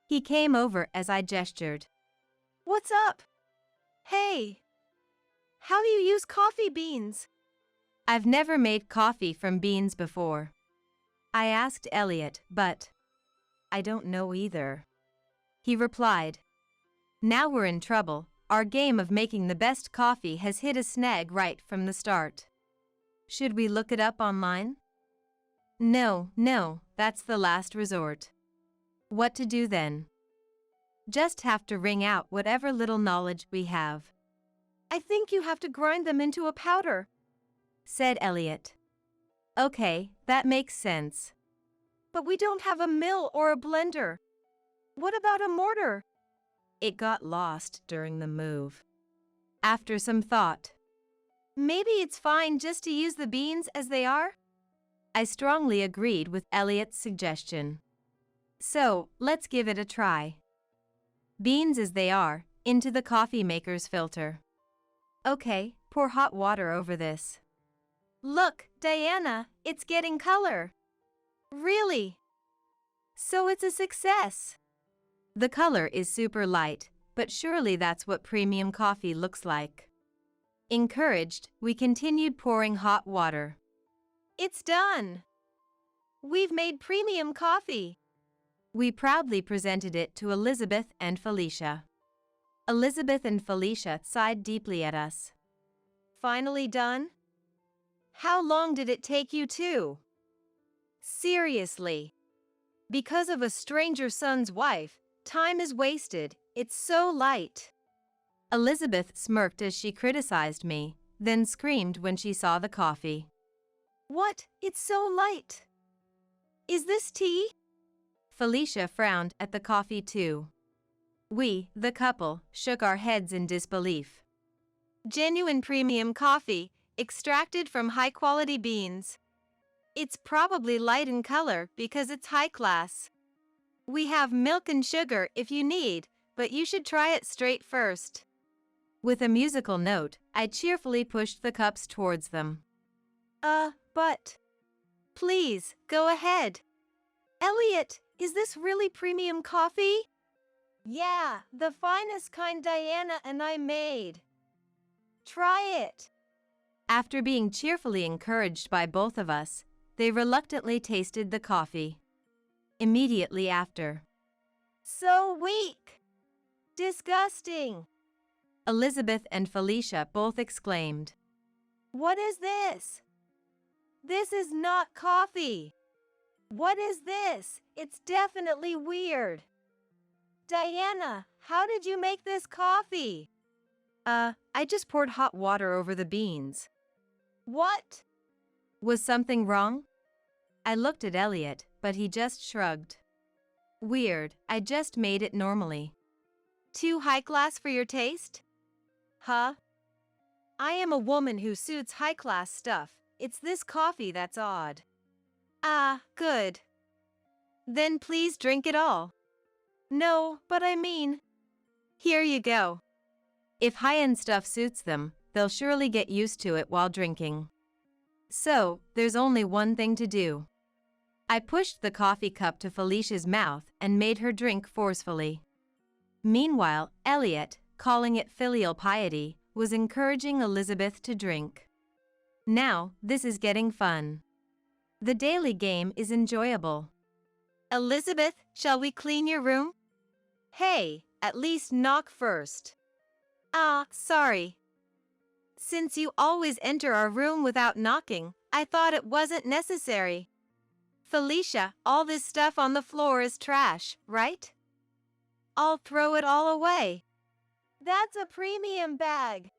He came over as I gestured. What's up? Hey! How do you use coffee beans? I've never made coffee from beans before. I asked Elliot, but I don't know either. He replied. Now we're in trouble. Our game of making the best coffee has hit a snag right from the start. Should we look it up online? No, that's the last resort. What to do then? Just have to wring out whatever little knowledge we have. I think you have to grind them into a powder, said Elliot. Okay, that makes sense. But we don't have a mill or a blender. What about a mortar? It got lost during the move. After some thought, maybe it's fine just to use the beans as they are? I strongly agreed with Elliot's suggestion. So, let's give it a try. Beans as they are, into the coffee maker's filter. Okay, pour hot water over this. Look, Diana, it's getting color. Really? So it's a success. The color is super light, but surely that's what premium coffee looks like. Encouraged, we continued pouring hot water. It's done. We've made premium coffee. We proudly presented it to Elizabeth and Felicia. Elizabeth and Felicia sighed deeply at us. Finally done? How long did it take you to? Seriously. Because of a stranger son's wife, time is wasted. It's so light. Elizabeth smirked as she criticized me, then screamed when she saw the coffee. What? It's so light. Is this tea? Felicia frowned at the coffee too. We, the couple, shook our heads in disbelief. Genuine premium coffee, extracted from high-quality beans. It's probably light in color because it's high class. We have milk and sugar if you need, but you should try it straight first. With a musical note, I cheerfully pushed the cups towards them. But... Please, go ahead. Elliot, is this really premium coffee? Yeah, the finest kind Diana and I made. Try it. After being cheerfully encouraged by both of us, they reluctantly tasted the coffee. Immediately after. So weak. Disgusting. Elizabeth and Felicia both exclaimed. What is this? This is not coffee. What is this? It's definitely weird. Diana, how did you make this coffee? I just poured hot water over the beans. What? Was something wrong? I looked at Elliot, but he just shrugged. Weird, I just made it normally. Too high class for your taste? Huh? I am a woman who suits high class stuff. It's this coffee that's odd. Ah, good. Then please drink it all. No, but I mean... Here you go. If high-end stuff suits them, they'll surely get used to it while drinking. So, there's only one thing to do. I pushed the coffee cup to Felicia's mouth and made her drink forcefully. Meanwhile, Elliot, calling it filial piety, was encouraging Elizabeth to drink. Now, this is getting fun. The daily game is enjoyable. Elizabeth, shall we clean your room? Hey, at least knock first. Sorry. Since you always enter our room without knocking, I thought it wasn't necessary. Felicia, all this stuff on the floor is trash, right? I'll throw it all away. That's a premium bag.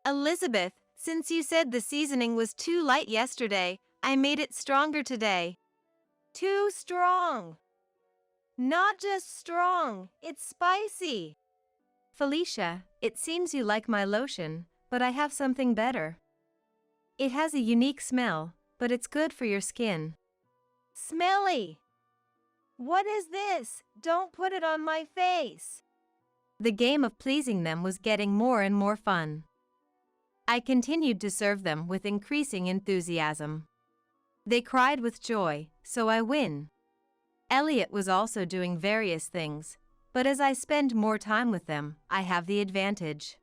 Elizabeth, since you said the seasoning was too light yesterday, I made it stronger today. Too strong. Not just strong, it's spicy. Felicia, it seems you like my lotion, but I have something better. It has a unique smell, but it's good for your skin. Smelly. What is this? Don't put it on my face. The game of pleasing them was getting more and more fun. I continued to serve them with increasing enthusiasm. They cried with joy, so I win. Elliot was also doing various things, but as I spend more time with them, I have the advantage.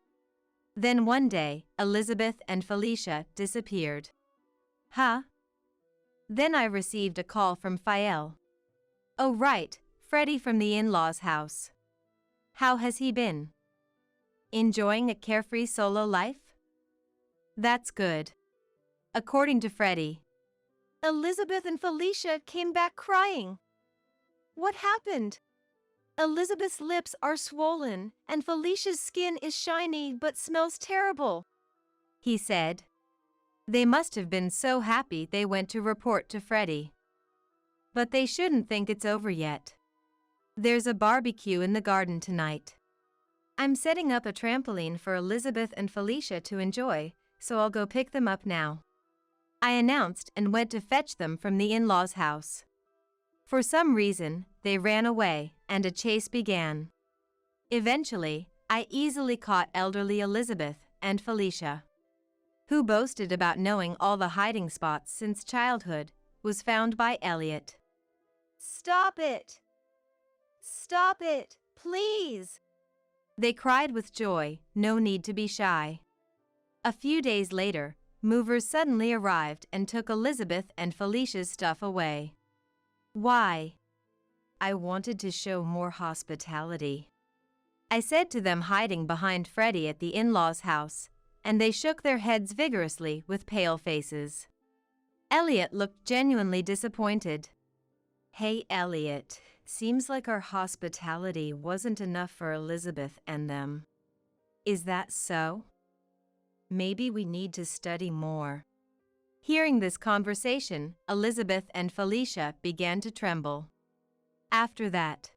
Then one day, Elizabeth and Felicia disappeared. Huh? Then I received a call from Fael. Oh right, Freddie from the in-laws' house. How has he been? Enjoying a carefree solo life? That's good. According to Freddie, Elizabeth and Felicia came back crying. What happened? Elizabeth's lips are swollen, and Felicia's skin is shiny but smells terrible, he said. They must have been so happy they went to report to Freddie. But they shouldn't think it's over yet. There's a barbecue in the garden tonight. I'm setting up a trampoline for Elizabeth and Felicia to enjoy, so I'll go pick them up now, I announced and went to fetch them from the in-laws' house. For some reason, they ran away, and a chase began. Eventually, I easily caught elderly Elizabeth and Felicia, who boasted about knowing all the hiding spots since childhood, was found by Elliot. Stop it! Stop it, please! They cried with joy, no need to be shy. A few days later, movers suddenly arrived and took Elizabeth and Felicia's stuff away. Why? I wanted to show more hospitality, I said to them hiding behind Freddie at the in-laws' house, and they shook their heads vigorously with pale faces. Elliot looked genuinely disappointed. Hey Elliot, seems like our hospitality wasn't enough for Elizabeth and them. Is that so? Maybe we need to study more. Hearing this conversation, Elizabeth and Felicia began to tremble. After that,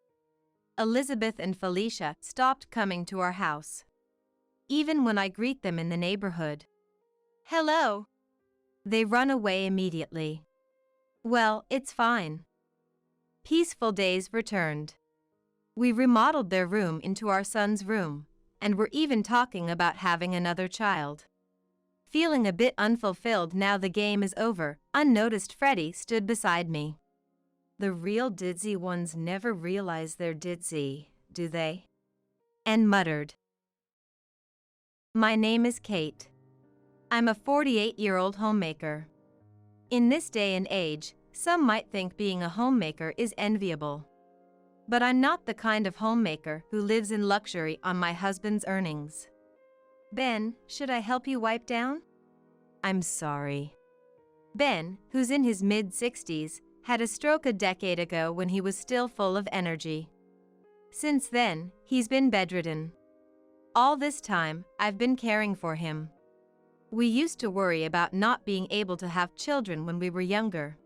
Elizabeth and Felicia stopped coming to our house. Even when I greet them in the neighborhood, Hello, they run away immediately. Well, it's fine. Peaceful days returned. We remodeled their room into our son's room, and were even talking about having another child. Feeling a bit unfulfilled now the game is over, unnoticed Freddie stood beside me. The real ditzy ones never realize they're ditzy, do they? And muttered. My name is Kate. I'm a 48-year-old homemaker. In this day and age, some might think being a homemaker is enviable. But I'm not the kind of homemaker who lives in luxury on my husband's earnings. Ben, should I help you wipe down? I'm sorry. Ben, who's in his mid-60s, had a stroke a decade ago when he was still full of energy. Since then, he's been bedridden. All this time, I've been caring for him. We used to worry about not being able to have children when we were younger.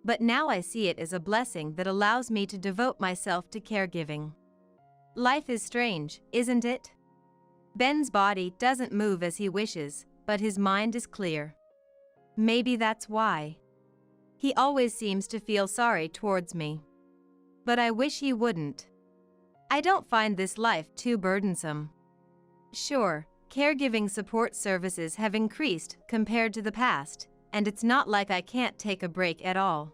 But now I see it as a blessing that allows me to devote myself to caregiving. Life is strange, isn't it? Ben's body doesn't move as he wishes, but his mind is clear. Maybe that's why. He always seems to feel sorry towards me. But I wish he wouldn't. I don't find this life too burdensome. Sure, caregiving support services have increased compared to the past, and it's not like I can't take a break at all.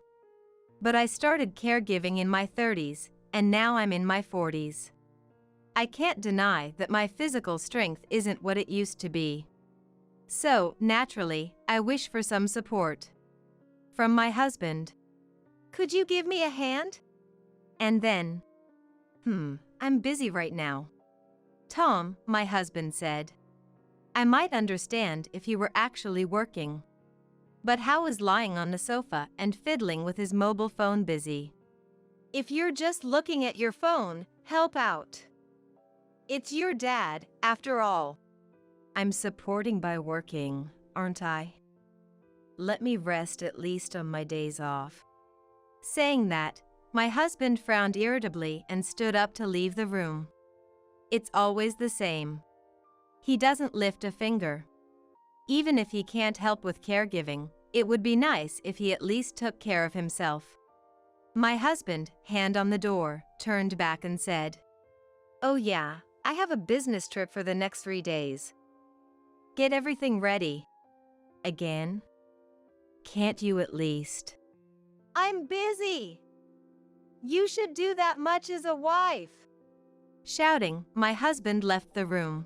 But I started caregiving in my 30s, and now I'm in my 40s. I can't deny that my physical strength isn't what it used to be. So, naturally, I wish for some support. From my husband. Could you give me a hand? And then, I'm busy right now. Tom, my husband said. I might understand if he were actually working. But how is lying on the sofa and fiddling with his mobile phone busy? If you're just looking at your phone, help out. It's your dad, after all. I'm supporting by working, aren't I? Let me rest at least on my days off. Saying that, my husband frowned irritably and stood up to leave the room. It's always the same. He doesn't lift a finger. Even if he can't help with caregiving, it would be nice if he at least took care of himself. My husband, hand on the door, turned back and said, Oh yeah, I have a business trip for the next 3 days. Get everything ready. Again? Can't you at least? I'm busy. You should do that much as a wife. Shouting, my husband left the room.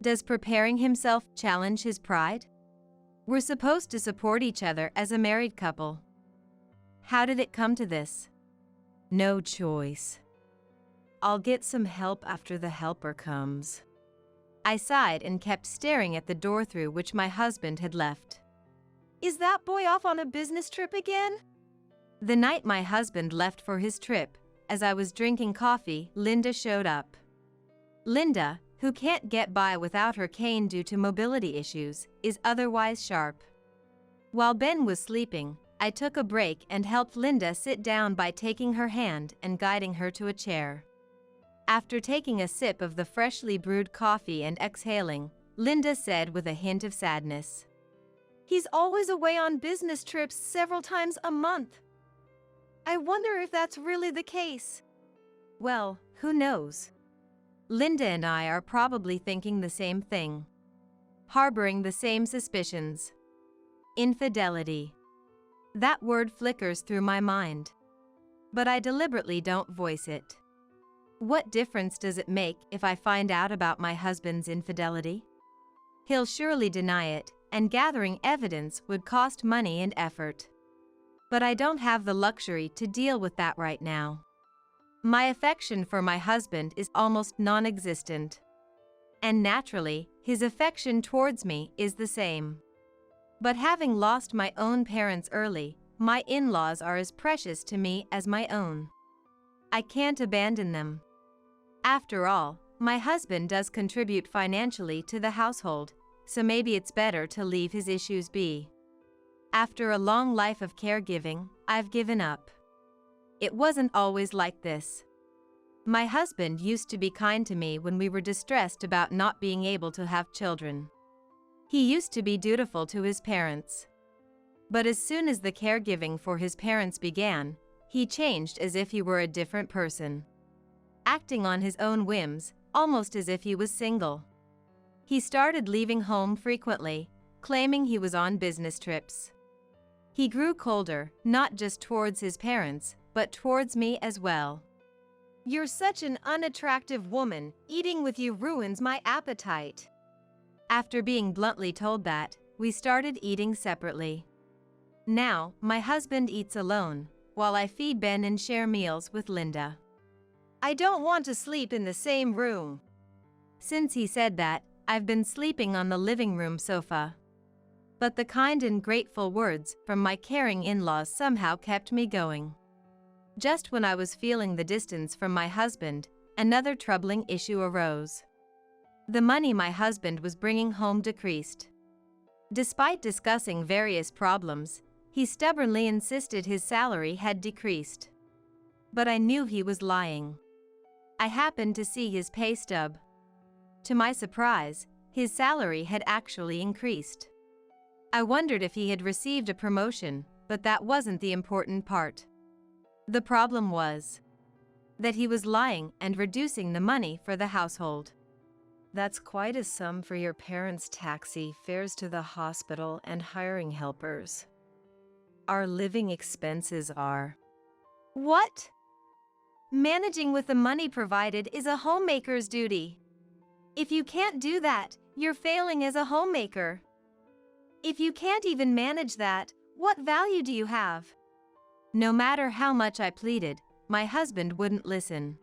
Does preparing himself challenge his pride? We're supposed to support each other as a married couple. How did it come to this? No choice. I'll get some help after the helper comes. I sighed and kept staring at the door through which my husband had left. Is that boy off on a business trip again? The night my husband left for his trip, as I was drinking coffee, Linda showed up. Linda, who can't get by without her cane due to mobility issues, is otherwise sharp. While Ben was sleeping, I took a break and helped Linda sit down by taking her hand and guiding her to a chair. After taking a sip of the freshly brewed coffee and exhaling, Linda said with a hint of sadness, He's always away on business trips several times a month. I wonder if that's really the case. Well, who knows? Linda and I are probably thinking the same thing. Harboring the same suspicions. Infidelity. That word flickers through my mind. But I deliberately don't voice it. What difference does it make if I find out about my husband's infidelity? He'll surely deny it, and gathering evidence would cost money and effort. But I don't have the luxury to deal with that right now. My affection for my husband is almost non-existent. And naturally, his affection towards me is the same. But having lost my own parents early, my in-laws are as precious to me as my own. I can't abandon them. After all, my husband does contribute financially to the household, so maybe it's better to leave his issues be. After a long life of caregiving, I've given up. It wasn't always like this. My husband used to be kind to me when we were distressed about not being able to have children. He used to be dutiful to his parents. But as soon as the caregiving for his parents began, he changed as if he were a different person. Acting on his own whims, almost as if he was single. He started leaving home frequently, claiming he was on business trips. He grew colder, not just towards his parents, but towards me as well. You're such an unattractive woman. Eating with you ruins my appetite. After being bluntly told that, we started eating separately. Now, my husband eats alone, while I feed Ben and share meals with Linda. I don't want to sleep in the same room. Since he said that, I've been sleeping on the living room sofa. But the kind and grateful words from my caring in-laws somehow kept me going. Just when I was feeling the distance from my husband, another troubling issue arose. The money my husband was bringing home decreased. Despite discussing various problems, he stubbornly insisted his salary had decreased. But I knew he was lying. I happened to see his pay stub. To my surprise, his salary had actually increased. I wondered if he had received a promotion, but that wasn't the important part. The problem was that he was lying and reducing the money for the household. That's quite a sum for your parents' taxi, fares to the hospital, and hiring helpers. Our living expenses are. What? Managing with the money provided is a homemaker's duty. If you can't do that, you're failing as a homemaker. If you can't even manage that, what value do you have? No matter how much I pleaded, my husband wouldn't listen.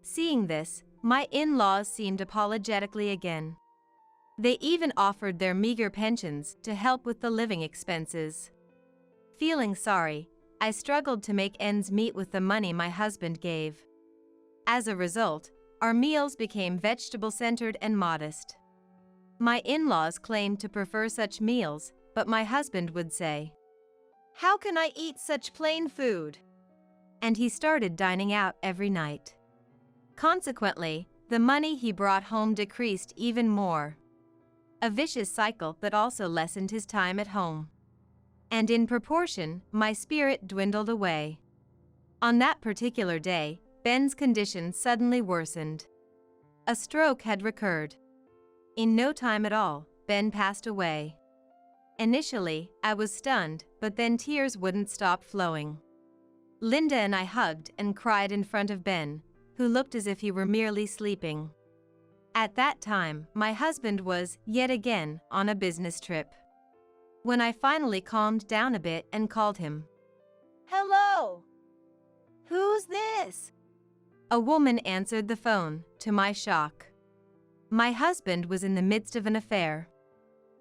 Seeing this, my in-laws seemed apologetically again. They even offered their meager pensions to help with the living expenses. Feeling sorry, I struggled to make ends meet with the money my husband gave. As a result, our meals became vegetable-centered and modest. My in-laws claimed to prefer such meals, but my husband would say, "How can I eat such plain food?" And he started dining out every night. Consequently, the money he brought home decreased even more. A vicious cycle that also lessened his time at home. And in proportion, my spirit dwindled away. On that particular day, Ben's condition suddenly worsened. A stroke had recurred. In no time at all, Ben passed away. Initially, I was stunned, but then tears wouldn't stop flowing. Linda and I hugged and cried in front of Ben, who looked as if he were merely sleeping. At that time, my husband was, yet again, on a business trip. When I finally calmed down a bit and called him, Hello? Who's this? a woman answered the phone, to my shock. My husband was in the midst of an affair.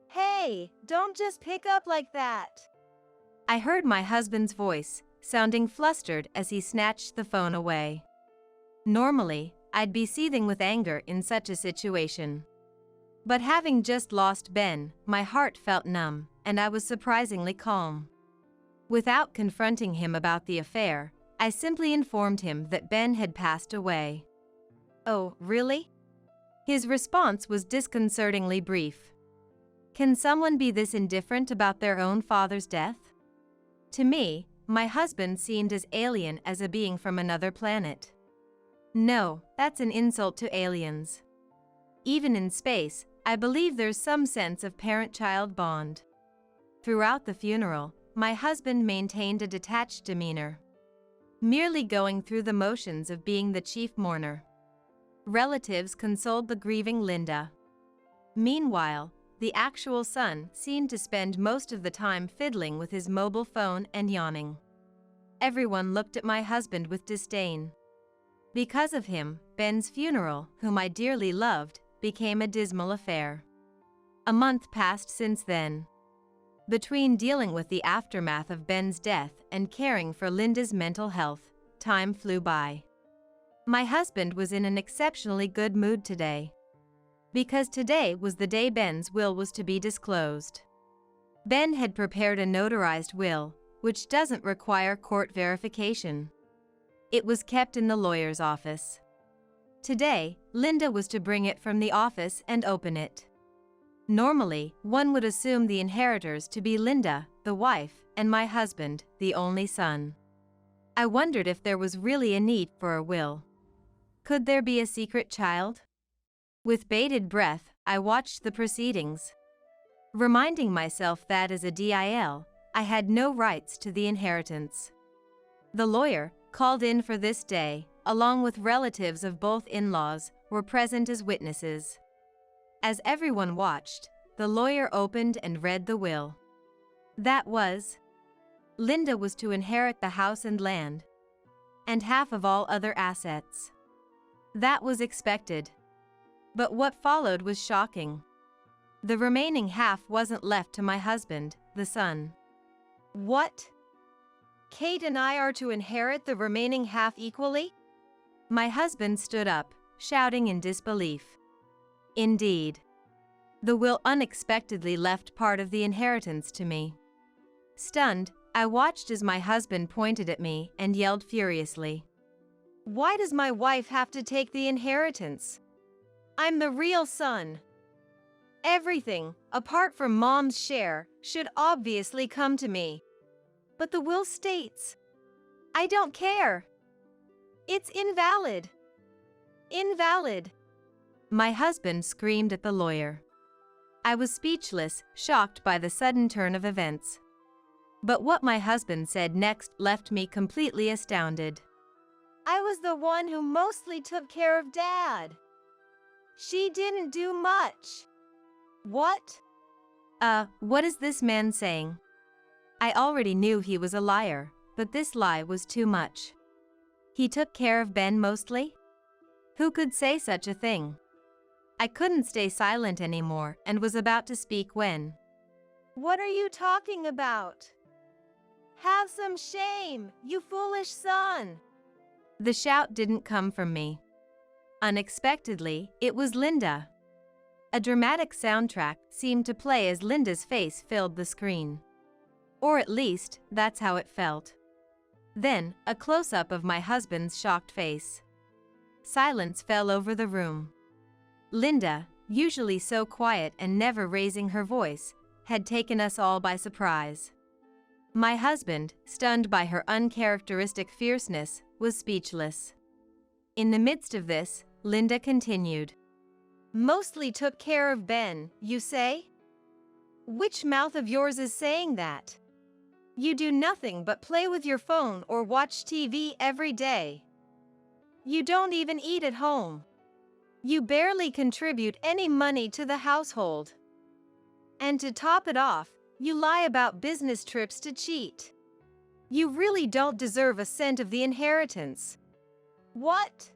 Hey, don't just pick up like that. I heard my husband's voice, sounding flustered as he snatched the phone away. Normally, I'd be seething with anger in such a situation. But having just lost Ben, my heart felt numb, and I was surprisingly calm. Without confronting him about the affair, I simply informed him that Ben had passed away. Oh, really? His response was disconcertingly brief. Can someone be this indifferent about their own father's death? To me, my husband seemed as alien as a being from another planet. No, that's an insult to aliens. Even in space, I believe there's some sense of parent-child bond. Throughout the funeral, my husband maintained a detached demeanor, merely going through the motions of being the chief mourner. Relatives consoled the grieving Linda. Meanwhile, the actual son seemed to spend most of the time fiddling with his mobile phone and yawning. Everyone looked at my husband with disdain. Because of him, Ben's funeral, whom I dearly loved, became a dismal affair. A month passed since then. Between dealing with the aftermath of Ben's death and caring for Linda's mental health, time flew by. My husband was in an exceptionally good mood today. Because today was the day Ben's will was to be disclosed. Ben had prepared a notarized will, which doesn't require court verification. It was kept in the lawyer's office. Today, Linda was to bring it from the office and open it. Normally, one would assume the inheritors to be Linda, the wife, and my husband, the only son. I wondered if there was really a need for a will. Could there be a secret child? With bated breath, I watched the proceedings, reminding myself that as a DIL, I had no rights to the inheritance. The lawyer, called in for this day, along with relatives of both in-laws, were present as witnesses. As everyone watched, the lawyer opened and read the will. That was, Linda was to inherit the house and land, and half of all other assets. That was expected. But what followed was shocking. The remaining half wasn't left to my husband, the son. What? Kate and I are to inherit the remaining half equally? My husband stood up, shouting in disbelief. Indeed. The will unexpectedly left part of the inheritance to me. Stunned, I watched as my husband pointed at me and yelled furiously. Why does my wife have to take the inheritance? I'm the real son. Everything, apart from Mom's share, should obviously come to me. But the will states, I don't care. It's invalid. Invalid. My husband screamed at the lawyer. I was speechless, shocked by the sudden turn of events. But what my husband said next left me completely astounded. I was the one who mostly took care of Dad. She didn't do much. What? What is this man saying? I already knew he was a liar, but this lie was too much. He took care of Ben mostly? Who could say such a thing? I couldn't stay silent anymore and was about to speak when. What are you talking about? Have some shame, you foolish son. The shout didn't come from me. Unexpectedly, it was Linda. A dramatic soundtrack seemed to play as Linda's face filled the screen. Or at least, that's how it felt. Then, a close-up of my husband's shocked face. Silence fell over the room. Linda, usually so quiet and never raising her voice, had taken us all by surprise. My husband, stunned by her uncharacteristic fierceness, was speechless. In the midst of this, Linda continued. Mostly took care of Ben, you say? Which mouth of yours is saying that? You do nothing but play with your phone or watch TV every day. You don't even eat at home. You barely contribute any money to the household. And to top it off, you lie about business trips to cheat. You really don't deserve a cent of the inheritance. What?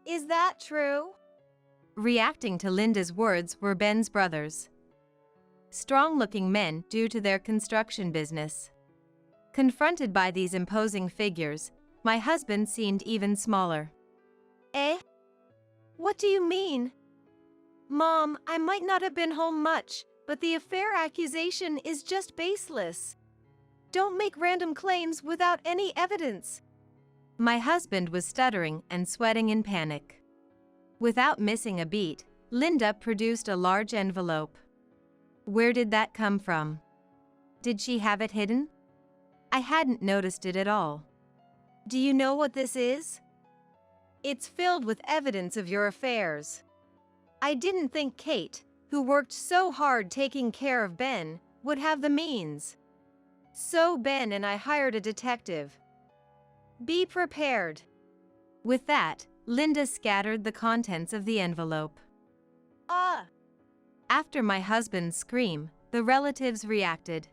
Is that true? Reacting to Linda's words were Ben's brothers. Strong-looking men due to their construction business. Confronted by these imposing figures, my husband seemed even smaller. Eh? What do you mean? Mom, I might not have been home much, but the affair accusation is just baseless. Don't make random claims without any evidence. My husband was stuttering and sweating in panic. Without missing a beat, Linda produced a large envelope. Where did that come from? Did she have it hidden? I hadn't noticed it at all. Do you know what this is? It's filled with evidence of your affairs. I didn't think Kate, who worked so hard taking care of Ben, would have the means. So Ben and I hired a detective. Be prepared. With that, Linda scattered the contents of the envelope. After my husband's scream, the relatives reacted.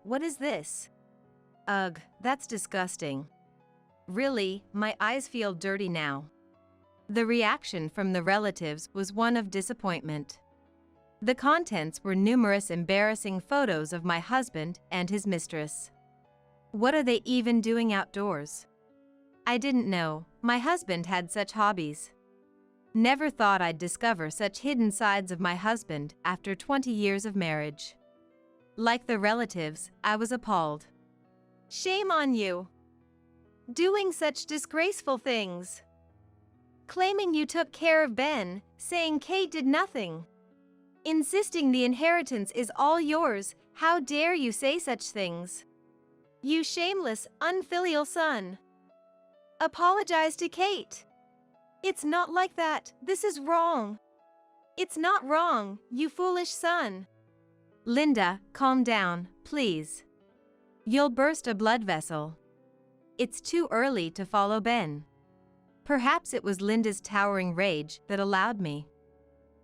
What is this? Ugh, that's disgusting. Really, my eyes feel dirty now. The reaction from the relatives was one of disappointment. The contents were numerous embarrassing photos of my husband and his mistress. What are they even doing outdoors? I didn't know my husband had such hobbies. Never thought I'd discover such hidden sides of my husband after 20 years of marriage. Like the relatives, I was appalled. Shame on you. Doing such disgraceful things. Claiming you took care of Ben, saying Kate did nothing. Insisting the inheritance is all yours, how dare you say such things? You shameless, unfilial son. Apologize to Kate. It's not like that, this is wrong. It's not wrong, you foolish son. Linda, calm down, please. You'll burst a blood vessel. It's too early to follow Ben. Perhaps it was Linda's towering rage that allowed me,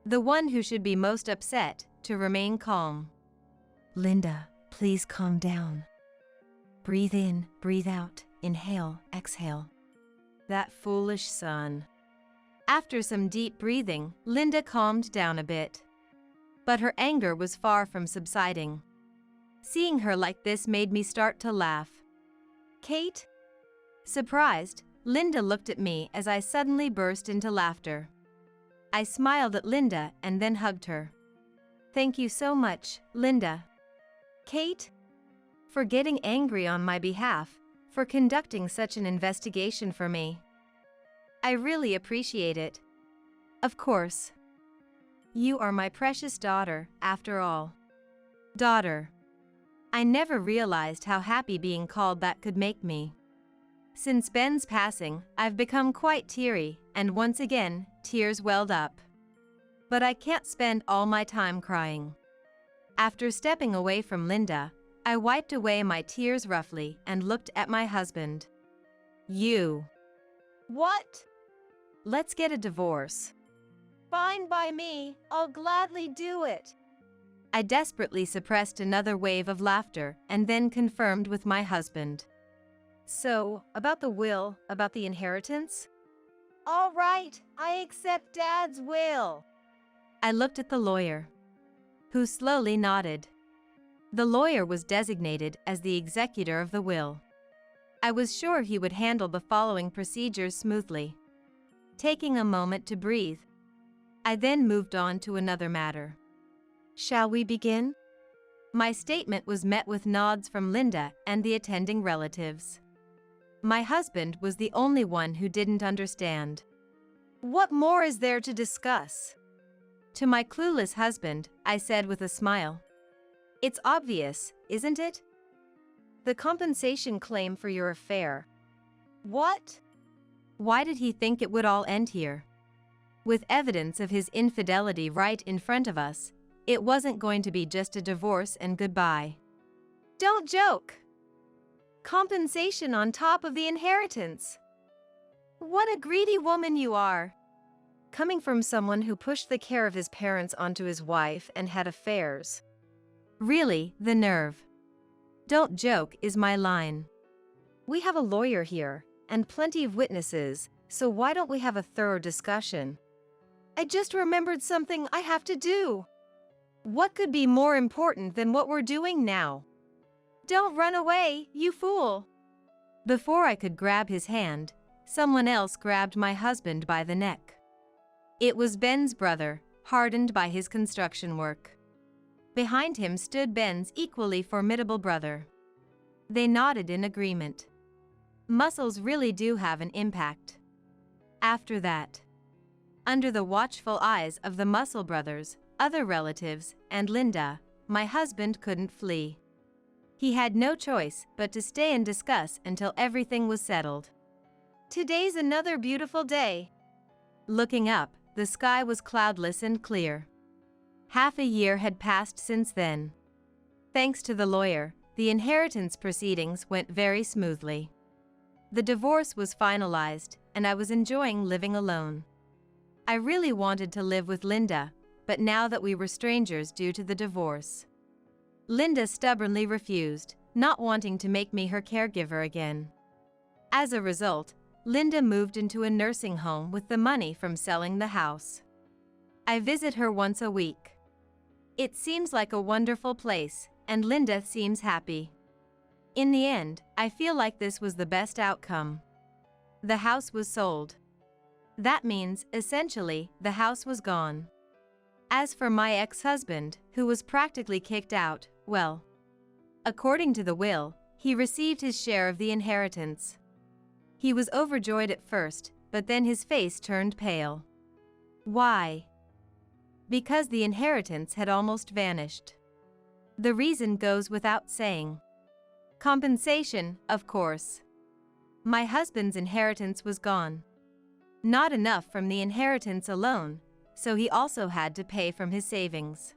the one who should be most upset, to remain calm. Linda, please calm down. Breathe in, breathe out, inhale, exhale. That foolish son. After some deep breathing, Linda calmed down a bit. But her anger was far from subsiding. Seeing her like this made me start to laugh. Kate? Surprised, Linda looked at me as I suddenly burst into laughter. I smiled at Linda and then hugged her. Thank you so much, Linda. Kate? For getting angry on my behalf, for conducting such an investigation for me. I really appreciate it. Of course. You are my precious daughter, after all. Daughter. I never realized how happy being called that could make me. Since Ben's passing, I've become quite teary, and once again, tears welled up. But I can't spend all my time crying. After stepping away from Linda, I wiped away my tears roughly and looked at my husband. You. What? Let's get a divorce. Fine by me, I'll gladly do it. I desperately suppressed another wave of laughter and then confirmed with my husband. So, about the will, about the inheritance? All right, I accept Dad's will. I looked at the lawyer, who slowly nodded. The lawyer was designated as the executor of the will. I was sure he would handle the following procedures smoothly. Taking a moment to breathe, I then moved on to another matter. Shall we begin? My statement was met with nods from Linda and the attending relatives. My husband was the only one who didn't understand. What more is there to discuss? To my clueless husband, I said with a smile. It's obvious, isn't it? The compensation claim for your affair. What? Why did he think it would all end here? With evidence of his infidelity right in front of us, It wasn't going to be just a divorce and goodbye. Don't joke! Compensation on top of the inheritance. What a greedy woman you are! Coming from someone who pushed the care of his parents onto his wife and had affairs. Really, the nerve. Don't joke is my line. We have a lawyer here, and plenty of witnesses, so why don't we have a thorough discussion? I just remembered something I have to do. What could be more important than what we're doing now? Don't run away, you fool! Before I could grab his hand, someone else grabbed my husband by the neck. It was Ben's brother, hardened by his construction work. Behind him stood Ben's equally formidable brother. They nodded in agreement. Muscles really do have an impact. After that, under the watchful eyes of the Muscle brothers, other relatives, and Linda, my husband couldn't flee. He had no choice but to stay and discuss until everything was settled. Today's another beautiful day. Looking up, the sky was cloudless and clear. Half a year had passed since then. Thanks to the lawyer, the inheritance proceedings went very smoothly. The divorce was finalized, and I was enjoying living alone. I really wanted to live with Linda, but now that we were strangers due to the divorce, Linda stubbornly refused, not wanting to make me her caregiver again. As a result, Linda moved into a nursing home with the money from selling the house. I visit her once a week. It seems like a wonderful place, and Linda seems happy. In the end, I feel like this was the best outcome. The house was sold. That means, essentially, the house was gone. As for my ex-husband, who was practically kicked out, well, according to the will, he received his share of the inheritance. He was overjoyed at first, but then his face turned pale. Why? Because the inheritance had almost vanished. The reason goes without saying. Compensation, of course. My husband's inheritance was gone. Not enough from the inheritance alone, so he also had to pay from his savings.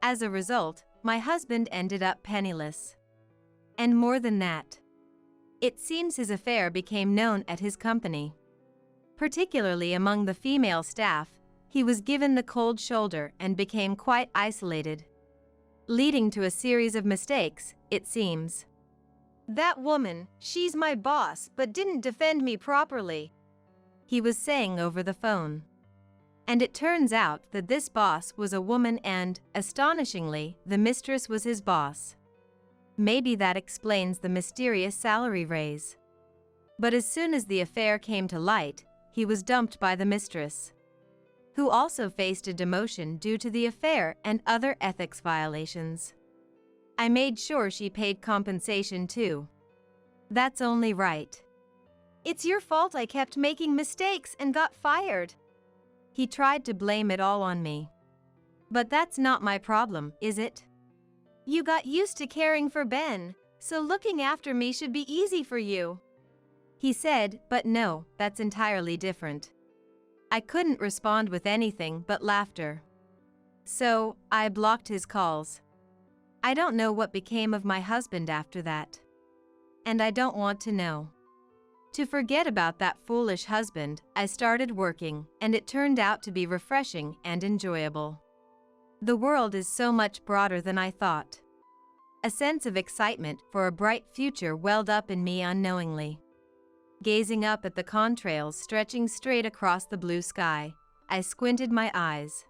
As a result, my husband ended up penniless. And more than that, it seems his affair became known at his company. Particularly among the female staff, he was given the cold shoulder and became quite isolated, leading to a series of mistakes, it seems. That woman, she's my boss, but didn't defend me properly, he was saying over the phone. And it turns out that this boss was a woman and, astonishingly, the mistress was his boss. Maybe that explains the mysterious salary raise. But as soon as the affair came to light, he was dumped by the mistress, who also faced a demotion due to the affair and other ethics violations. I made sure she paid compensation too. That's only right. It's your fault I kept making mistakes and got fired. He tried to blame it all on me. But that's not my problem, is it? You got used to caring for Ben, so looking after me should be easy for you, he said, but no, that's entirely different. I couldn't respond with anything but laughter. So, I blocked his calls. I don't know what became of my husband after that. And I don't want to know. To forget about that foolish husband, I started working, and it turned out to be refreshing and enjoyable. The world is so much broader than I thought. A sense of excitement for a bright future welled up in me unknowingly. Gazing up at the contrails stretching straight across the blue sky, I squinted my eyes.